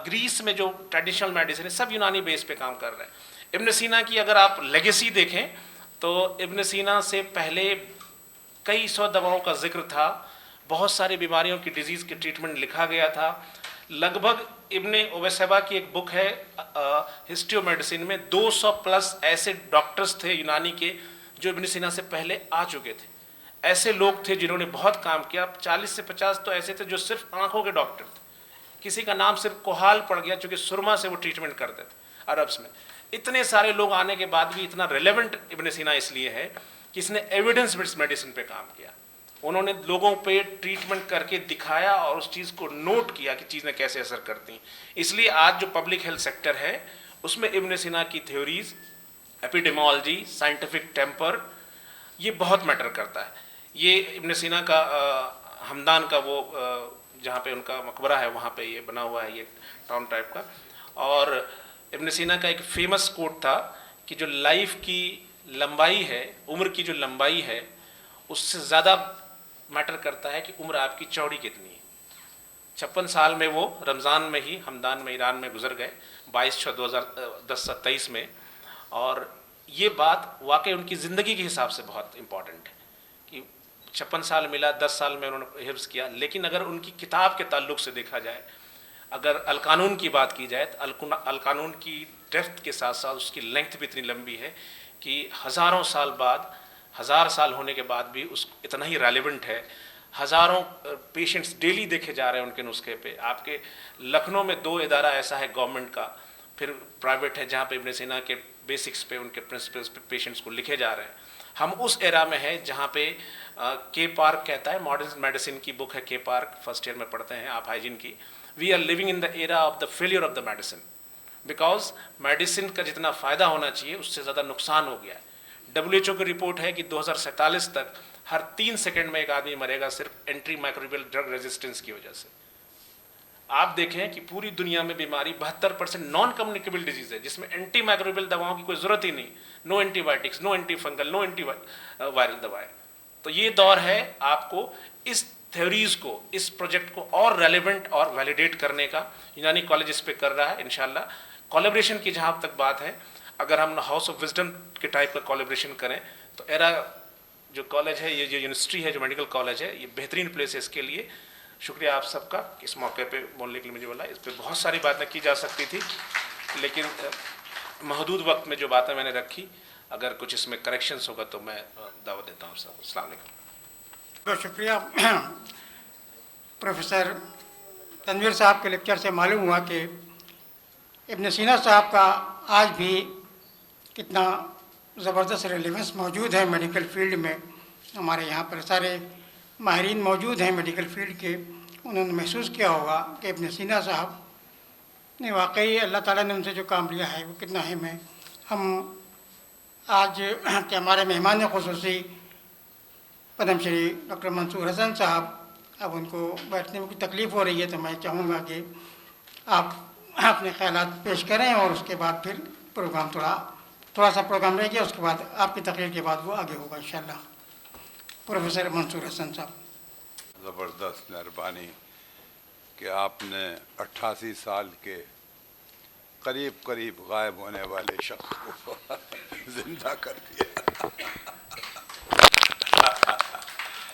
ग्रीस में जो ट्रेडिशनल मेडिसिन है, सब यूनानी बेस पे काम कर रहे हैं। इब्न सीना की अगर आप लेगेसी देखें तो इब्न सीना से पहले कई सौ दवाओं का जिक्र था, बहुत सारी बीमारियों की, डिजीज़ के ट्रीटमेंट लिखा गया था। लगभग इब्न ओबैसबा की एक बुक है हिस्ट्री ऑफ मेडिसिन में 200 प्लस ऐसे डॉक्टर्स थे यूनानी के जो इब्न सीना से पहले आ चुके थे। ऐसे लोग थे जिन्होंने बहुत काम किया। 40 से 50 तो ऐसे थे जो सिर्फ आंखों के डॉक्टर थे। किसी का नाम सिर्फ कोहाल पड़ गया, चूँकि सुरमा से वो ट्रीटमेंट करते थे अरब्स में। इतने सारे लोग आने के बाद भी इतना रेलेवेंट इब्न सीना इसलिए है कि इसने एविडेंस बेस्ड मेडिसिन पे काम किया। उन्होंने लोगों पे ट्रीटमेंट करके दिखाया और उस चीज़ को नोट किया कि चीज़ें कैसे असर करती हैं। इसलिए आज जो पब्लिक हेल्थ सेक्टर है उसमें इब्न सीना की थ्योरीज, एपिडेमोलॉजी, साइंटिफिक टेम्पर, ये बहुत मैटर करता है। ये इब्न सीना का हमदान का वो जहाँ पे उनका मकबरा है वहाँ पे ये बना हुआ है, ये टाउन टाइप का। और इब्न सीना का एक फेमस कोट था कि जो लाइफ की लंबाई है, उम्र की जो लंबाई है, उससे ज़्यादा मैटर करता है कि उम्र आपकी चौड़ी कितनी है। 56 साल में वो रमज़ान में ही हमदान में ईरान में गुजर गए 22/6/2023 में। और ये बात वाकई उनकी ज़िंदगी के हिसाब से बहुत इम्पॉर्टेंट है कि 56 साल मिला, 10 साल में उन्होंने हिफ्ज़ किया। लेकिन अगर उनकी किताब के ताल्लुक से देखा जाए, अगर अल कानून की बात की जाए तो अल कानून की डेप्थ के साथ साथ उसकी लेंथ भी इतनी लंबी है कि हज़ारों साल बाद, 1000 साल होने के बाद भी उस इतना ही रेलेवेंट है। हज़ारों पेशेंट्स डेली देखे जा रहे हैं उनके नुस्खे पे। आपके लखनऊ में 2 इदारा ऐसा है गवर्नमेंट का, फिर प्राइवेट है, जहाँ पे इब्न सीना के बेसिक्स पे, उनके प्रिंसिपल्स पे पेशेंट्स को लिखे जा रहे हैं। हम उस एरा में है जहाँ पे के पार्क कहता है, मॉडर्न मेडिसिन की बुक है के पार्क, फर्स्ट ईयर में पढ़ते हैं आप हाइजीन की। We are living in the era of the failure of the medicine, because medicine का जितना फ़ायदा होना चाहिए उससे ज़्यादा नुकसान हो गया है। WHO की रिपोर्ट है कि 2047 तक हर 3 सेकंड में एक आदमी मरेगा सिर्फ एंटी माइक्रोबियल ड्रग रेजिस्टेंस की वजह से। आप देखें कि पूरी दुनिया में बीमारी 72% नॉन कम्युनिकेबल डिजीज़ है, जिसमें एंटी माइक्रोबियल दवाओं की कोई ज़रूरत ही नहीं। No antibiotics, no anti fungal, no anti viral दवाएं। तो ये दौर है आपको इस थ्योरीज़ को, इस प्रोजेक्ट को और रेलेवेंट और वैलिडेट करने का। यूनानी कॉलेज इस पे कर रहा है। इंशाल्लाह कोलैबोरेशन की जहाँ तक बात है, अगर हम हाउस ऑफ विजडम के टाइप का कोलैबोरेशन करें तो एरा जो कॉलेज है, ये जो यूनिवर्सिटी है, जो मेडिकल कॉलेज है, ये बेहतरीन प्लेस है इसके लिए। शुक्रिया आप सबका इस मौके पे बोलने के लिए मुझे बोला। इस पर बहुत सारी बातें की जा सकती थी, लेकिन महदूद वक्त में जो बातें मैंने रखी, अगर कुछ इसमें करेक्शंस होगा तो मैं दावत देता हूँ सबको। अस्सलाम वालेकुम। बहुत शुक्रिया। प्रोफेसर तनवीर साहब के लेक्चर से मालूम हुआ कि इब्न सीना साहब का आज भी कितना ज़बरदस्त रेलेवेंस मौजूद है मेडिकल फील्ड में। हमारे यहाँ पर सारे माहिरीन मौजूद हैं मेडिकल फील्ड के। उन्होंने महसूस किया होगा कि इब्न सीना साहब ने वाकई अल्लाह ताला ने उनसे जो काम लिया है वो कितना अहम है। हम आज के हमारे मेहमान ख़ुसूसी पद्मश्री डॉक्टर मंसूर हसन साहब, अब उनको बैठने में कुछ तकलीफ़ हो रही है, तो मैं चाहूँगा कि आप अपने ख्यालात पेश करें और उसके बाद फिर प्रोग्राम थोड़ा सा प्रोग्राम रह गया, उसके बाद आपकी तकरीर के बाद वो आगे होगा इंशाल्लाह। प्रोफेसर मंसूर हसन साहब। ज़बरदस्त मेहरबानी कि आपने 88 साल के करीब करीब गायब होने वाले शख्स को जिंदा कर दिया।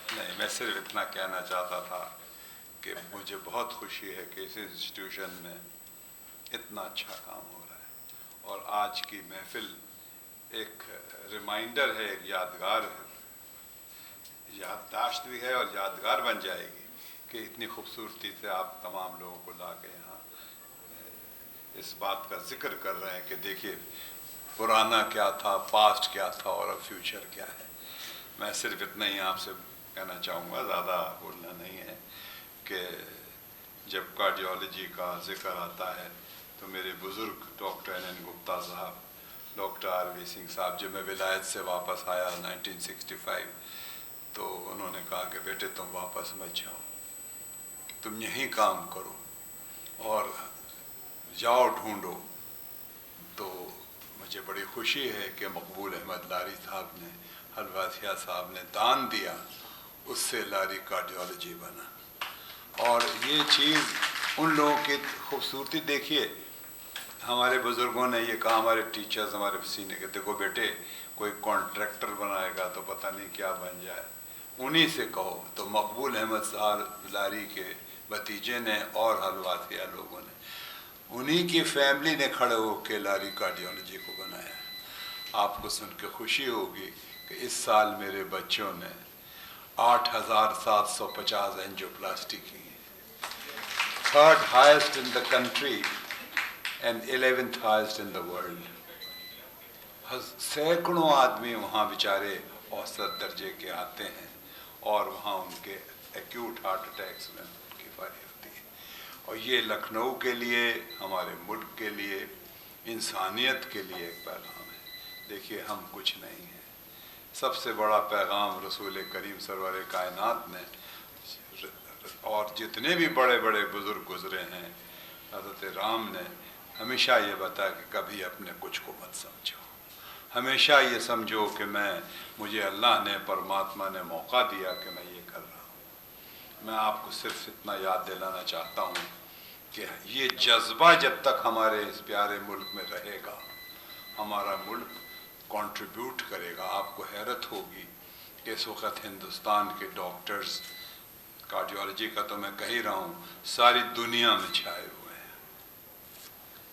नहीं, मैं सिर्फ इतना कहना चाहता था कि मुझे बहुत खुशी है कि इस इंस्टीट्यूशन में इतना अच्छा काम हो रहा है और आज की महफिल एक रिमाइंडर है, एक यादगार है, याददाश्त भी है और यादगार बन जाएगी कि इतनी खूबसूरती से आप तमाम लोगों को ला के यहाँ इस बात का जिक्र कर रहे हैं कि देखिए पुराना क्या था, पास्ट क्या था और अब फ्यूचर क्या है। मैं सिर्फ इतना ही आपसे कहना चाहूँगा, ज़्यादा बोलना नहीं है, कि जब कार्डियोलॉजी का जिक्र आता है तो मेरे बुज़ुर्ग डॉक्टर NN गुप्ता साहब, डॉक्टर RV सिंह साहब, जब मैं विलायत से वापस आया 1965, तो उन्होंने कहा कि बेटे तुम वापस मत जाओ, तुम यहीं काम करो और जाओ ढूंढो। तो मुझे बड़ी खुशी है कि मकबूल अहमद लारी साहब ने हलवासिया साहब ने दान दिया, उससे लारी कार्डियोलॉजी बना। और ये चीज़ उन लोगों की खूबसूरती देखिए, हमारे बुज़ुर्गों ने ये कहा, हमारे टीचर्स, हमारे सीनियर के, देखो बेटे कोई कॉन्ट्रैक्टर बनाएगा तो पता नहीं क्या बन जाए, उन्हीं से कहो। तो मकबूल अहमद साहब लारी के भतीजे ने और हलवासिया लोगों ने, उन्हीं की फैमिली ने खड़े होकर लारी कार्डियोलॉजी को बनाया। आपको सुन के खुशी होगी कि इस साल मेरे बच्चों ने 8,750 एंजियोप्लास्टी की, 3rd highest in the country and 11th highest in the world. सैकड़ों आदमी वहाँ बेचारे औसत दर्जे के आते हैं और वहाँ उनके एक्यूट हार्ट अटैक्स में उनकी बारी होती है। और ये लखनऊ के लिए, हमारे मुल्क के लिए, इंसानियत के लिए एक पैगाम है। देखिए हम कुछ नहीं हैं, सबसे बड़ा पैगाम रसूल करीम सरवर कायनात ने और जितने भी बड़े बड़े बुज़ुर्ग गुज़रे हैं, हज़रत राम ने हमेशा ये बताया कि कभी अपने कुछ को मत समझो, हमेशा ये समझो कि मुझे अल्लाह ने, परमात्मा ने मौका दिया कि मैं ये कर रहा हूँ। मैं आपको सिर्फ इतना याद दिलाना चाहता हूँ कि ये जज्बा जब तक हमारे इस प्यारे मुल्क में रहेगा, हमारा मुल्क कंट्रीब्यूट करेगा। आपको हैरत होगी कि इस वक्त हिंदुस्तान के डॉक्टर्स, कार्डियोलॉजी का तो मैं कह ही रहा हूँ, सारी दुनिया में छाए हुए हैं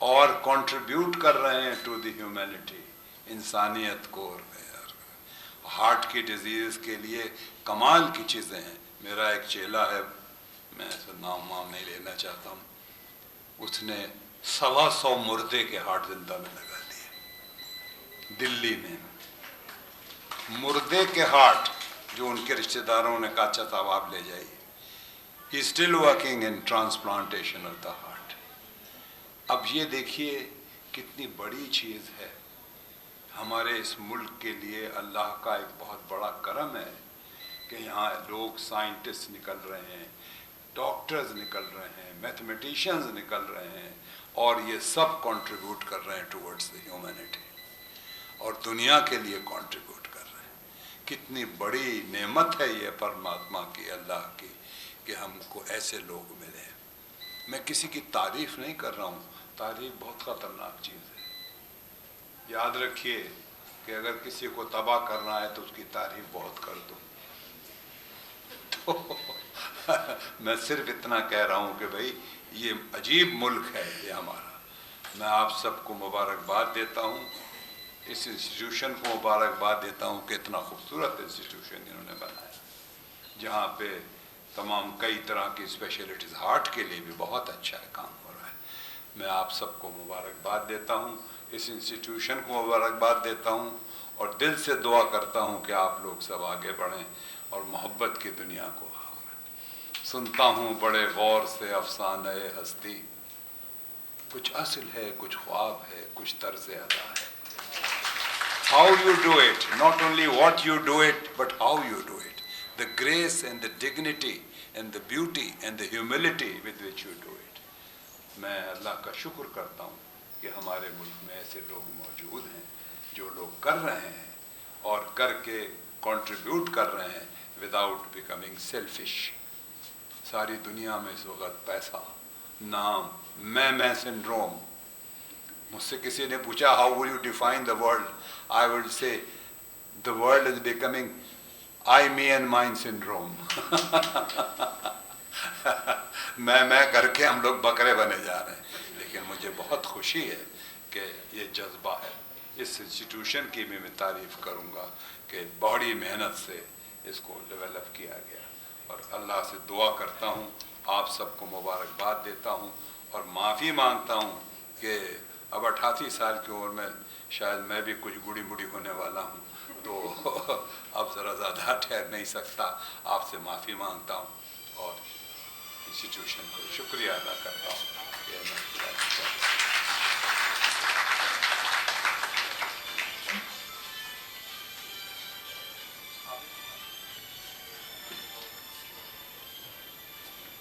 और कंट्रीब्यूट कर रहे हैं टू द ह्यूमैनिटी, इंसानियत को। हार्ट की डिजीज़ के लिए कमाल की चीज़ें हैं। मेरा एक चेला है, मैं नाम नहीं लेना चाहता हूँ, उसने 125 मुर्दे के हार्ट जिंदा में लगा दिए दिल्ली में। मुर्दे के हार्ट जो उनके रिश्तेदारों ने कहा, अच्छा साहब आप ले जाइए। He still working in transplantation of the heart. अब ये देखिए कितनी बड़ी चीज़ है हमारे इस मुल्क के लिए। अल्लाह का एक बहुत बड़ा करम है कि यहाँ लोग साइंटिस्ट निकल रहे हैं, डॉक्टर्स निकल रहे हैं, मैथमेटिशियंस निकल रहे हैं और ये सब कंट्रीब्यूट कर रहे हैं टुवर्ड्स द ह्यूमैनिटी और दुनिया के लिए कंट्रीब्यूट कर रहे हैं। कितनी बड़ी नेमत है ये परमात्मा की, अल्लाह की, कि हमको ऐसे लोग मिले। मैं किसी की तारीफ नहीं कर रहा हूँ, तारीफ बहुत ख़तरनाक चीज़ है। याद रखिए कि अगर किसी को तबाह करना है तो उसकी तारीफ बहुत कर दो। तो मैं सिर्फ इतना कह रहा हूँ कि भाई ये अजीब मुल्क है ये हमारा। मैं आप सबको मुबारकबाद देता हूँ, इस इंस्टीट्यूशन को मुबारकबाद देता हूँ कि इतना खूबसूरत इंस्टीट्यूशन इन्होंने बनाया, जहाँ पे तमाम कई तरह की स्पेशलिटीज़, हार्ट के लिए भी बहुत अच्छा काम हो रहा है। मैं आप सबको मुबारकबाद देता हूँ, इस इंस्टीट्यूशन को मुबारकबाद देता हूँ और दिल से दुआ करता हूँ कि आप लोग सब आगे बढ़ें और मोहब्बत की दुनिया को। सुनता हूँ बड़े गौर से अफसाने हस्ती, कुछ असल है, कुछ ख्वाब है, कुछ तर्ज़ अदा है। How you do it, not only what you do it, but how you do it. The grace and the dignity and the beauty and the humility with which you do it. मैं अल्लाह का शुक्र करता हूँ कि हमारे मुल्क में ऐसे लोग मौजूद हैं जो लोग कर रहे हैं और करके कंट्रीब्यूट कर रहे हैं विदाउट बिकमिंग सेल्फिश। सारी दुनिया में इस वक्त पैसा, नाम, मैं सिंड्रोम। मुझसे किसी ने पूछा how will you define the world, I will say the world is becoming I me and mine syndrome. मैं करके हम लोग बकरे बने जा रहे हैं। लेकिन मुझे बहुत खुशी है कि ये जज्बा है। इस इंस्टीट्यूशन की भी मैं तारीफ़ करूँगा कि बड़ी मेहनत से इसको डेवलप किया गया और अल्लाह से दुआ करता हूँ, आप सबको मुबारकबाद देता हूँ और माफ़ी मांगता हूँ कि अब 88 साल की उम्र में शायद मैं भी कुछ बूढ़ी बूढ़ी होने वाला हूँ, तो अब ज़रा ज़्यादा ठहर नहीं सकता। आपसे माफ़ी मांगता हूँ और इंस्टीट्यूशन को शुक्रिया अदा करता हूँ।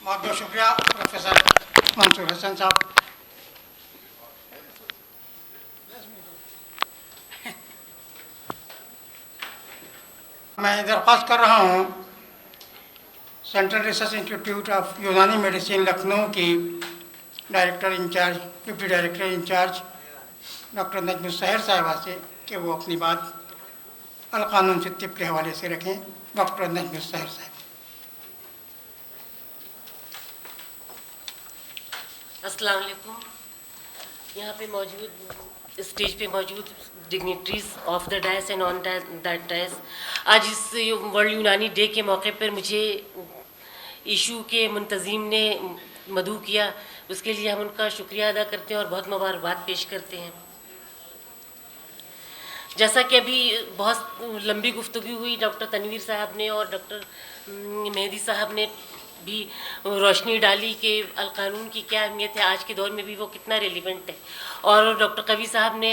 बहुत बहुत शुक्रिया प्रोफेसर मंसूर हसन साहब। मैं दरख्वास्त कर रहा हूँ central research institute of Unani medicine Lucknow की director incharge, deputy director incharge doctor Najmul Sahar साहिबा से कि वो अपनी बात अलकानून से तिब के हवाले से रखें। डॉक्टर नजमुल सहर साहिब। अस्सलाम वालेकुम। यहाँ पे मौजूद, स्टेज पे मौजूद dignitaries of the dais and on that dais, आज इस वर्ल्ड यूनानी डे के मौके पर मुझे इशू के मुंतज़ीम ने मदऊ किया, उसके लिए हम उनका शुक्रिया अदा करते हैं और बहुत मुबारकबाद पेश करते हैं। जैसा कि अभी बहुत लंबी गुफ्तगू हुई डॉक्टर तनवीर साहब ने और डॉक्टर मेहदी साहब ने भी रोशनी डाली कि अलकानून की क्या अहमियत है, आज के दौर में भी वो कितना रेलिवेंट है, और डॉक्टर कवी साहब ने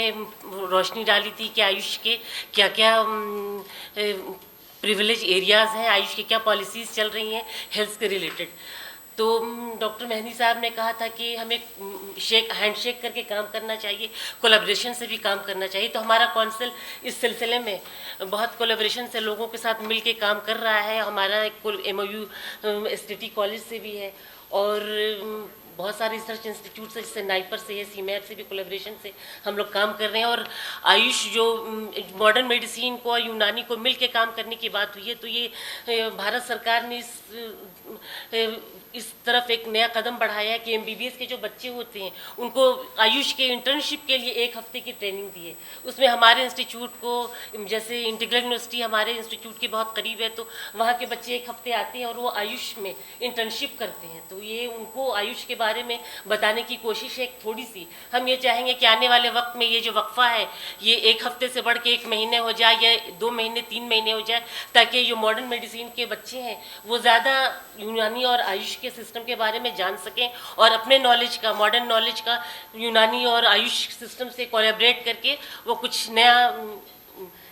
रोशनी डाली थी कि आयुष के क्या क्या प्रिविलेज एरियाज़ हैं, आयुष की क्या पॉलिसीज़ चल रही हैं हेल्थ के रिलेटेड। तो डॉक्टर मेहदी साहब ने कहा था कि हमें हैंडशेक करके काम करना चाहिए, कोलैबोरेशन से भी काम करना चाहिए। तो हमारा काउंसिल इस सिलसिले में बहुत कोलैबोरेशन से लोगों के साथ मिल के काम कर रहा है। हमारा MOU STT कॉलेज से भी है और बहुत सारे रिसर्च इंस्टीट्यूट से, जैसे नाइपर से है, सीमेर से भी कोलैबोरेशन से हम लोग काम कर रहे हैं। और आयुष जो मॉडर्न मेडिसिन को और यूनानी को मिल के काम करने की बात हुई है, तो ये भारत सरकार ने इस तरफ एक नया कदम बढ़ाया है कि MBBS के जो बच्चे होते हैं उनको आयुष के इंटर्नशिप के लिए 1 हफ्ते की ट्रेनिंग दी है। उसमें हमारे इंस्टीट्यूट को, जैसे इंटीग्रल यूनिवर्सिटी हमारे इंस्टीट्यूट के बहुत करीब है, तो वहाँ के बच्चे 1 हफ्ते आते हैं और वो आयुष में इंटर्नशिप करते हैं। तो ये उनको आयुष के बारे में बताने की कोशिश है थोड़ी सी। हम ये चाहेंगे कि आने वाले वक्त में ये जो वक्फा है ये 1 हफ्ते से बढ़ के 1 महीने हो जाए या 2 महीने 3 महीने हो जाए, ताकि जो मॉडर्न मेडिसिन के बच्चे हैं वो ज़्यादा यूनानी और आयुष के सिस्टम के बारे में जान सकें और अपने नॉलेज का, मॉडर्न नॉलेज का यूनानी और आयुष सिस्टम से कोलैबोरेट करके वो कुछ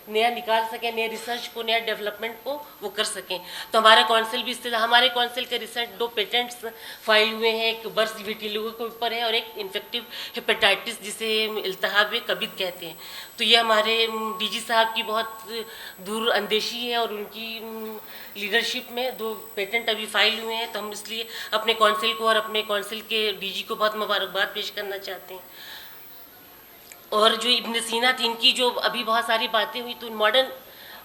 नया निकाल सकें, नए रिसर्च को, नया डेवलपमेंट को वो कर सकें। तो हमारा काउंसिल भी हमारे काउंसिल के रिसेंट 2 पेटेंट्स फाइल हुए हैं, एक बर्स विटिलिगो के ऊपर है और एक इन्फेक्टिव हेपेटाइटिस जिसे इल्तिहाब कबिद कहते हैं। तो ये हमारे DG साहब की बहुत दूर अंदेशी है और उनकी लीडरशिप में 2 पेटेंट अभी फाइल हुए हैं। तो हम इसलिए अपने काउंसिल को और अपने काउंसिल के DG को बहुत मुबारकबाद पेश करना चाहते हैं। और जो इब्न सीना थी, इनकी जो अभी बहुत सारी बातें हुई, तो मॉडर्न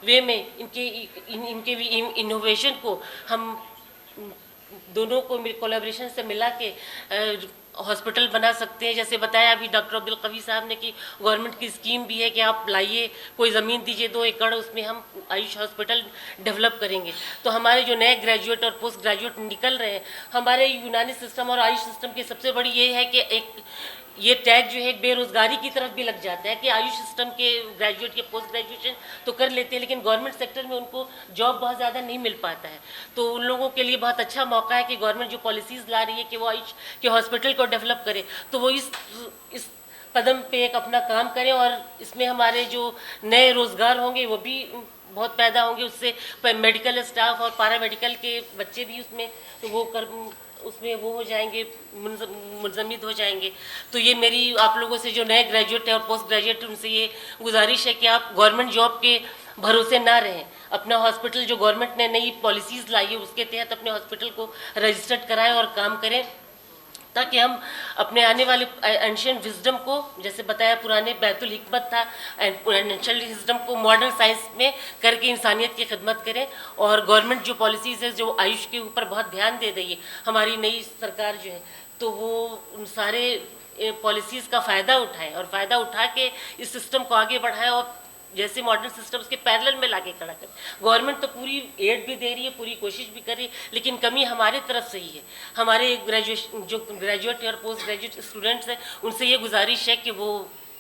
वे में इनके भी इनोवेशन को हम दोनों को कोलैबोरेशन से मिला के हॉस्पिटल बना सकते हैं। जैसे बताया अभी डॉक्टर अब्दुल कवी साहब ने कि गवर्नमेंट की स्कीम भी है कि आप लाइए, कोई ज़मीन दीजिए 2 एकड़, उसमें हम आयुष हॉस्पिटल डेवलप करेंगे। तो हमारे जो नए ग्रेजुएट और पोस्ट ग्रेजुएट निकल रहे हैं, हमारे यूनानी सिस्टम और आयुष सिस्टम की सबसे बड़ी ये है कि एक ये टैग जो है बेरोज़गारी की तरफ भी लग जाता है कि आयुष सिस्टम के ग्रेजुएट या पोस्ट ग्रेजुएशन तो कर लेते हैं, लेकिन गवर्नमेंट सेक्टर में उनको जॉब बहुत ज़्यादा नहीं मिल पाता है। तो उन लोगों के लिए बहुत अच्छा मौका है कि गवर्नमेंट जो पॉलिसीज़ ला रही है कि वो आयुष के हॉस्पिटल को डेवलप करे, तो वो इस कदम पे एक अपना काम करें और इसमें हमारे जो नए रोज़गार होंगे वो भी बहुत पैदा होंगे। उससे मेडिकल स्टाफ और पैरामेडिकल के बच्चे भी उसमें वो हो जाएंगे, मुंजमिद हो जाएंगे। तो ये मेरी आप लोगों से जो नए ग्रेजुएट है और पोस्ट ग्रेजुएट उनसे ये गुजारिश है कि आप गवर्नमेंट जॉब के भरोसे ना रहें। अपना हॉस्पिटल जो गवर्नमेंट ने नई पॉलिसीज़ लाई है उसके तहत अपने हॉस्पिटल को रजिस्टर्ड कराएं और काम करें, ताकि हम अपने आने वाले एंशिएंट विजडम को, जैसे बताया पुराने बैतुल हिकमत था, एंशिएंट विजडम को मॉडर्न साइंस में करके इंसानियत की खिदमत करें। और गवर्नमेंट जो पॉलिसीज़ है, जो आयुष के ऊपर बहुत ध्यान दे रही है हमारी नई सरकार जो है, तो वो उन सारे पॉलिसीज़ का फ़ायदा उठाएं और फ़ायदा उठा के इस सिस्टम को आगे बढ़ाएं और जैसे मॉडर्न सिस्टम्स के पैरेलल में लाके खड़ा करें। गवर्नमेंट तो पूरी एड भी दे रही है, पूरी कोशिश भी कर रही है, लेकिन कमी हमारे तरफ से ही है। हमारे जो ग्रेजुएट और पोस्ट ग्रेजुएट स्टूडेंट्स हैं उनसे ये गुजारिश है कि वो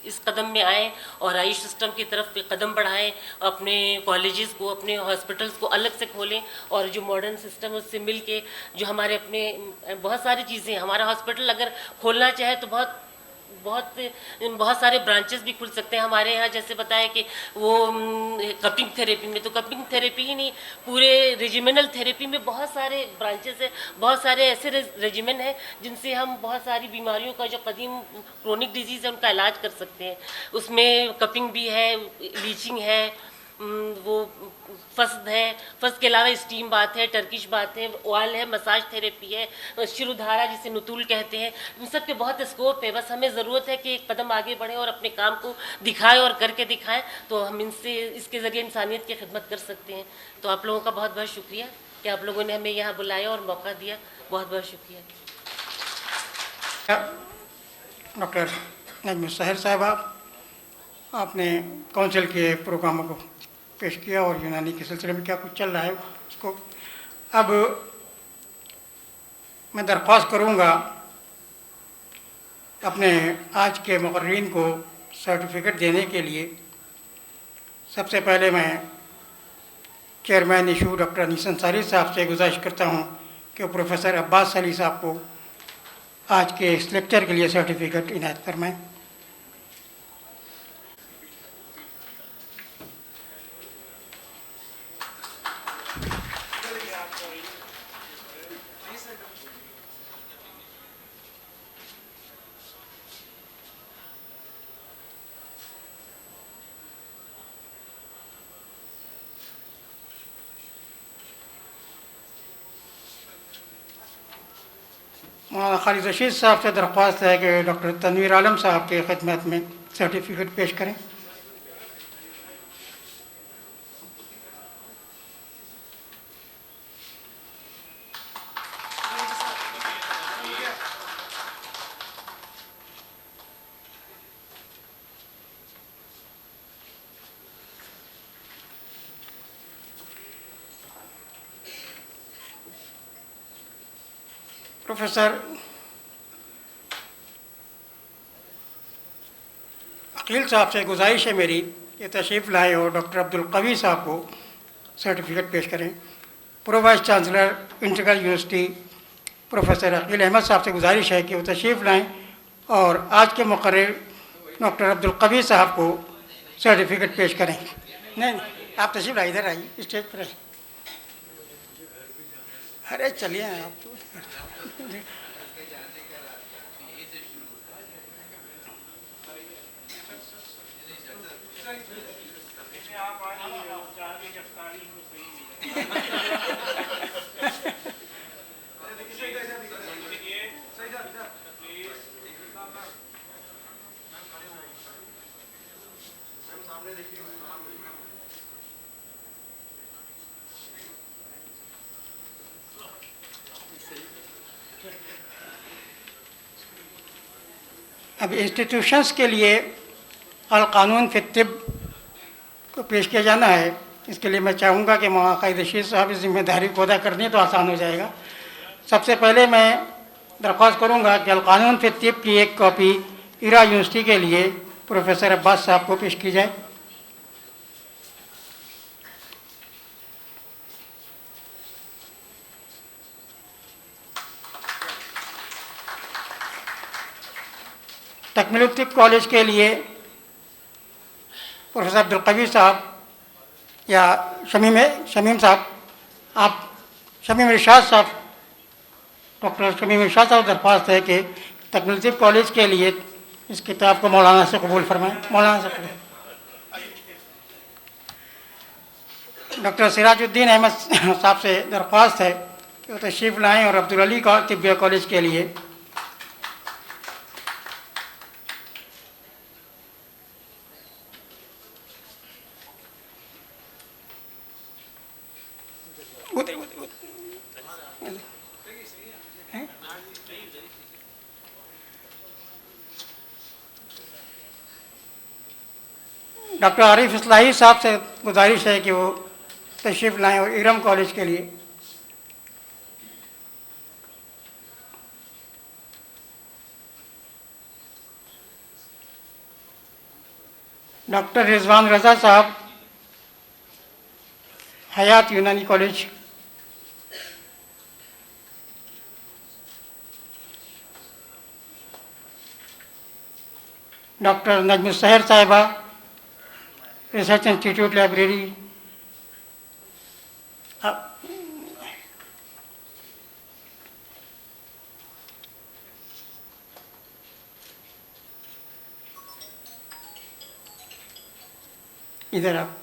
इस कदम में आएँ और आयुष सिस्टम की तरफ कदम बढ़ाएं, अपने कॉलेजेस को, अपने हॉस्पिटल्स को अलग से खोलें और जो मॉडर्न सिस्टम है उससे मिल के जो हमारे अपने बहुत सारी चीज़ें, हमारा हॉस्पिटल अगर खोलना चाहे तो बहुत सारे ब्रांचेस भी खुल सकते हैं हमारे यहाँ। जैसे बताया कि वो कपिंग थेरेपी में, तो कपिंग थेरेपी ही नहीं, पूरे रेजिमेनल थेरेपी में बहुत सारे ब्रांचेस हैं, बहुत सारे ऐसे रेजिमेन हैं जिनसे हम बहुत सारी बीमारियों का, जो कदीम क्रोनिक डिजीज़ है, उनका इलाज कर सकते हैं। उसमें कपिंग भी है, लीचिंग है, वो फस्द है, फस्द के अलावा स्टीम बात है, टर्किश बात है, ऑयल है, मसाज थेरेपी है, शिरोधारा जिसे नुतूल कहते हैं, इन सब के बहुत स्कोप है। बस हमें ज़रूरत है कि एक कदम आगे बढ़ें और अपने काम को दिखाएं और करके दिखाएं, तो हम इसके ज़रिए इंसानियत की खिदमत कर सकते हैं। तो आप लोगों का बहुत बहुत शुक्रिया कि आप लोगों ने हमें यहाँ बुलाया और मौका दिया। बहुत बहुत शुक्रिया। डॉक्टर नजम सहर साहिबा, आपने काउंसिल के प्रोग्रामों को पेश किया और यूनानी के सिलसिले में क्या कुछ चल रहा है उसको। अब मैं दरख्वास्त करूँगा अपने आज के मुक़र्रीन को सर्टिफिकेट देने के लिए। सबसे पहले मैं चेयरमैन इशू डॉक्टर अनीस अंसारी साहब से गुजारिश करता हूँ कि प्रोफेसर अब्बास अली साहब को आज के इस लेक्चर के लिए सर्टिफिकेट इनायत फरमाएँ। खालिद रशीद साहब से दरख्वास्त है कि डॉक्टर तनवीर आलम साहब के खिदमत में सर्टिफिकेट पेश करें। प्रोफेसर अकील साहब से गुजारिश है मेरी कि तशरीफ़ लाए और डॉक्टर अब्दुल कवी साहब को सर्टिफिकेट पेश करें। Pro vice chancellor Integral University professor Aqeel Ahmad साहब से गुजारिश है कि वो तशरीफ़ लाएँ और आज के मुक़र्रिर डॉक्टर अब्दुल कवी साहब को सर्टिफिकेट पेश करें। नहीं, आप तशरीफ़ लाइए, इधर आइए, स्टेज पर आइए। अरे चलिए आप तो। अब इंस्टीट्यूशंस के लिए अल-कानून फ़ी तिब को पेश किया जाना है। इसके लिए मैं चाहूँगा कि खालिद रशीद साहब इस जिम्मेदारी को अदा कर दें तो आसान हो जाएगा। सबसे पहले मैं दरख्वास्त करूँगा कि अल-कानून फ़ी तिब की एक कॉपी इरा यूनिवर्सिटी के लिए प्रोफेसर अब्बास साहब को पेश की जाए। तकमील तिब कॉलेज के लिए प्रोफेसर अब्दुल कवी साहब या शमीम साहब, आप शमीम इरशाद साहब, डॉक्टर शमीम इरशाद साहब दरख्वास्त है कि तकमील तिब कॉलेज के लिए इस किताब को मौलाना से कबूल फरमाएँ। मौलाना से कबूल। डॉक्टर सिराजुद्दीन अहमद साहब से दरख्वास्त है कि वो तशरीफ़ लाएँ और अब्दुल अली तिब्बिया कॉलेज के लिए डॉक्टर आरिफ इस्लाही साहब से गुजारिश है कि वो तशरीफ़ लाएँ और इरम कॉलेज के लिए डॉक्टर रिजवान रज़ा साहब हयात यूनानी कॉलेज, डॉक्टर नजम सहर साहिबा रिसर्च इंस्टीट्यूट लाइब्रेरी, इधर आप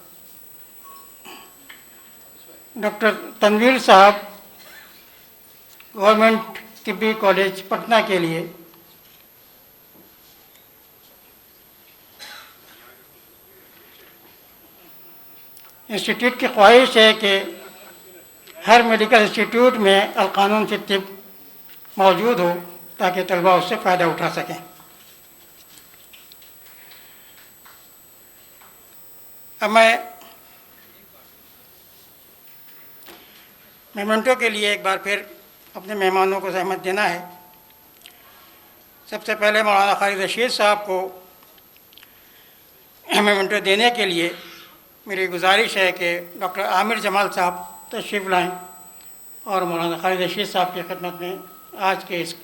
डॉक्टर तनवीर साहब गवर्नमेंट तिब्बी कॉलेज पटना के लिए इंस्टीट्यूट की ख्वाहिश है कि हर मेडिकल इंस्टीट्यूट में अलकानून फिर तिब मौजूद हो ताकि तलबा उससे फ़ायदा उठा सकें। अब मैं मेमेंटो के लिए एक बार फिर अपने मेहमानों को सहमत देना है। सबसे पहले मौलाना खालिद रशीद साहब को मेमेंटो देने के लिए मेरी गुजारिश है कि डॉक्टर आमिर जमाल साहब तशरीफ़ लाएँ और मौलाना खालिद रशीद साहब की खिदमत में आज के इस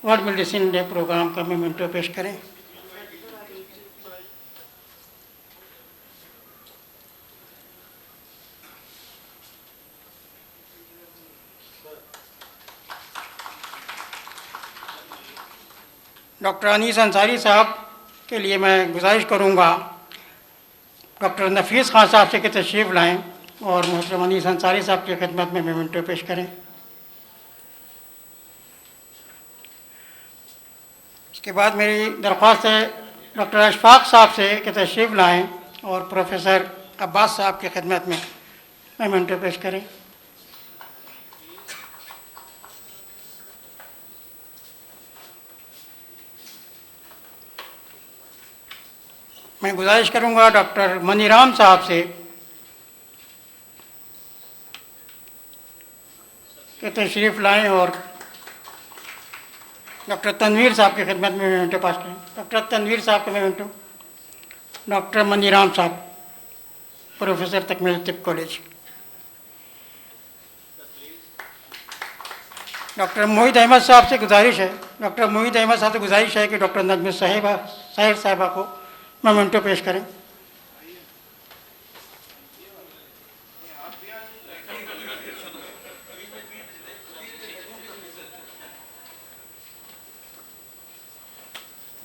वर्ल्ड मेडिसिन डे प्रोग्राम का मेमेंटो पेश करें। डॉक्टर अनीस अंसारी साहब के लिए मैं गुजारिश करूँगा डॉक्टर नफीस खान साहब से कि तशरीफ़ लाएँ और मोहतरम अनीस अंसारी साहब की खिदमत में मेमेंटो पेश करें। इसके बाद मेरी दरख्वास्त है डॉक्टर अशफाक साहब से कि तशरीफ़ लाएँ और प्रोफेसर अब्बास साहब की खिदमत में मेमेंटो पेश करें। मैं गुजारिश करूंगा डॉक्टर मनीराम साहब से कि तशरीफ़ लाएँ और डॉक्टर तनवीर साहब की खिदमत में मेमेंटो पास करें। डॉक्टर तनवीर साहब का मेमेंटो, डॉक्टर मनीराम साहब प्रोफेसर तकमील तिब कॉलेज। डॉक्टर मोहित अहमद साहब से गुजारिश है कि डॉक्टर नजम साहिर साहिबा को मेमेंटो पेश करें।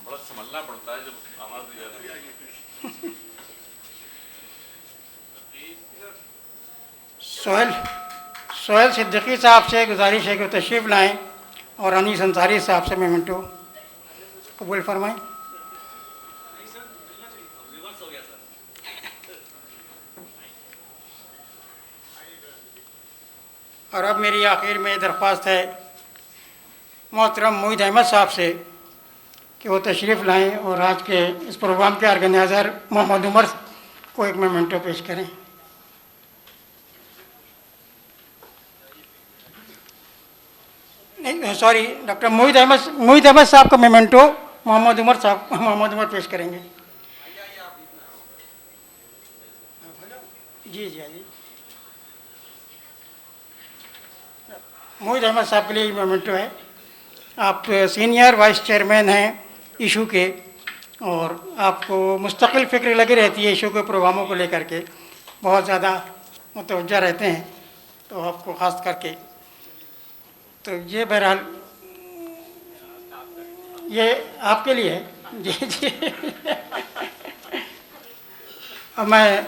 बड़ा संभलना पड़ता है जब आवाज दी जाती है। सोहेल सिद्दीकी साहब से गुजारिश है कि तशरीफ़ लाएँ और अनीस अंसारी साहब से मेमेंटो कबूल फरमाएँ। और अब मेरी आखिर में दरख्वास्त है मोहतरम मोहित अहमद साहब से कि वो तशरीफ़ लाएँ और आज के इस प्रोग्राम के ऑर्गेनाइज़र मोहम्मद उमर को एक मेमेंटो पेश करें। नहीं सॉरी, डॉक्टर मोहित अहमद साहब का मेमेंटो मोहम्मद उमर पेश करेंगे। जी जी जी, मोहित अहमद साहब के लिए मेमेंटो है। आप सीनियर वाइस चेयरमैन हैं इशू के और आपको मुस्तकिल फ़िक्र लगी रहती है इशू के प्रोग्रामों को लेकर के, बहुत ज़्यादा मुतवज्जा रहते हैं, तो आपको ख़ास करके तो ये बहरहाल ये आपके लिए है। जी जी अब मैं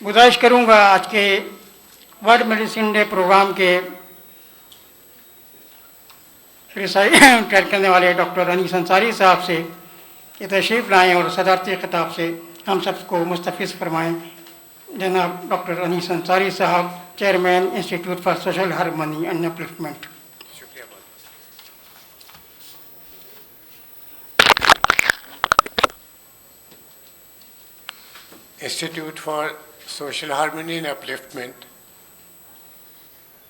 गुजारिश करूँगा आज के वर्ल्ड मेडिसिन डे प्रोग्राम के प्रिसाइड करने वाले डॉक्टर अनीस अंसारी साहब से कि तशरीफ़ लाएँ और सदारती खिताब से हम सबको मुस्तफ़िज़ फरमाएँ। जनाब डॉक्टर अनीस अंसारी साहब, chairman institute for social harmony and upliftment. Institute for social harmony and upliftment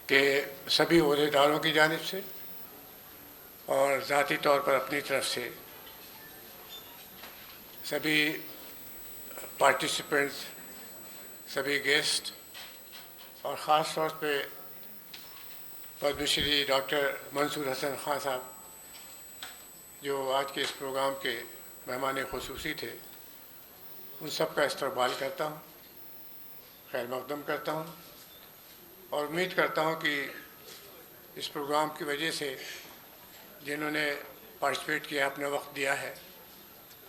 के सभी ओहदेदारों की जानिब से और ज़ाती तौर पर अपनी तरफ से सभी पार्टिसिपेंट्स, सभी गेस्ट और ख़ास तौर पे पद्मश्री डॉक्टर मंसूर हसन खान साहब जो आज के इस प्रोग्राम के मेहमान खुसूसी थे, उन सब का इस्तकबाल करता हूँ, खैर मक़दम करता हूँ और उम्मीद करता हूँ कि इस प्रोग्राम की वजह से जिन्होंने पार्टिसिपेट किया, अपना वक्त दिया है,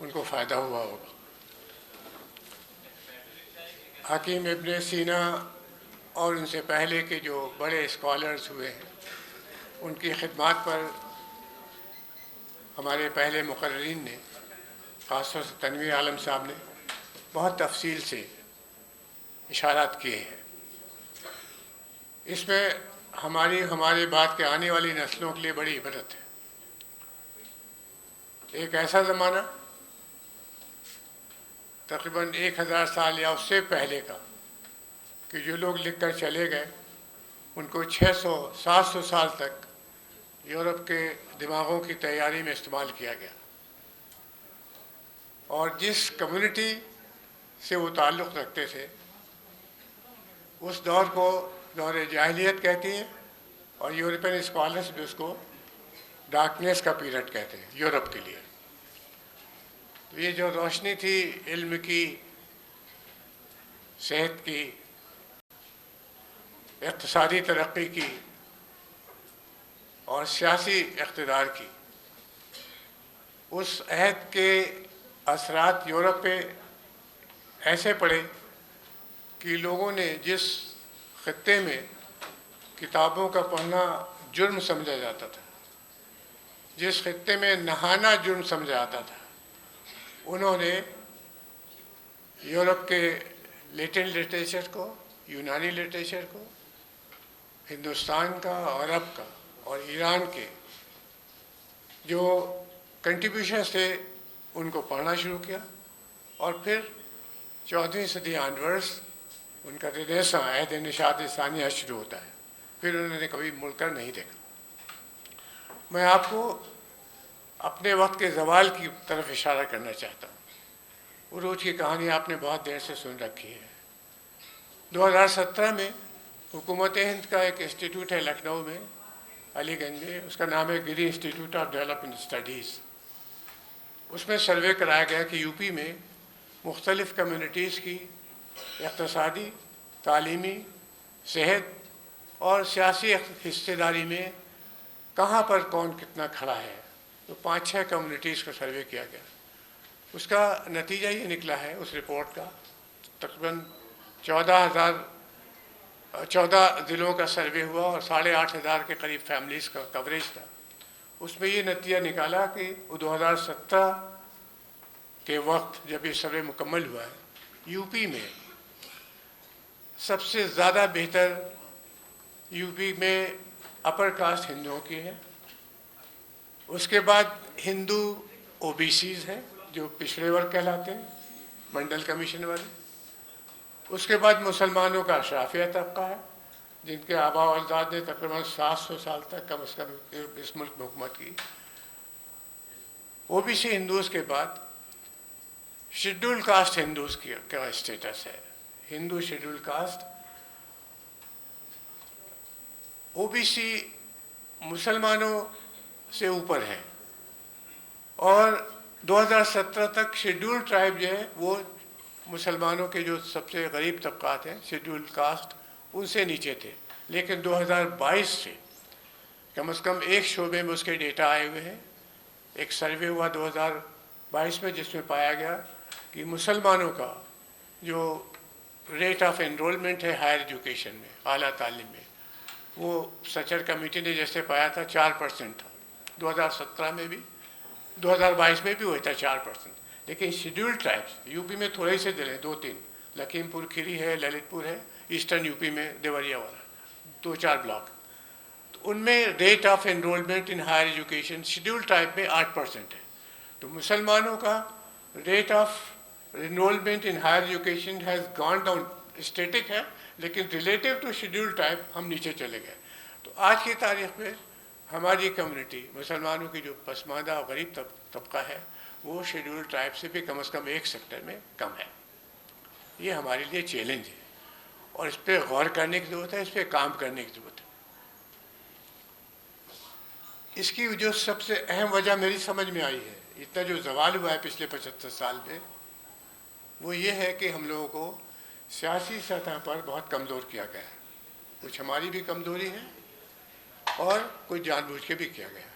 उनको फ़ायदा हुआ होगा। हकीम इब्न सीना और उनसे पहले के जो बड़े स्कॉलर्स हुए हैं उनकी खिदमत पर हमारे पहले मुकर्रीन ने, ख़ासतौर से तनवीर आलम साहब ने बहुत तफसील से इशारात किए हैं। इसमें हमारे बाद के आने वाली नस्लों के लिए बड़ी इबरत है। एक ऐसा ज़माना तकरीबन 1000 साल या उससे पहले का कि जो लोग लिख कर चले गए उनको 600-700 साल तक यूरोप के दिमागों की तैयारी में इस्तेमाल किया गया, और जिस कम्युनिटी से वो ताल्लुक़ रखते थे उस दौर को दौर जाहिलियत कहती है, और यूरोपियन स्कॉलर्स भी उसको डार्कनेस का पीरियड कहते हैं यूरोप के लिए। तो ये जो रोशनी थी इल्म की, सेहत की, इक़्तिसादी तरक्की की और सियासी इक़्तिदार की, उस अहद के असरात यूरोप पे ऐसे पड़े कि लोगों ने जिस ख़ित्ते में किताबों का पढ़ना जुर्म समझा जाता था, जिस ख़ित्ते में नहाना जुर्म समझा जाता था, उन्होंने यूरोप के लैटिन लिटरेचर को, यूनानी लिटरेचर को, हिंदुस्तान का, अरब का और ईरान के जो कंट्रीब्यूशंस थे उनको पढ़ना शुरू किया, और फिर 14वीं सदी ऑनवर्ड्स उनका रेनेसां, अहद निशात सानिया शुरू होता है। फिर उन्होंने कभी मुड़कर नहीं देखा। मैं आपको अपने वक्त के ज़वाल की तरफ इशारा करना चाहता हूँ। उरूज की कहानी आपने बहुत देर से सुन रखी है। 2017 में हुकूमत हिंद का एक इंस्टीट्यूट है लखनऊ में, अलीगंज में, उसका नाम है गिरी इंस्टीट्यूट ऑफ डेवलपमेंट स्टडीज़। उसमें सर्वे कराया गया कि यूपी में मुख्तलिफ़ कम्युनिटीज़ की इक़्तिसादी, तालीमी, सेहत और सियासी हिस्सेदारी में कहाँ पर कौन कितना खड़ा है। तो 5-6 कम्युनिटीज़ का सर्वे किया गया। उसका नतीजा ये निकला है उस रिपोर्ट का, तकरीबन 14 ज़िलों का सर्वे हुआ और 8,500 के करीब फैमिलीज़ का कवरेज था। उसमें ये नतीजा निकाला कि 2017 के वक्त जब ये सर्वे मुकम्मल हुआ है, यूपी में सबसे ज़्यादा बेहतर यूपी में अपर कास्ट हिंदुओं की है। उसके बाद हिंदू ओबीसीज़ हैं जो पिछड़े वर्ग कहलाते हैं, मंडल कमीशन वाले। उसके बाद मुसलमानों का अशराफिया तबका है जिनके आबा और अजदाद ने तकरीबन 700 साल तक कम से कम इस मुल्क में हुकूमत की। ओबीसी हिंदूज़ के बाद शेड्यूल कास्ट हिंदूज़ की क्या स्टेटस है। हिंदू शेड्यूल कास्ट, ओबीसी मुसलमानों से ऊपर है, और 2017 तक शेड्यूल ट्राइब जो है वो मुसलमानों के जो सबसे गरीब तबकात हैं शेड्यूल कास्ट उनसे नीचे थे। लेकिन 2022 से कम से कम एक शोबे में उसके डेटा आए हुए हैं। एक सर्वे हुआ 2022 में जिसमें पाया गया कि मुसलमानों का जो रेट ऑफ एनरोलमेंट है हायर एजुकेशन में, आला तालीम में, वो सचर कमेटी ने जैसे पाया था 4% था। 2017 में भी, 2022 में भी वही था 4%। लेकिन शेड्यूल ट्राइब्स यूपी में थोड़े से जिले, 2-3, लखीमपुर खीरी है, ललितपुर है, ईस्टर्न यूपी में देवरिया वाला, 2-4 ब्लॉक, तो उनमें rate of enrolment in higher education schedule tribe में 8% है। तो मुसलमानों का rate of enrolment in higher education has gone down, static है, लेकिन रिलेटिव टू शेड्यूल ट्राइब हम नीचे चले गए। तो आज की तारीख में हमारी कम्युनिटी, मुसलमानों की जो पसमानदा और गरीब तबका है, वो शेड्यूल ट्राइब से भी कम से कम एक सेक्टर में कम है। ये हमारे लिए चैलेंज है और इस पर गौर करने की ज़रूरत है, इस पर काम करने की ज़रूरत है। इसकी जो सबसे अहम वजह मेरी समझ में आई है, इतना जो ज़वाल हुआ है पिछले 75 साल में, वो ये है कि हम लोगों को सियासी सतह पर बहुत कमज़ोर किया गया है। कुछ हमारी भी कमज़ोरी है और कुछ जानबूझ के भी किया गया है।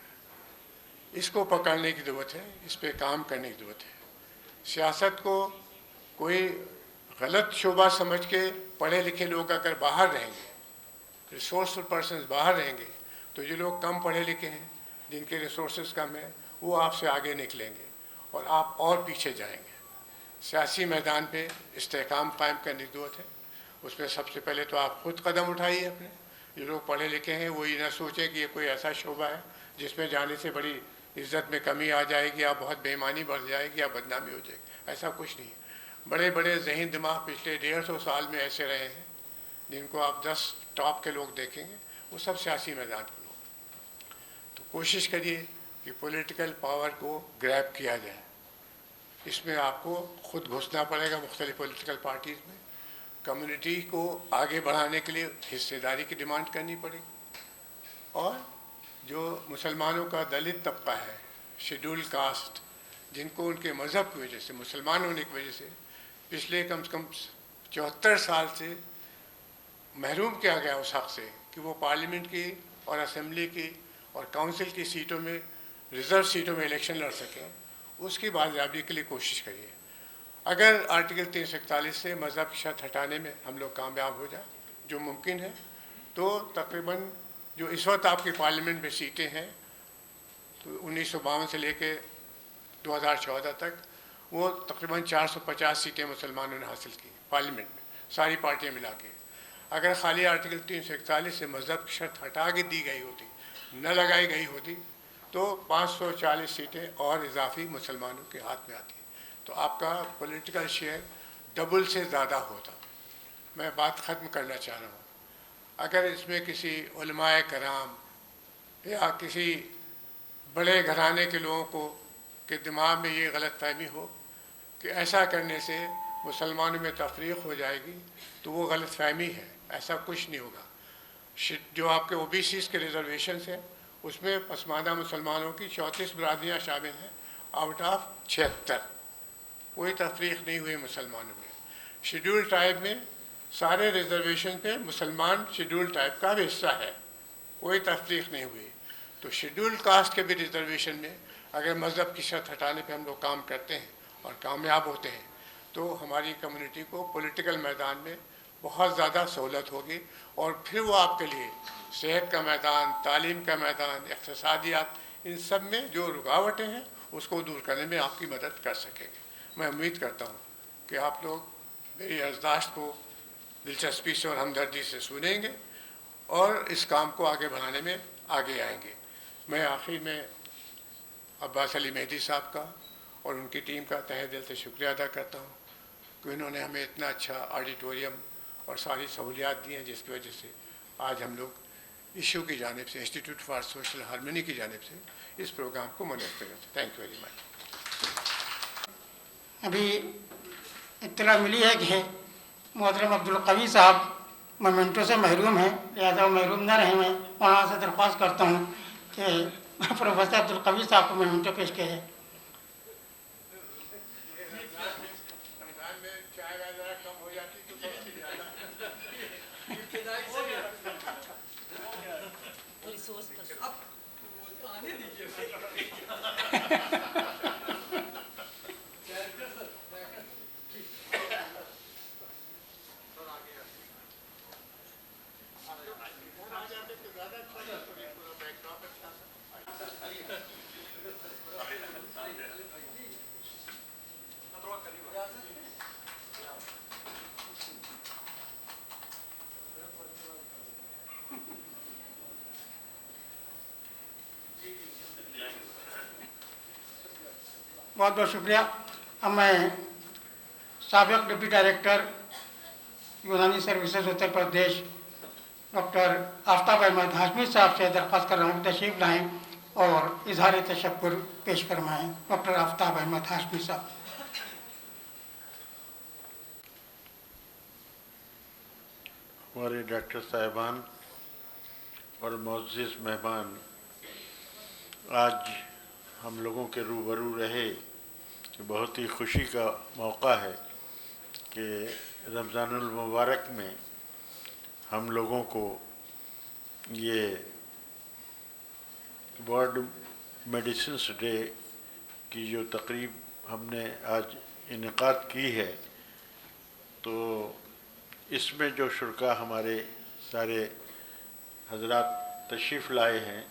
इसको पकड़ने की ज़रूरत है, इस पर काम करने की ज़रूरत है। सियासत को कोई गलत शोबा समझ के पढ़े लिखे लोग अगर बाहर रहेंगे, रिसोर्सफुल पर्सन्स बाहर रहेंगे, तो जो लोग कम पढ़े लिखे हैं, जिनके रिसोर्सेज कम है, वो आपसे आगे निकलेंगे और आप और पीछे जाएंगे। सियासी मैदान पे इस्तेहकाम कायम करने की ज़रूरत है। उसमें सबसे पहले तो आप खुद कदम उठाइए अपने। जो लोग पढ़े लिखे हैं वो ये ना सोचें कि ये कोई ऐसा शोबा है जिसमें जाने से बड़ी इज्जत में कमी आ जाएगी या बहुत बेईमानी बढ़ जाएगी या बदनामी हो जाएगी। ऐसा कुछ नहीं है। बड़े बड़े ज़हीन दिमाग पिछले 150 साल में ऐसे रहे हैं, जिनको आप 10 टॉप के लोग देखेंगे, वो सब सियासी मैदान के लोग। तो कोशिश करिए कि पॉलिटिकल पावर को ग्रैब किया जाए। इसमें आपको खुद घुसना पड़ेगा मुख्तलिफ पॉलिटिकल पार्टीज़ में। कम्युनिटी को आगे बढ़ाने के लिए हिस्सेदारी की डिमांड करनी पड़ेगी। और जो मुसलमानों का दलित तबका है, शेड्यूल कास्ट, जिनको उनके मज़हब की वजह से, मुसलमान होने की वजह से पिछले कम से कम 74 साल से महरूम किया गया उस हक़ से कि वो पार्लियामेंट की और असेंबली की और काउंसिल की सीटों में, रिज़र्व सीटों में इलेक्शन लड़ सकें, उसकी बाजियाबी के लिए कोशिश करिए। अगर आर्टिकल 341 से मज़हब की शर्त हटाने में हम लोग कामयाब हो जाए, जो मुमकिन है, तो तकरीबन जो इस वक्त आपकी पार्लियामेंट में सीटें हैं, तो 1952 से लेके 2014 तक वो तकरीबन 450 सीटें मुसलमानों ने हासिल की पार्लियामेंट में, सारी पार्टियां मिला के। अगर खाली आर्टिकल 341 से मज़हब की शर्त हटा के दी गई होती, न लगाई गई होती, तो 540 सीटें और इजाफी मुसलमानों के हाथ में आती, तो आपका पॉलिटिकल शेयर डबल से ज़्यादा होता। मैं बात ख़त्म करना चाह रहा हूँ। अगर इसमें किसी उलमाए कराम या किसी बड़े घराने के लोगों को के दिमाग में ये गलत फहमी हो कि ऐसा करने से मुसलमानों में तफरीक़ हो जाएगी, तो वो गलत फहमी है। ऐसा कुछ नहीं होगा। जो आपके OBCs के रिजर्वेशन हैं, उसमें पसमानदा मुसलमानों की 34 बरादरियाँ शामिल हैं आउट ऑफ 76। कोई तफरीक़ नहीं हुई मुसलमानों में। शेड्यूल ट्राइब में सारे रिजर्वेशन पे मुसलमान शेड्यूल ट्राइब का भी हिस्सा है, कोई तफरीक़ नहीं हुई। तो शेड्यूल कास्ट के भी रिजर्वेशन में अगर मज़हब की शर्त हटाने पे हम लोग काम करते हैं और कामयाब होते हैं, तो हमारी कम्युनिटी को पॉलिटिकल मैदान में बहुत ज़्यादा सहूलत होगी। और फिर वो आपके लिए सेहत का मैदान, तालीम का मैदान, इक़्तिसादियात, इन सब में जो रुकावटें हैं उसको दूर करने में आपकी मदद कर सकेंगे। मैं उम्मीद करता हूँ कि आप लोग मेरी अर्ज़दाश्त को दिलचस्पी से और हमदर्दी से सुनेंगे और इस काम को आगे बढ़ाने में आगे आएंगे। मैं आखिर में अब्बास अली मेहदी साहब का और उनकी टीम का तहे दिल से शुक्रिया अदा करता हूँ कि उन्होंने हमें इतना अच्छा ऑडिटोरियम और सारी सहूलियात दी हैं, जिसकी वजह से आज हम लोग इशू की जानिब से, इंस्टीट्यूट फॉर सोशल हार्मनी की जानिब से इस प्रोग्राम को मुनक़्क़िद करते हैं। Thank you very much. अभी इत्तला मिली है कि मोहतरम अब्दुल कवी साहब मोमेंटो से महरूम हैं, लिहाजा महरूम न रहे। मैं वहाँ से दरख्वास्त करता हूँ कि प्रोफेसर अब्दुल कवी साहब को मोमेंटो पेश किया जाए। बहुत बहुत शुक्रिया। अब मैं साबिक़ डिप्टी डायरेक्टर यूनानी सर्विसेज उत्तर प्रदेश डॉक्टर आफ्ताब अहमद हाशमी साहब से दरख्वास्त कर रहा हूँ तशरीफ़ लाएँ और इजहार तशक्कुर पेश फरमाएँ। डॉक्टर आफ्ताब अहमद हाशमी साहब। हमारे डॉक्टर साहिबान और मुअज़्ज़िज़ मेहमान, आज हम लोगों के रूबरू रहे कि बहुत ही खुशी का मौका है कि रमज़ानुल मुबारक में हम लोगों को ये वर्ल्ड मेडिसिन्स डे की जो तकरीब हमने आज इनेकाद की है, तो इसमें जो शुरा हमारे सारे हजरात तशरीफ़ लाए हैं,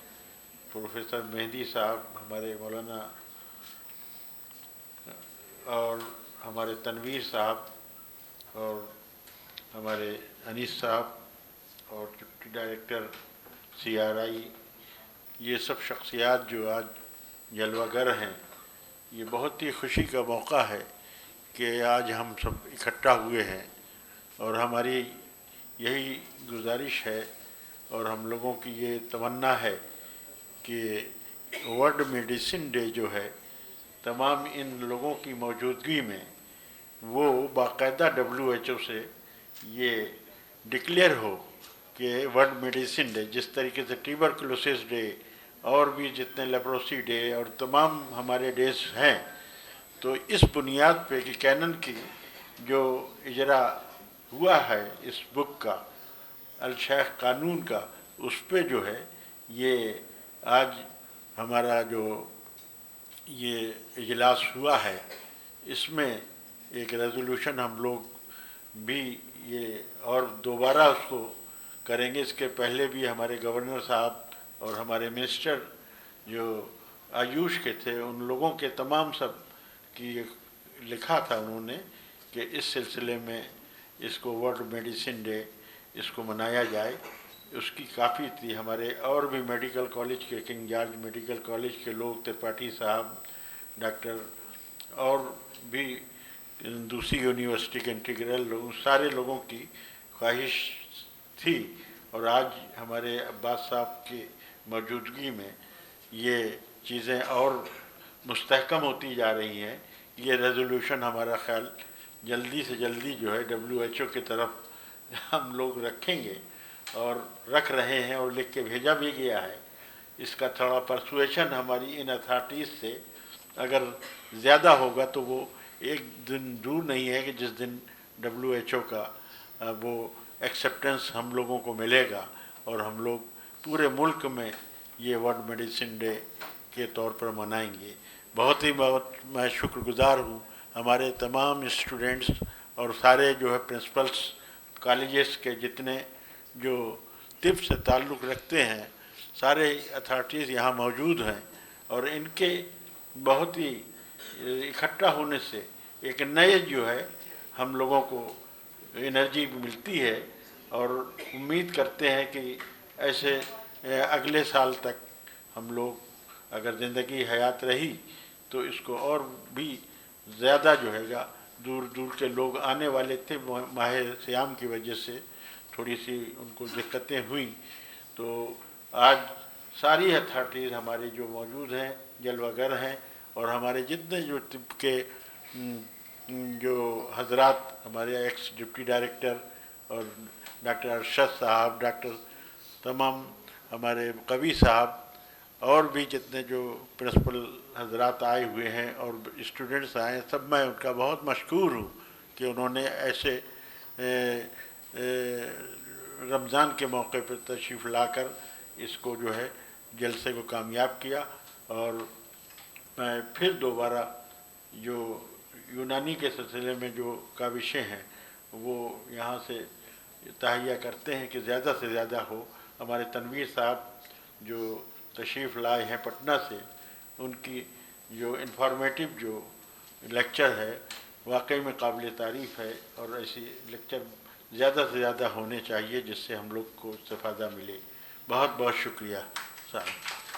प्रोफेसर मेहदी साहब, हमारे मौलाना और हमारे तनवीर साहब और हमारे अनीस साहब और डिप्टी डायरेक्टर CRI, ये सब शख्सियात जो आज जलवागर हैं, ये बहुत ही खुशी का मौका है कि आज हम सब इकट्ठा हुए हैं और हमारी यही गुजारिश है और हम लोगों की ये तमन्ना है कि वर्ल्ड मेडिसिन डे जो है, तमाम इन लोगों की मौजूदगी में वो बाकायदा WHO से ये डिक्लेयर हो कि वर्ल्ड मेडिसिन डे, जिस तरीके से ट्यूबरकुलोसिस डे और भी जितने लेप्रोसी डे और तमाम हमारे डेज हैं, तो इस बुनियाद पे कि कैनन की जो इजरा हुआ है इस बुक का, अल शेख कानून का, उस पे जो है ये आज हमारा जो ये इजलास हुआ है, इसमें एक रेजोल्यूशन हम लोग भी ये और दोबारा उसको करेंगे। इसके पहले भी हमारे गवर्नर साहब और हमारे मिनिस्टर जो आयुष के थे, उन लोगों के तमाम सब की लिखा था उन्होंने कि इस सिलसिले में इसको वर्ल्ड मेडिसिन डे इसको मनाया जाए। उसकी काफ़ी थी, हमारे और भी मेडिकल कॉलेज के, किंग जॉर्ज मेडिकल कॉलेज के लोग, त्रिपाठी साहब, डॉक्टर और भी दूसरी यूनिवर्सिटी के इंटीग्रल लोग, सारे लोगों की ख्वाहिश थी और आज हमारे अब्बास साहब की मौजूदगी में ये चीज़ें और मुस्तहकम होती जा रही हैं। ये रेजोल्यूशन हमारा ख्याल जल्दी से जल्दी जो है WHO की तरफ हम लोग रखेंगे और रख रहे हैं और लिख के भेजा भी गया है। इसका थोड़ा परसुएशन हमारी इन अथॉरिटीज़ से अगर ज़्यादा होगा तो वो एक दिन दूर नहीं है कि जिस दिन WHO का वो एक्सेप्टेंस हम लोगों को मिलेगा और हम लोग पूरे मुल्क में ये वर्ल्ड मेडिसिन डे के तौर पर मनाएंगे। बहुत मैं शुक्रगुजार हूँ हमारे तमाम स्टूडेंट्स और सारे जो है प्रिंसिपल्स कॉलेजेस के जितने जो तिब से ताल्लुक़ रखते हैं, सारे अथॉरिटीज़ यहाँ मौजूद हैं और इनके बहुत ही इकट्ठा होने से एक नए जो है हम लोगों को एनर्जी मिलती है और उम्मीद करते हैं कि ऐसे अगले साल तक हम लोग अगर ज़िंदगी हयात रही तो इसको और भी ज़्यादा जो हैगा दूर दूर के लोग आने वाले थे। माह सियाम की वजह से थोड़ी सी उनको दिक्कतें हुई, तो आज सारी अथॉरिटीज़ हमारी जो मौजूद हैं, जलवागर हैं और हमारे जितने जो तिब के जो हजरात, हमारे एक्स डिप्टी डायरेक्टर और डॉक्टर अरशद साहब, डॉक्टर तमाम हमारे कवि साहब और भी जितने जो प्रिंसिपल हजरात आए हुए हैं और स्टूडेंट्स आए हैं, सब मैं उनका बहुत मशकूर हूँ कि उन्होंने ऐसे रमज़ान के मौके पर तशरीफ़ लाकर इसको जो है जलसे को कामयाब किया। और मैं फिर दोबारा जो यूनानी के सिलसिले में जो काविशें हैं वो यहाँ से तहैया करते हैं कि ज़्यादा से ज़्यादा हो। हमारे तनवीर साहब जो तशरीफ़ लाए हैं पटना से, उनकी जो इन्फॉर्मेटिव जो लेक्चर है वाकई में काबिल तारीफ़ है और ऐसी लेक्चर ज़्यादा से ज़्यादा होने चाहिए जिससे हम लोग को इस्तेफ़ादा मिले। बहुत बहुत शुक्रिया साहब।